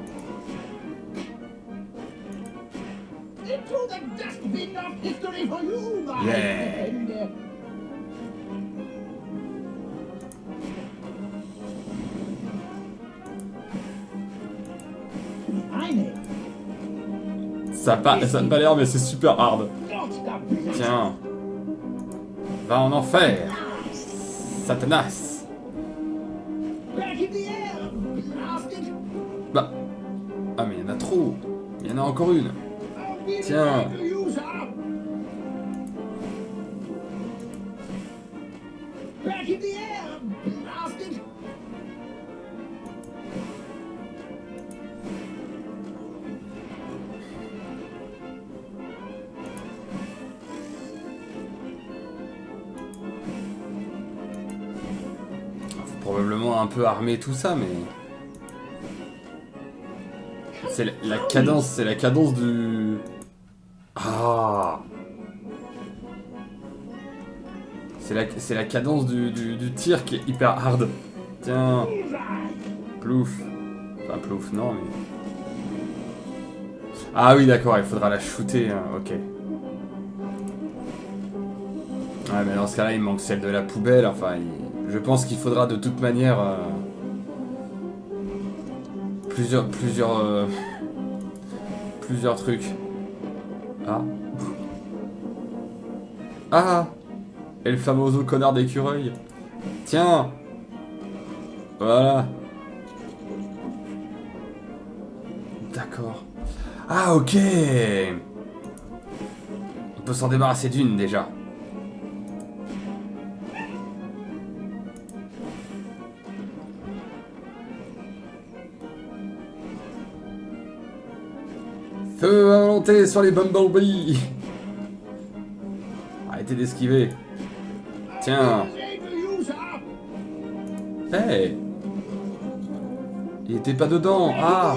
Into the dustbin of history for you, my Yeah. friend. Ça a pas l'air, mais c'est super hard. Tiens. Va en enfer. Satanas. Bah. Ah, mais il y en a trop. Il y en a encore une. Tiens. Faut probablement un peu armer tout ça, mais... C'est la cadence du... Ah. C'est la cadence du tir qui est hyper hard. Tiens. Plouf. Enfin, plouf, non, mais... Ah oui, d'accord, il faudra la shooter, hein, ok. Ouais, mais dans ce cas-là, il manque celle de la poubelle, enfin, je pense qu'il faudra de toute manière... Plusieurs trucs. Ah. Ah. Et le fameux connard d'écureuil. Tiens. Voilà. D'accord. Ah, ok. On peut s'en débarrasser d'une déjà. Feu à volonté sur les bumblebees. Arrêtez d'esquiver. Tiens. Hey. Il était pas dedans. Ah.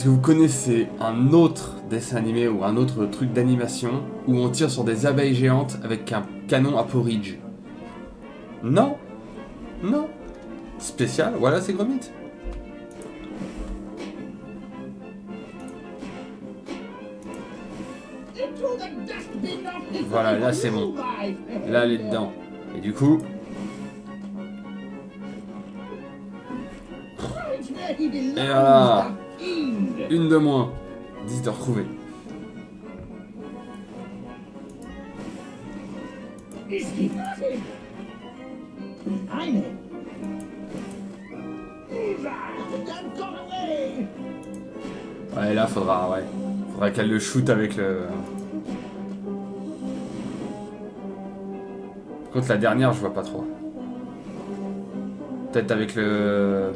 Est-ce que vous connaissez un autre dessin animé ou un autre truc d'animation où on tire sur des abeilles géantes avec un canon à porridge? Non? Non? Spécial, voilà, c'est Gromit. Voilà, là c'est bon. Là, elle est dedans. Et du coup... Et voilà. Une de moins. 10 de retrouver. Ouais, là faudra qu'elle le shoot avec le... Par contre la dernière je vois pas trop. Peut-être avec le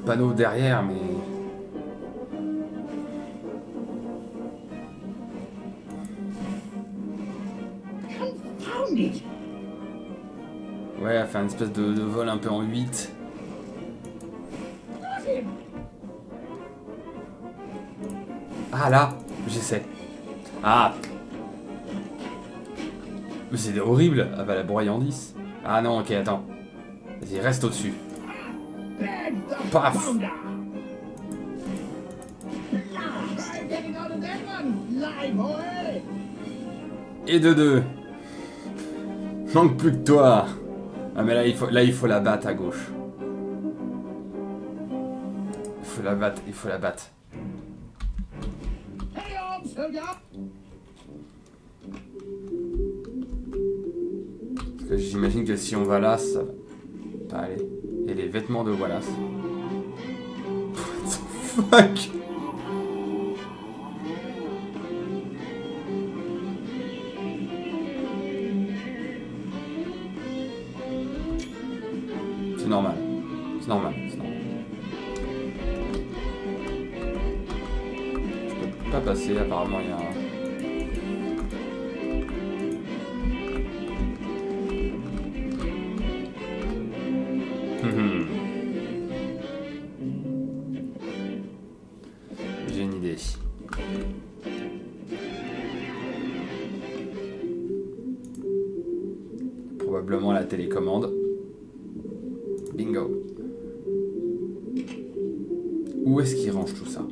panneau derrière, mais... Ouais, elle fait une espèce de vol un peu en 8. Ah là, j'essaie. Ah. Mais c'est horrible. Ah bah la broye en 10. Ah non, ok, attends. Vas-y, reste au-dessus. Paf. Et de 2. Manque plus que toi. Ah mais là il faut la battre à gauche. Il faut la battre. Parce que j'imagine que si on va là, ça va pas aller. Et les vêtements de Wallace. What the fuck? C'est normal. C'est normal. Je peux pas passer, apparemment il y a un... J'ai une idée. Probablement la télécommande. Bingo. Où est-ce qu'il range tout ça?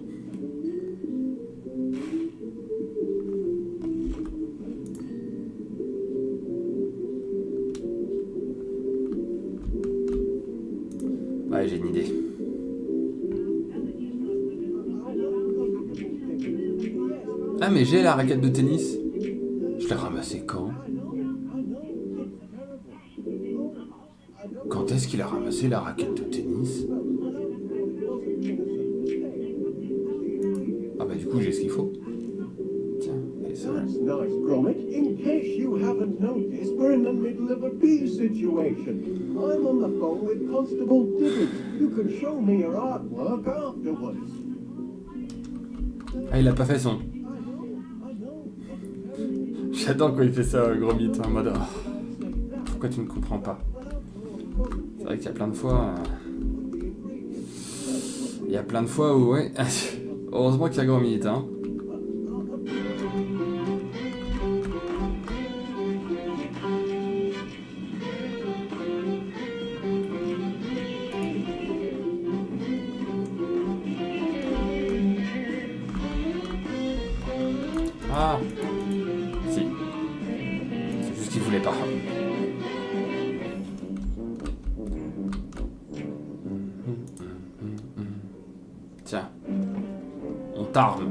Ouais, j'ai une idée. Ah, mais j'ai la raquette de tennis. Je l'ai ramassée quand? Quand est-ce qu'il a ramassé la raquette de tennis? Ah bah du coup j'ai ce qu'il faut. Tiens, et ça. That's nice, Gromit. In case you haven't noticed, we're in the middle of a bee situation. I'm on the phone with Constable Diggins. You can show me your artwork afterwards. Ah, il a pas fait son. J'adore quand il fait ça, Gromit, en mode... Oh, pourquoi tu ne comprends pas? C'est vrai qu'il y a plein de fois... Il y a plein de fois où, ouais... Heureusement qu'il y a Gromit, hein. Ah, si. C'est juste qu'il voulait pas. Tiens. On t'arme.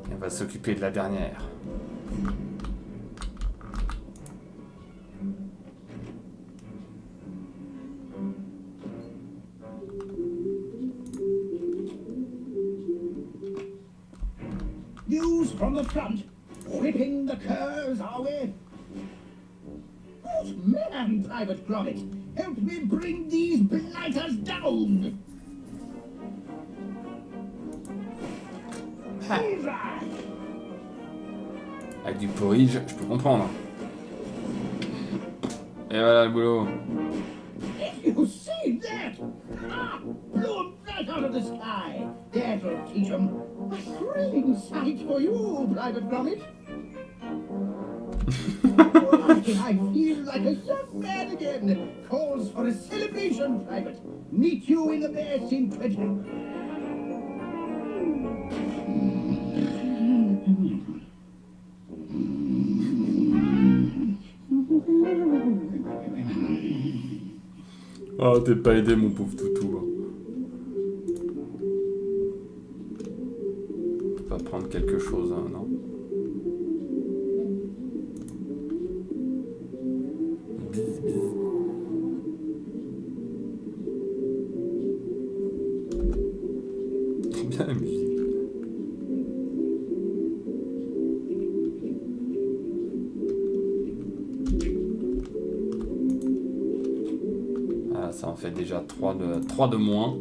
Et on va s'occuper de la dernière. News from the front. Whipping the curs, are we? Good man, Private Gromit. Help me bring these blighters down. Ah. Avec du porridge, je peux comprendre. Et voilà le boulot. If you see that! Ah! Blew 'em right out of the sky! That'll teach 'em. A thrilling sight for you, Private Gromit. Why, I feel like a young man again. Calls for a celebration, Private. Meet you in the best in 20. Oh, t'es pas aidé, mon pauvre toutou. On peut pas prendre quelque chose, hein, non? Bis, bis. Trop bien la musique. Ah, ça en fait déjà 3 de moins.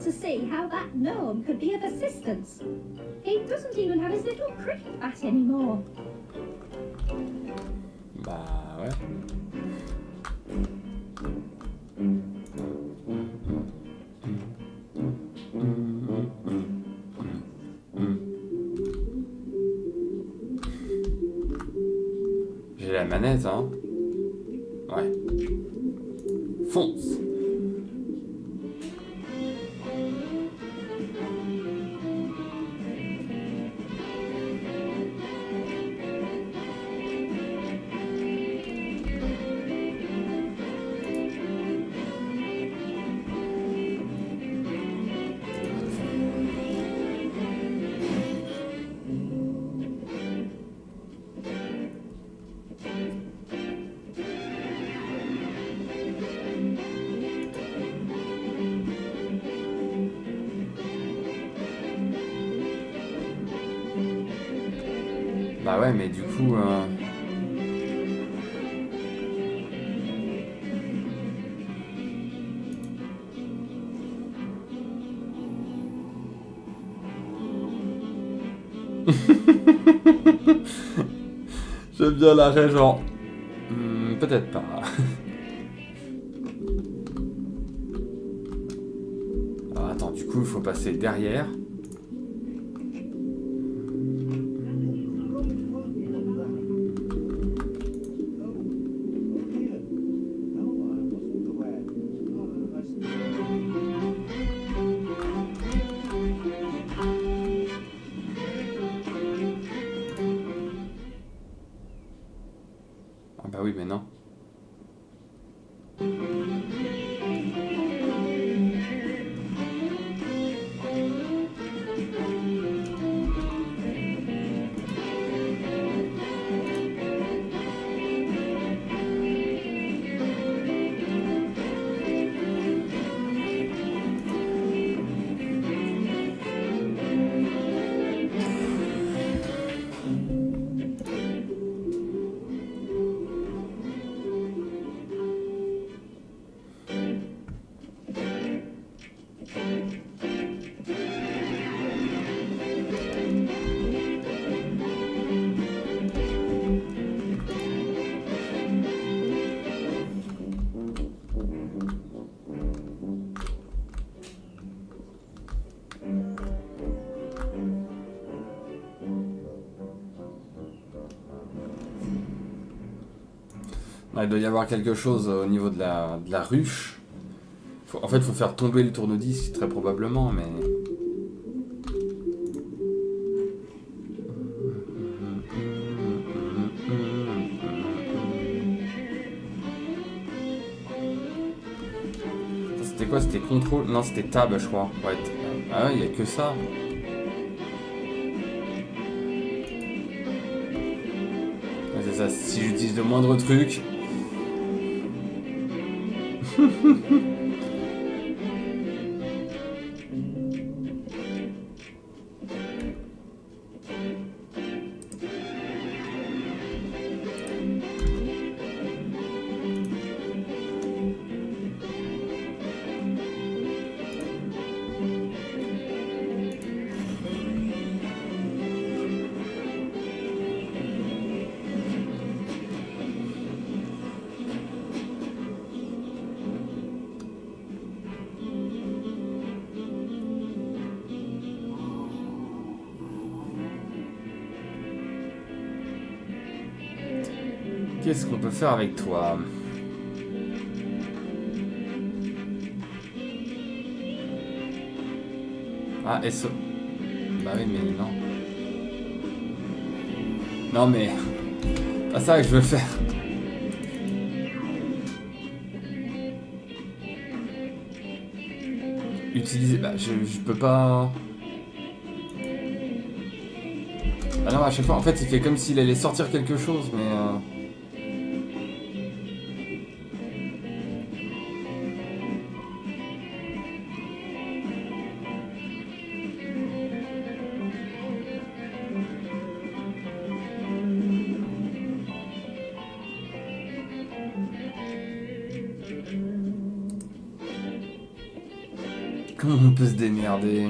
To see how that gnome could be of assistance. He doesn't even have his little cricket bat anymore. Bah ouais. J'ai la manette, hein. Ouais. Fonce. Bah ouais, mais du coup... J'aime bien l'arrêt, genre... peut-être pas. Alors attends, du coup, il faut passer derrière. Ah bah oui, mais non. Il doit y avoir quelque chose au niveau de la ruche. En fait, il faut faire tomber le tourne-disque, très probablement, mais... C'était quoi? C'était contrôle? Non, c'était tab, je crois. Ouais. Ah ouais, il n'y a que ça. Ouais, c'est ça, si j'utilise le moindre truc... Qu'est-ce qu'on peut faire avec toi? Ah, SO. Bah oui, mais non. Non, mais... pas ça que je veux faire. Utiliser... Bah, je peux pas... Ah non, à chaque fois, en fait, il fait comme s'il allait sortir quelque chose, mais... Comment on peut se démerder?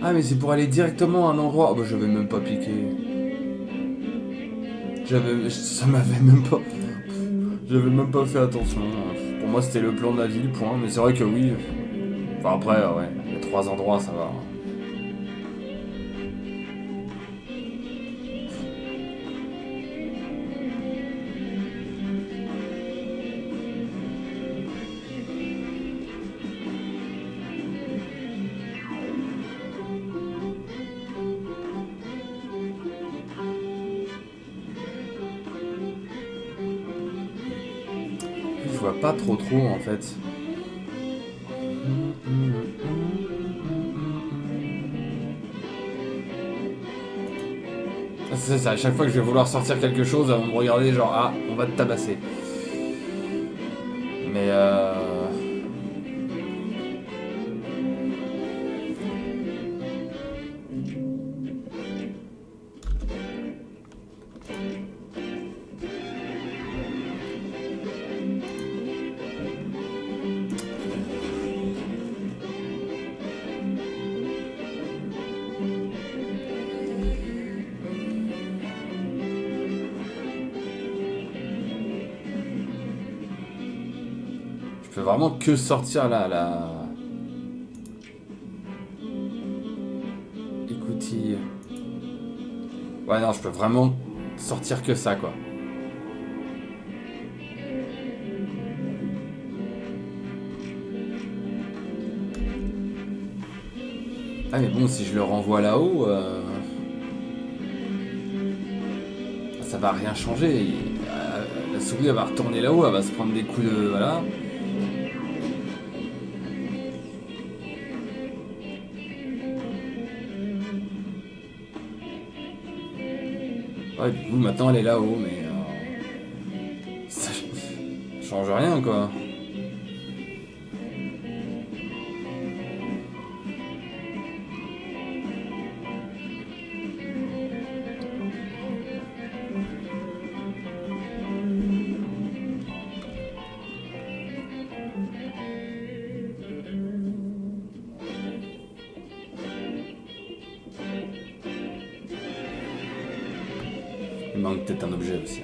Ah mais c'est pour aller directement à un endroit... Oh bah j'avais même pas piqué. Ça m'avait même pas... J'avais même pas fait attention. Pour moi c'était le plan de la ville, point. Mais c'est vrai que oui. Enfin après, ouais, les 3 endroits ça va. Je vois pas trop en fait. C'est ça, à chaque fois que je vais vouloir sortir quelque chose, on va me regarder genre ah, on va te tabasser. Mais je peux vraiment que sortir la... Écoutille. Ouais non, je peux vraiment sortir que ça quoi. Ah mais bon, si je le renvoie là-haut, ça va rien changer. La souris elle va retourner là-haut, elle va se prendre des coups de... Voilà. Ouais, du coup, maintenant elle est là-haut, mais... ça change rien, quoi. Il manque peut-être un objet aussi.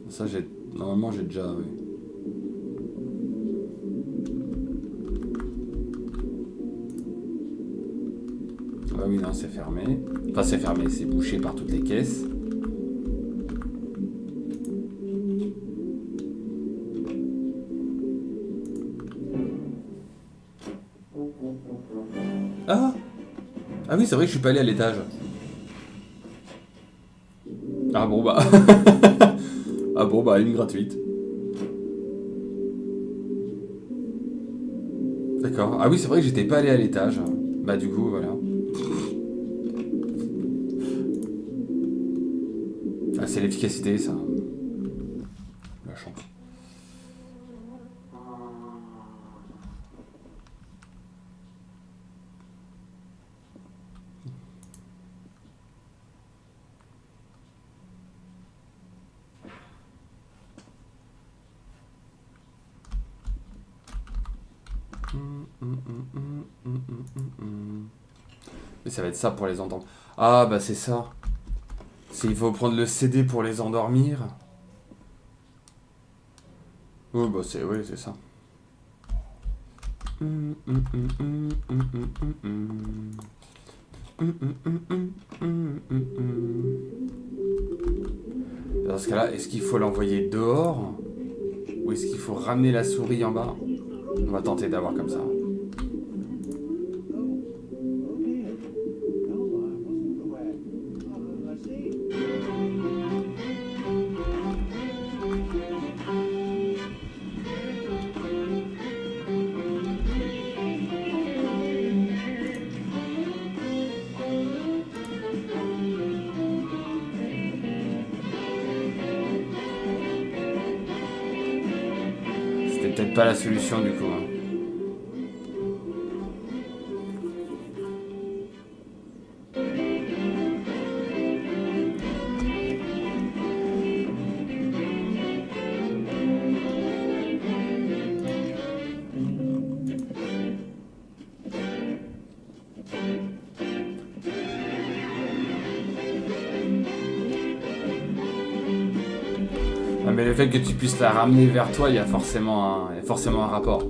Ça, normalement, j'ai déjà... Oui. Ah oui, non, c'est fermé. Enfin, c'est fermé, c'est bouché par toutes les caisses. oui, c'est vrai que je suis pas allé à l'étage. Ah bon bah... ah bon bah, une gratuite. D'accord. Ah oui, c'est vrai que j'étais pas allé à l'étage. Bah du coup, voilà. Ah, c'est l'efficacité, ça. La chance. Mais ça va être ça pour les endormir. Ah bah c'est ça. Il faut prendre le CD pour les endormir. Oh bah c'est oui, c'est ça. Dans ce cas-là, est-ce qu'il faut l'envoyer dehors? Ou est-ce qu'il faut ramener la souris en bas? On va tenter d'avoir comme ça. C'était peut-être pas la solution du coup. Hein. Mais le fait que tu puisses la ramener vers toi, il y a forcément un rapport.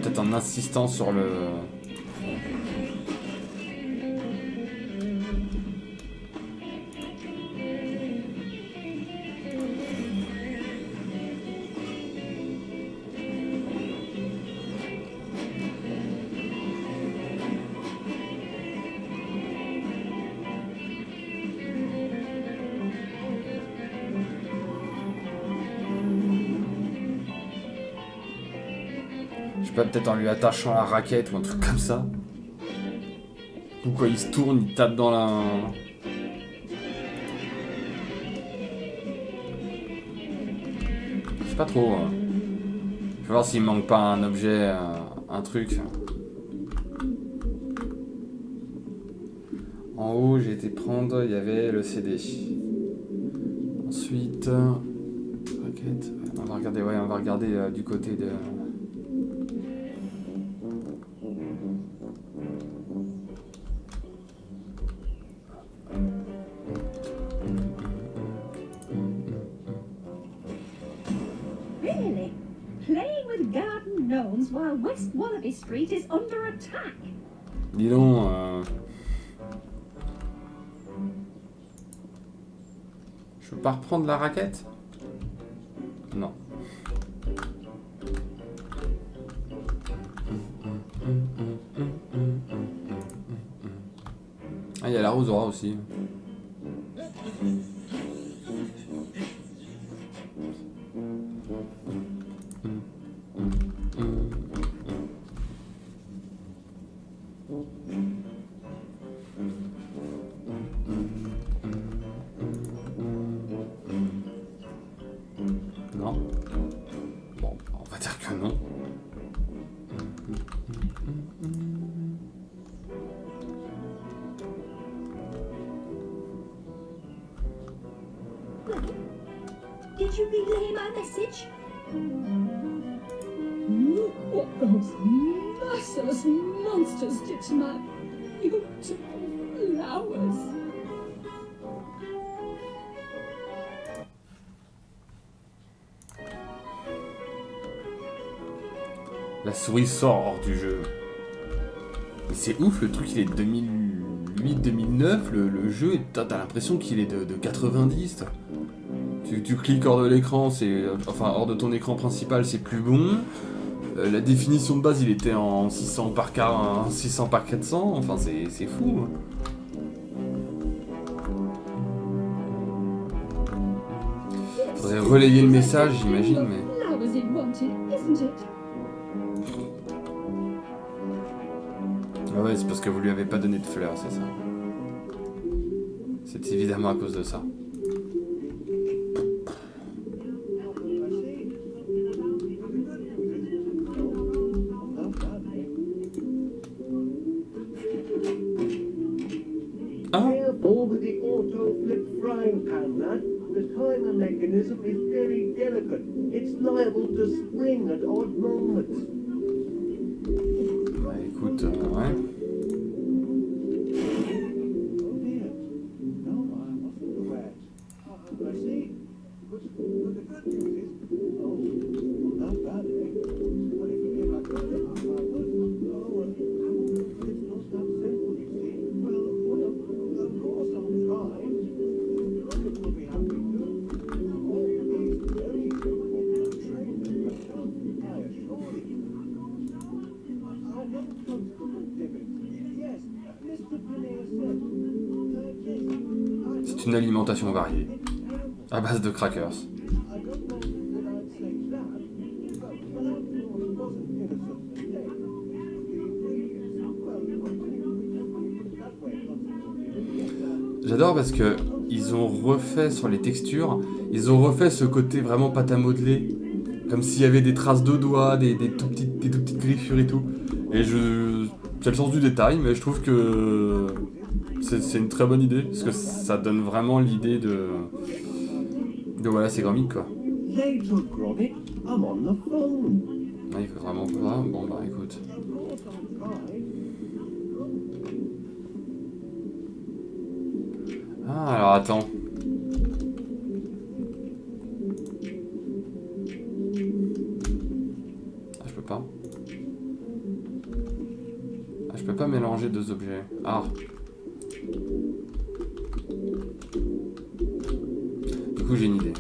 Peut-être en insistant sur le... Peut-être en lui attachant la raquette ou un truc comme ça. Ou quoi, il se tourne, il tape dans la... Je sais pas trop. Je vais voir s'il manque pas un objet, un truc. En haut, j'ai été prendre, il y avait le CD. Ensuite... raquette. On va regarder du côté de... While West Wallaby Street is under attack. Dis donc, je peux pas reprendre la raquette? Non. Ah, il y a l'arrosoir aussi. Non. Bon, on va dire que non. Did you relay my message? Look what those merciless monsters did to my beautiful flowers. La souris sort hors du jeu. Mais c'est ouf, le truc il est de 2008-2009, le jeu, t'as l'impression qu'il est de 90. Tu cliques hors de l'écran, enfin hors de ton écran principal, c'est plus bon. La définition de base, il était en 600 par 400, enfin c'est fou. Faudrait relayer le message, j'imagine, mais... Ah ouais, c'est parce que vous lui avez pas donné de fleurs, c'est ça. C'est évidemment à cause de ça. Ah. Careful with the auto-flip frying pan, lad. The timer mechanism is very delicate. It's liable to spring at odd moments. Bah écoute, ouais. C'est une alimentation variée, à base de crackers. J'adore parce que ils ont refait sur les textures, ils ont refait ce côté vraiment pâte à modeler, comme s'il y avait des traces de doigts, des tout petites griffures et tout. Et c'est le sens du détail, mais je trouve que c'est une très bonne idée, parce que ça donne vraiment l'idée de voilà, c'est Gromit quoi. Later, Gromit, I'm on the phone. Ah, il faut vraiment pas. Bon bah écoute. Ah alors attends. Ah je peux pas. Ah je peux pas mélanger deux objets. Ah. Du coup j'ai une idée.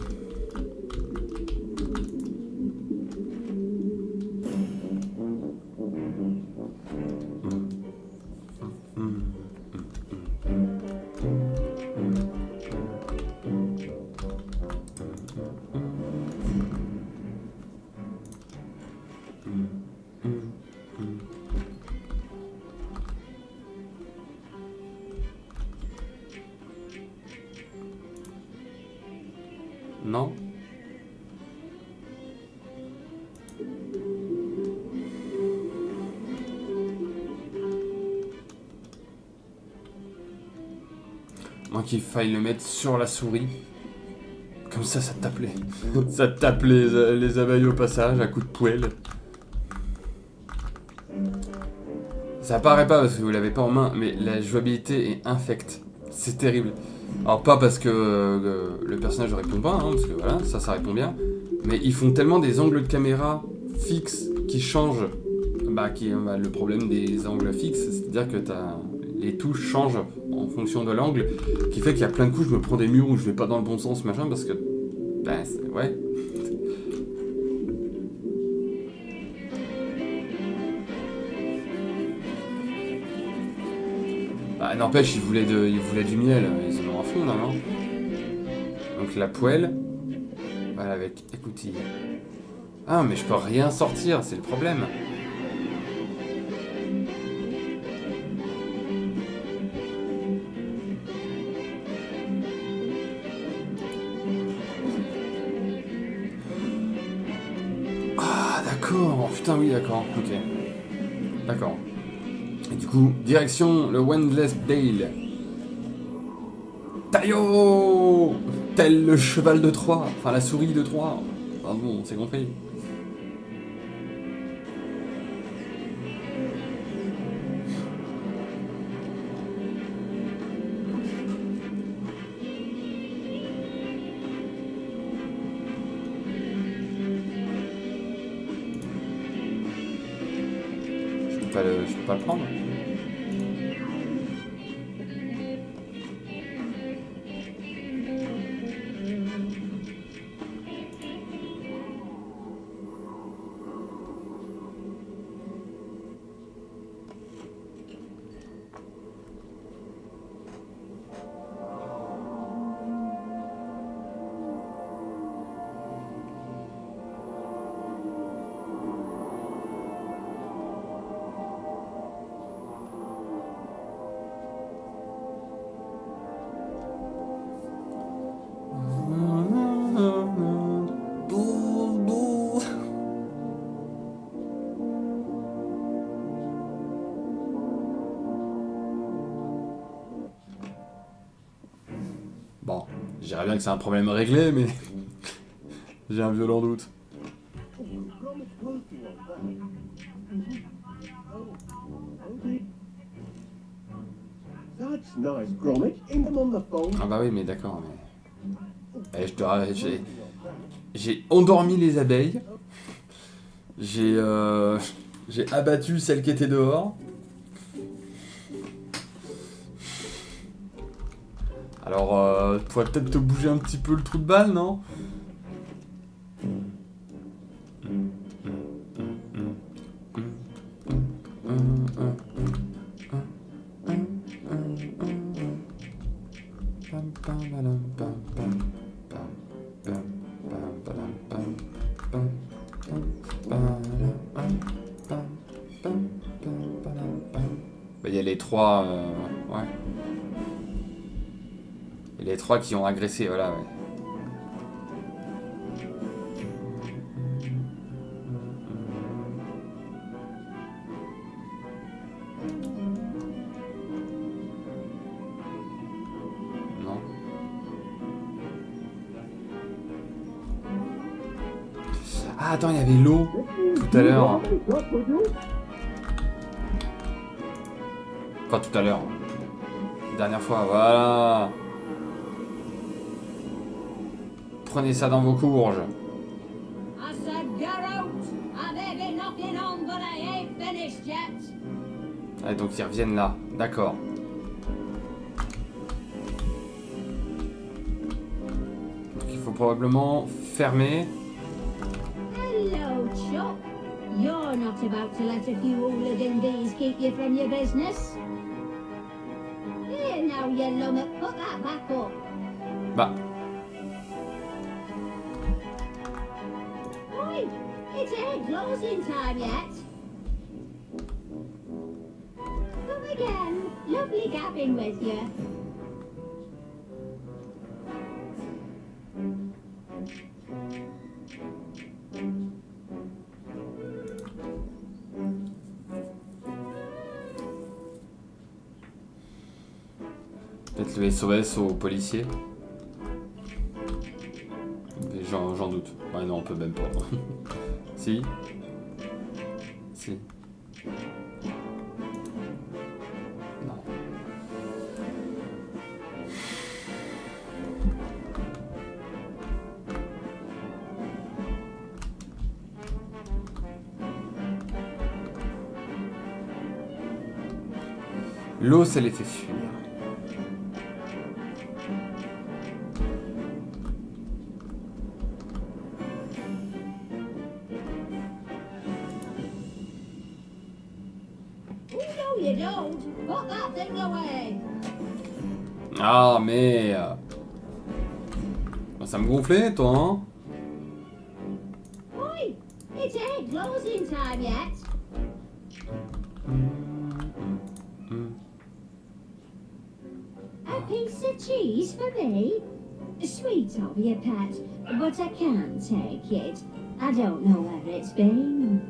Non. Moi qu'il faille le mettre sur la souris. Comme ça tape ça tape les abeilles au passage à coups de poêle. Ça apparaît pas parce que vous l'avez pas en main, mais la jouabilité est infecte. C'est terrible. Alors pas parce que le personnage répond pas, hein, parce que voilà, ça répond bien. Mais ils font tellement des angles de caméra fixes qui changent. Le problème des angles fixes, c'est-à-dire que les touches changent en fonction de l'angle, qui fait qu'il y a plein de coups, je me prends des murs où je vais pas dans le bon sens, machin, parce que... ouais. N'empêche, ils voulaient du miel, ils en ont à fond, non? Donc la poêle, voilà, avec écoutille. Ah, mais je peux rien sortir, c'est le problème. Ah, d'accord, putain, oui, d'accord, ok. D'accord. Et du coup, direction le Wendless Dale. Tayo! Tel le cheval de Troie, enfin la souris de Troie. Enfin bon, c'est compris. Je peux pas le prendre. Bon, je dirais bien que c'est un problème réglé, mais j'ai un violent doute. Ah bah oui, mais d'accord, mais... J'ai endormi les abeilles. J'ai abattu celles qui étaient dehors. Alors, tu pourrais peut-être te bouger un petit peu le trou de balle, non? Il y a les trois... ouais. Et les trois qui ont agressé, voilà, ouais. Non. Ah, attends, il y avait l'eau tout à l'heure. Enfin, tout à l'heure. Dernière fois, voilà. Prenez ça dans vos courges. Allez, donc ils reviennent là. D'accord. Donc il faut probablement fermer. Hello, Chuck. You're not about to let a few hooligan bees keep you from your business. Here now, you lummox, put that back up. Bah. It ain't closing time yet. Come again. Lovely gabbing with you. Peut-être le SOS aux policiers. J'en doute. Ouais, non, on peut même pas. Si. Si. Non. L'eau, ça les fait fuir. Ah, mais... Ça me gonflait, toi, hein? Oi, it ain't closing time yet. A piece of cheese for me? Sweet of you, Pat, but I can't take it. I don't know where it's been.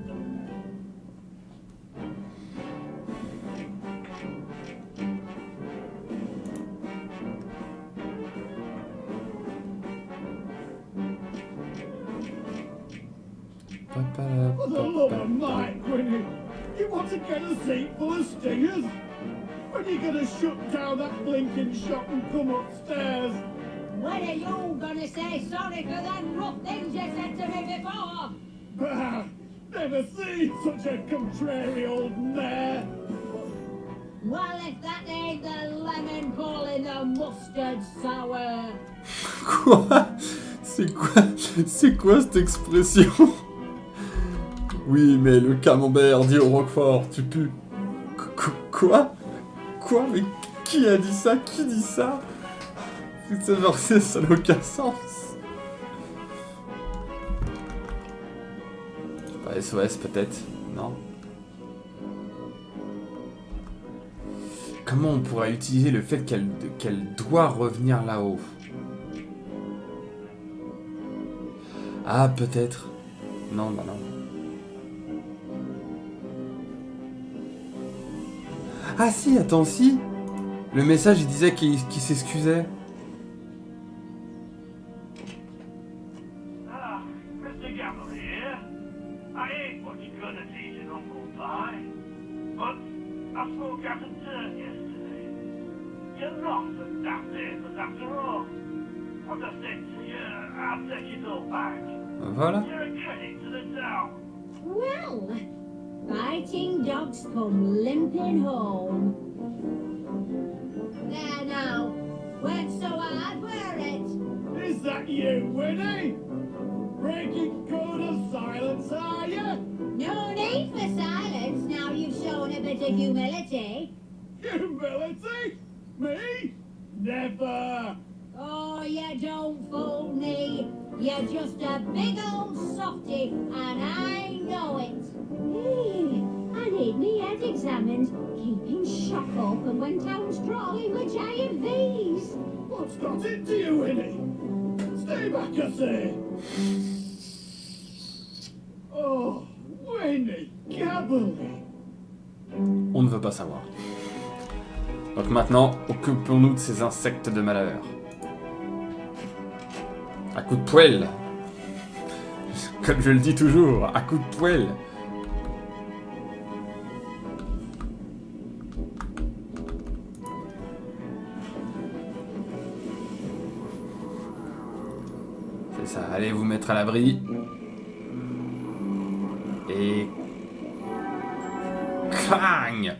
For the love of Mike, Winnie, you want to get a seat full of stingers? When are you gonna shut down that blinking shop and come upstairs? When are you gonna say sorry for them rough things you said to me before? Bah! Never seen such a contrary old mare. Well, if that ain't the lemon calling the mustard sour. Quoi? C'est quoi cette expression? Oui, mais le camembert dit au roquefort, tu pues. Quoi? Quoi? Mais qui a dit ça? Qui dit ça? Ça n'a aucun sens. Pas SOS peut-être? Non? Comment on pourrait utiliser le fait qu'elle doit revenir là-haut? Ah, peut-être. Non, bah non. Ah si, attends, si. Le message, il disait qu'il s'excusait. Ah, Mr. Gamble here. I ain't much good at eating humble pie. But I spoke out of turn yesterday. You're not a daft but after all. What I said to you, I'll take it all back. Voilà. You're a credit to the town. Well, fighting dogs come limping home. There now, worked so hard, were it? Is that you, Winnie? Breaking code of silence, are you? No need for silence now you've shown a bit of humility. Humility? Me? Never. Oh, you don't fool me. You're just a big old softy, and I know it. Hey, I need me head examined. Keeping shock open when town's crawling with giant V's. What's got into you, Winnie? Stay back, I say. Oh, Winnie, Gabberly. On ne veut pas savoir. Donc maintenant, occupons-nous de ces insectes de malheur. À coup de poêle. Comme je le dis toujours, à coup de poêle. C'est ça, allez vous mettre à l'abri. Et... Clang!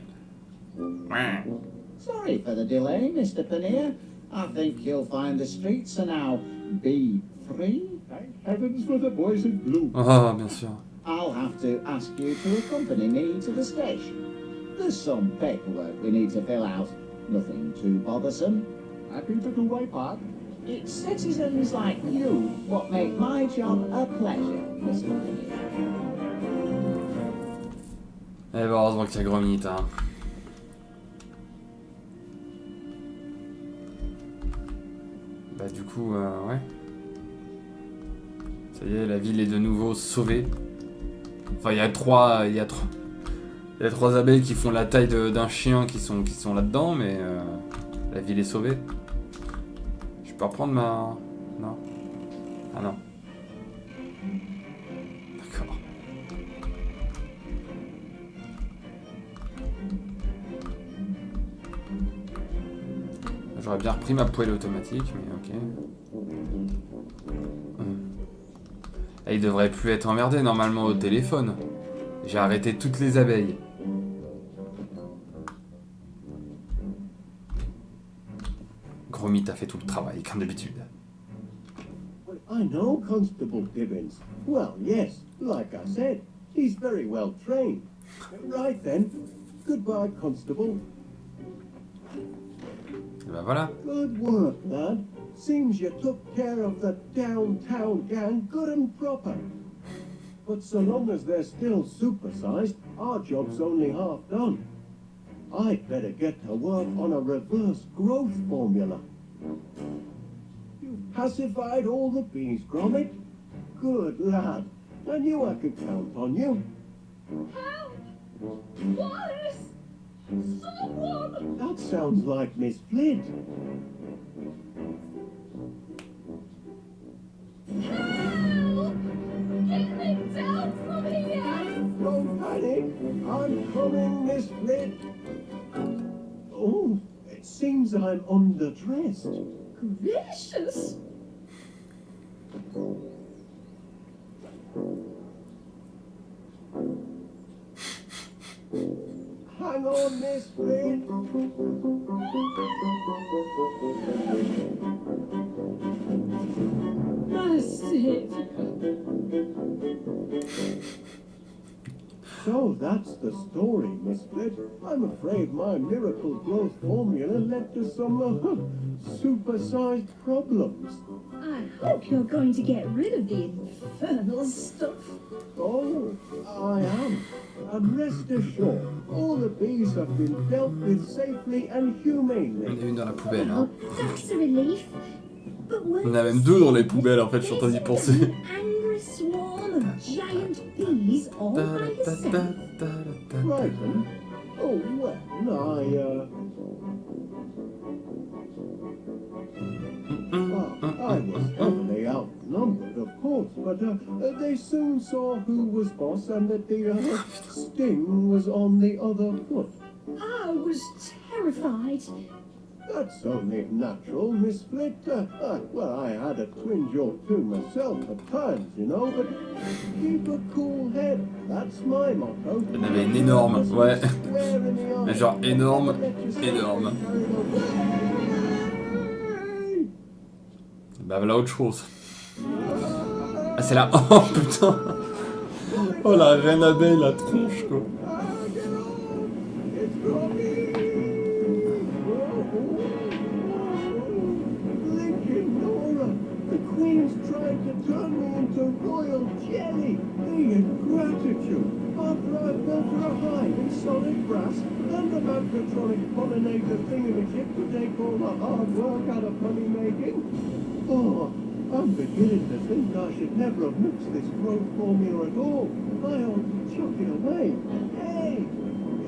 Sorry for the delay, Mr. Paneer. I think you'll find the streets are now bee free. Thank heavens for the boys in blue. Oh, bien sûr. I'll have to ask you to accompany me to the station. There's some paperwork we need to fill out. Nothing too bothersome. Happy to do my part. It's citizens like you what make my job a pleasure, Mr. Paneer. Eh ben, heureusement qu'il y a Gromit, hein. Bah du coup, ouais. Ça y est, la ville est de nouveau sauvée. Enfin, il y a trois abeilles qui font la taille d'un chien qui sont là-dedans, mais la ville est sauvée. Je peux reprendre ma... Non. Ah non. D'accord. J'aurais bien repris ma poêle automatique, mais ok. Et il devrait plus être emmerdé normalement au téléphone. J'ai arrêté toutes les abeilles. Gromit a fait tout le travail, comme d'habitude. Well, I know Constable Gibbons. Well, yes, like I said, he's very well trained. Right then. Goodbye, Constable. Et ben voilà. Good work, lad. Seems you took care of the downtown gang good and proper. But so long as they're still supersized, our job's only half done. I'd better get to work on a reverse growth formula. You've pacified all the bees, Gromit. Good lad. I knew I could count on you. Help! Wallace! Someone! That sounds like Miss Flint. Help! Get me down from here! I'm coming, Miss Flit. Oh, it seems I'm underdressed. Gracious! Hang on, Miss Flit. My saviour. So that's the story, Miss Flit. I'm afraid my miracle growth formula led to some supersized problems. I hope you're going to get rid of the infernal stuff. Oh, I am. And rest assured, all the bees have been dealt with safely and On humanely. a une dans la poubelle, hein. That's a relief. But On a même deux dans les poubelles, en fait, je suis en train d'y penser. Angry swarm of giant bees all by yourself. Frightened? Oh, well, I was heavily outnumbered, of course, but they soon saw who was boss and that the sting was on the other foot. I was terrified. That's only natural, Miss Flit. Well, I had a twinge or two myself at times, you know, but keep a cool head. That's my motto. Il y en avait une énorme, ouais. Mais genre énorme, énorme. Bah voilà autre chose. Ah c'est la... Oh putain. Oh la reine abeille, la tronche quoi. Tried to turn me into royal jelly. The ingratitude. After I built her a hive in solid brass and the magnetronic pollinator thingamajig to take all the hard work out of honey making. Oh, I'm beginning to think I should never have mixed this growth formula at all. I ought to chuck it away. Hey,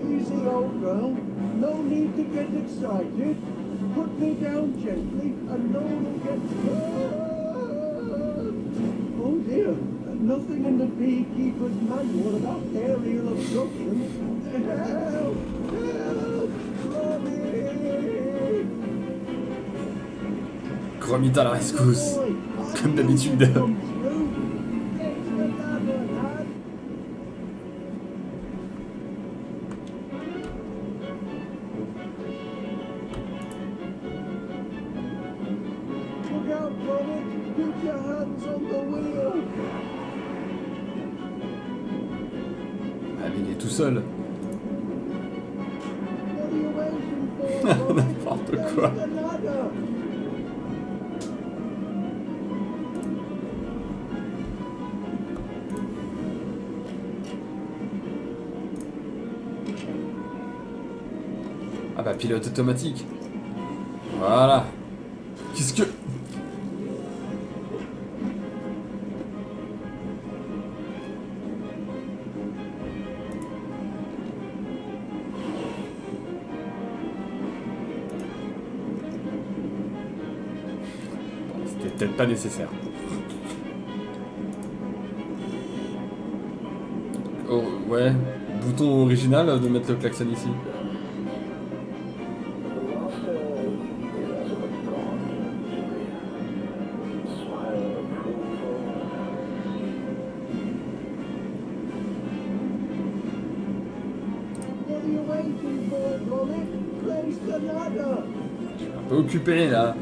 easy old girl. No need to get excited. Put me down gently and no one will get hurt. Oh dear, nothing in the beekeeper's manual about aerial obstruction. Help! Help! Gromit! Gromit à la rescousse. Comme d'habitude. Look out, Gromit! Keep your hands on the wheel! Ah mais il est tout seul. What are you waiting for, Gromit? N'importe quoi. There's the ladder! Ah bah pilote automatique. Voilà. Qu'est-ce que... C'était peut-être pas nécessaire. Oh ouais, bouton original de mettre le klaxon ici. What are you waiting for, Gromit? Place the ladder! Je suis un peu occupé là.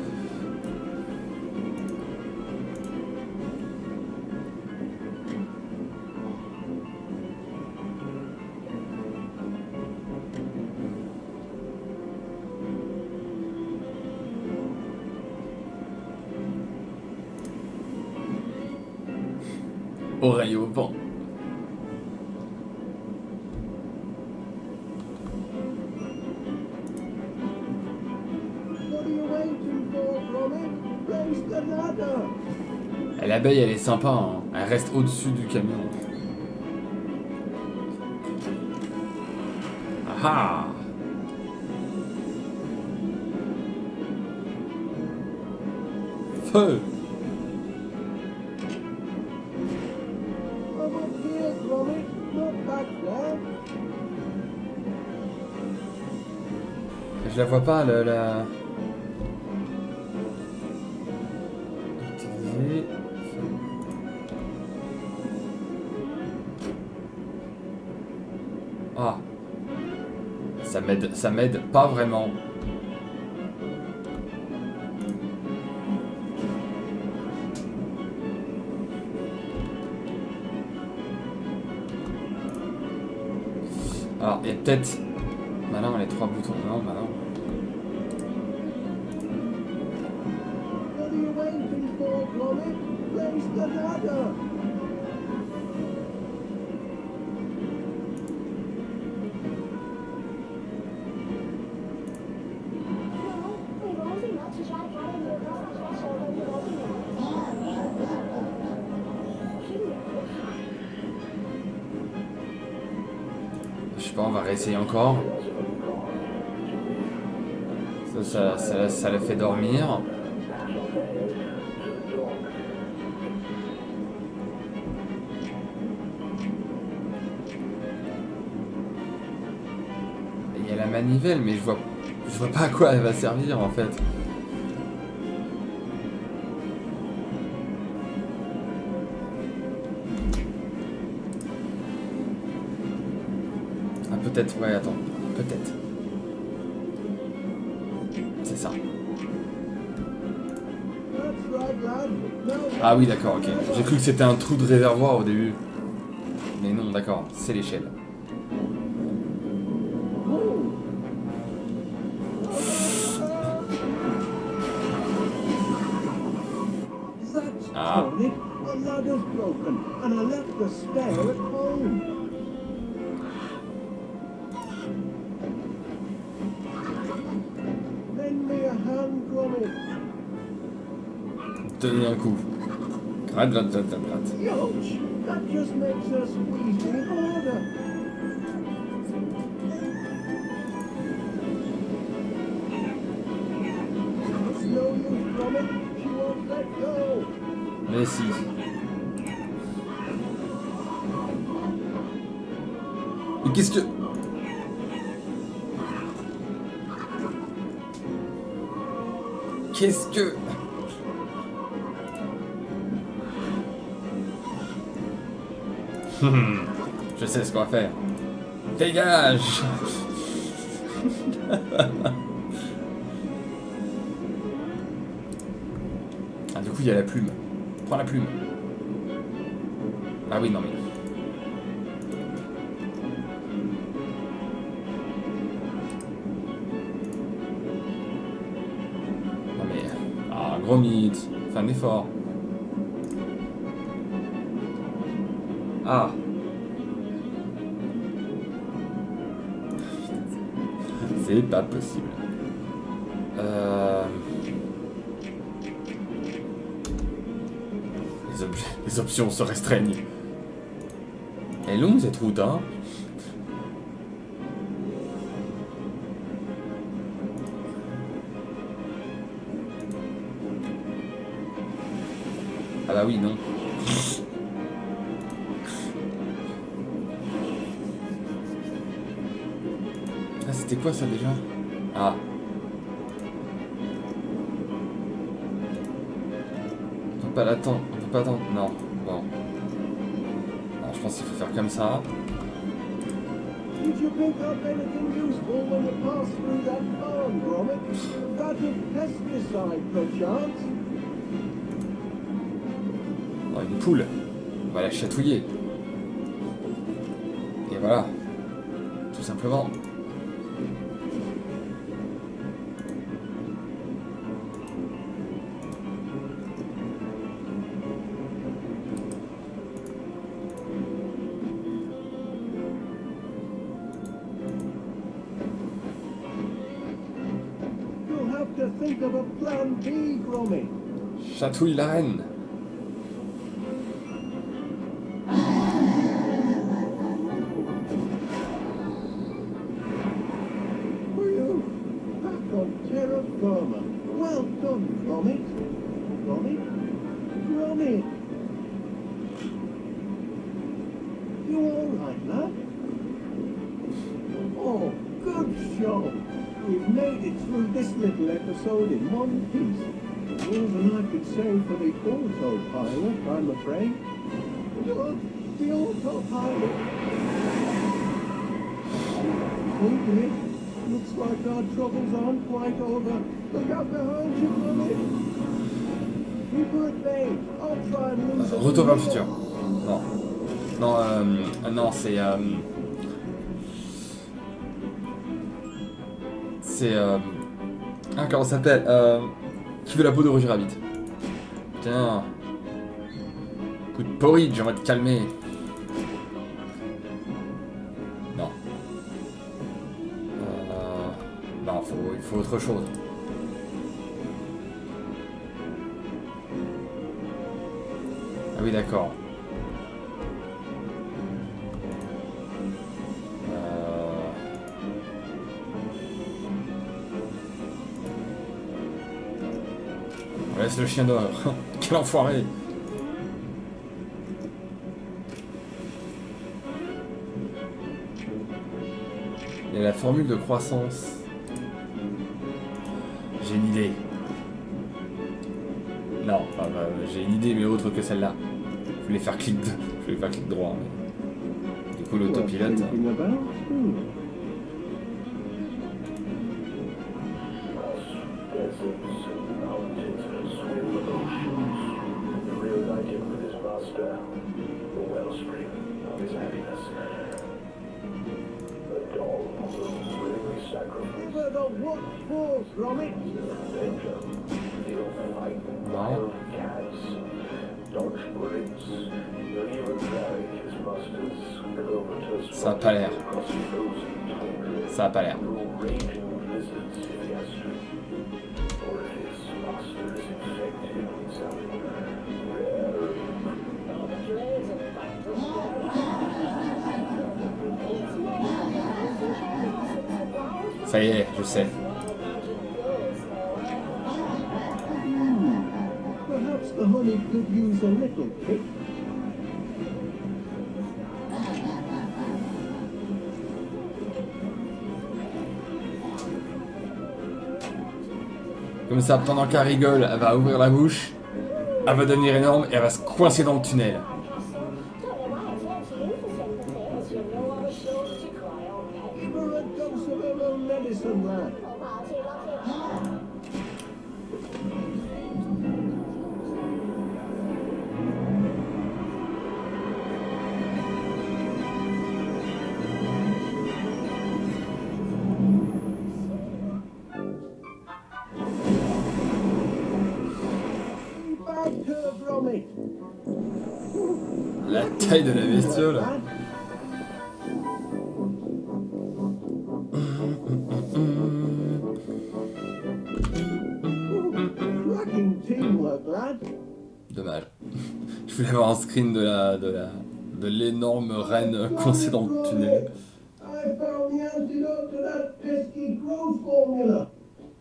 Oreille au vent. What are you waiting for, Gromit? Place the ladder! Et l'abeille elle est sympa, hein. Elle reste au-dessus du camion. Ah ah. Feu. I'm up here, Gromit, not back there. Je la vois pas, la... Utiliser... Ah. Ça m'aide pas vraiment. Alors, il y a peut-être... Bah non, les 3 boutons. Non, bah non. What are you waiting for, Gromit? Place the ladder. Je sais pas, on va réessayer encore. Ça le fait dormir. Il y a la manivelle, mais je vois pas à quoi elle va servir en fait. Ah peut-être, ouais, attends, peut-être. C'est ça. Ah oui, d'accord, ok. J'ai cru que c'était un trou de réservoir au début. Mais non, d'accord, c'est l'échelle. Ah. The ladder's broken, and I left the spare at home. Lend me a hand, Gromit. Tenez un coup. Gratte, gratte, gratte, gratte, gratte. Youch! That just makes us squeeze me harder. It's no use, Gromit. She won't let go. Mais si. Mais qu'est-ce que... Qu'est-ce que... Je sais ce qu'on va faire. Dégage. Ah, du coup, il y a la plume. Prends la plume. Ah oui, non mais... Non mais... Ah, Gromit. Fais un effort. Ah. C'est pas possible. Les options se restreignent. Elle est longue cette route, hein. Ah bah oui, non. Ah, c'était quoi ça déjà? Ah. On peut pas l'attendre. On peut pas attendre. Non. Bon. Alors, je pense qu'il faut faire comme ça. Did you pick up anything useful when you passed through that farm, Gromit? That of pesticide, perchance? Oh, une poule. On va la chatouiller. Et voilà. Tout simplement. You'll have to think of a plan B, Gromit. Chatouille la reine. Phew! Back on terra firma. Well done, Gromit. Gromit? Gromit! You all right, lad? Oh, Good show. We've made it through this little episode in one piece. More than I could say for the autopilot, I'm afraid. The autopilot. Okay. Looks like our troubles aren't quite over. Look out behind you, Gromit. Keep her at bay. I'll try and lose her. Retour vers le futur. Non. Non, non, c'est... C'est... Ah, comment ça s'appelle Qui veut la peau de Roger Rabbit. Tiens. Coup de porridge, on va te calmer. Non. Non, il faut autre chose. Ah oui, d'accord. On laisse le chien dehors. Quel enfoiré. Il y a la formule de croissance. J'ai une idée. Non, enfin, j'ai une idée mais autre que celle-là. Je voulais faire clic droit. Mais... Du coup l'autopilote. What for, Gromit? Non. Ça a pas l'air. Ça a pas l'air. Ça y est, je sais. Perhaps the honey could use a little kick. Comme ça, pendant qu'elle rigole, elle va ouvrir la bouche, elle va devenir énorme et elle va se coincer dans le tunnel. La taille de la bestiole. Dommage. Je voulais avoir un screen de l'énorme reine coincée dans le tunnel.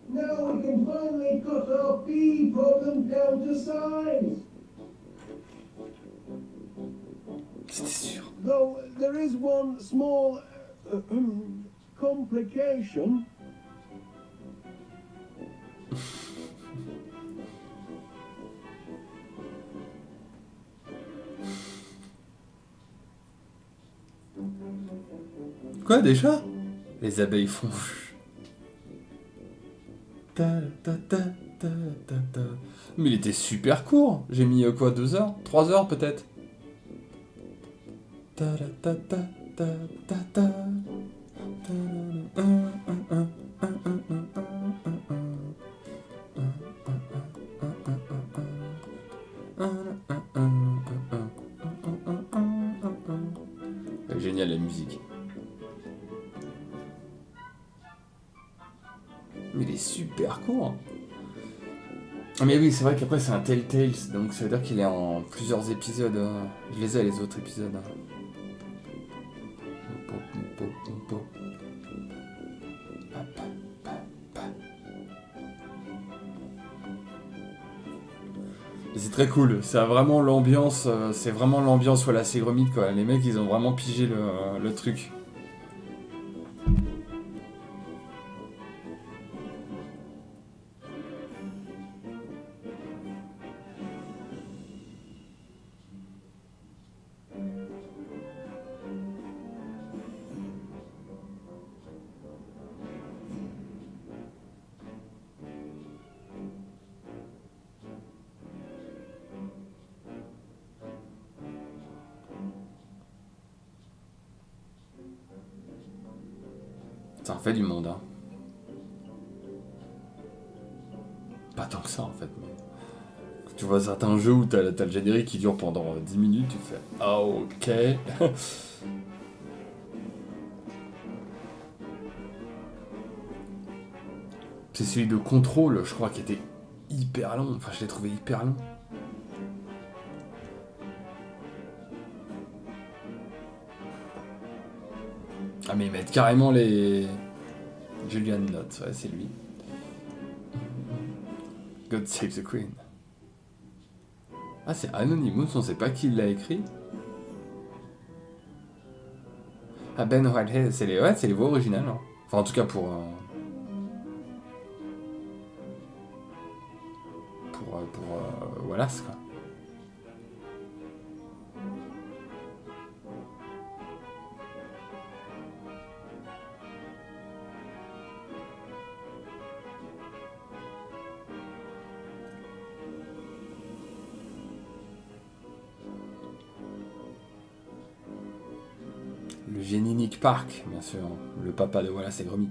Now we can finally cut our bee problem down to size. C'était sûr. Though there is one small complication. Quoi déjà? Les abeilles font... Mais il était super court. J'ai mis quoi, 2 heures? 3 heures peut-être? Génial la musique. Mais il est super court. Mais oui, c'est vrai qu'après c'est un Telltale, donc ça veut dire qu'il est en plusieurs épisodes. Je les ai les autres épisodes. Et c'est très cool, c'est vraiment l'ambiance Wallace et Gromit quoi. Les mecs ils ont vraiment pigé le truc. Ça en fait du monde, hein. Pas tant que ça, en fait, mais... Tu vois certains jeux où t'as le générique qui dure pendant 10 minutes, tu fais « Ah, ok ». C'est celui de contrôle, je crois, qui était hyper long. Enfin, je l'ai trouvé hyper long. Ah, mais ils mettent carrément les... Julian Notes, ouais, c'est lui. God Save the Queen. Ah, c'est Anonymous, on sait pas qui l'a écrit. Ah, Ben Whitehead, c'est les voix originales. Hein. Enfin, en tout cas pour Wallace, quoi. Le génie Nick Park, bien sûr, le papa de Wallace et Gromit.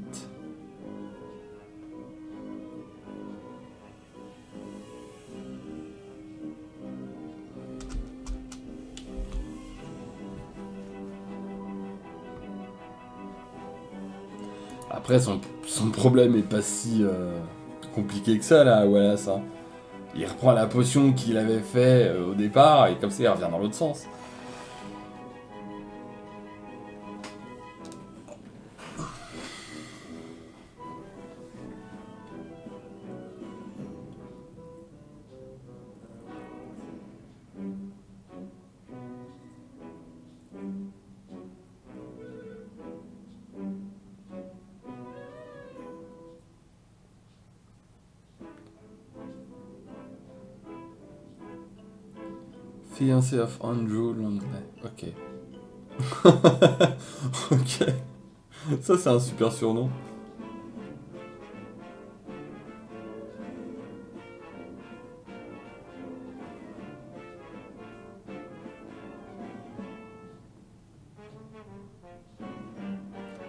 Après, son problème est pas si compliqué que ça, là, Wallace. Hein. Il reprend la potion qu'il avait fait au départ, et comme ça, il revient dans l'autre sens. Fiancé of Andrew Longley. Ok. Ok. Ça, c'est un super surnom.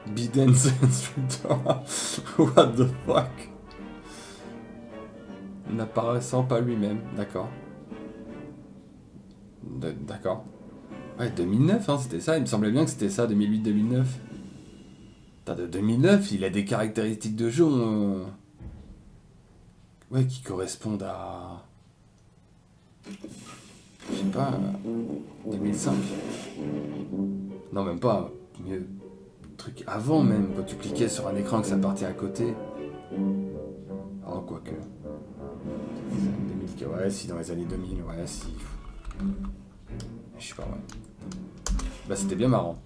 Biden's instructor. What the fuck? N'apparaissant pas lui-même. D'accord. D'accord. Ouais, 2009, hein, c'était ça. Il me semblait bien que c'était ça, 2008-2009. De 2009, il a des caractéristiques de jeu ouais, qui correspondent à... Je sais pas... 2005. Non, même pas. Mieux. Truc avant même, quand tu cliquais sur un écran que ça partait à côté. Oh, quoique. Ouais, si, dans les années 2000, ouais, si... Je sais pas, ouais. Bah, c'était bien marrant.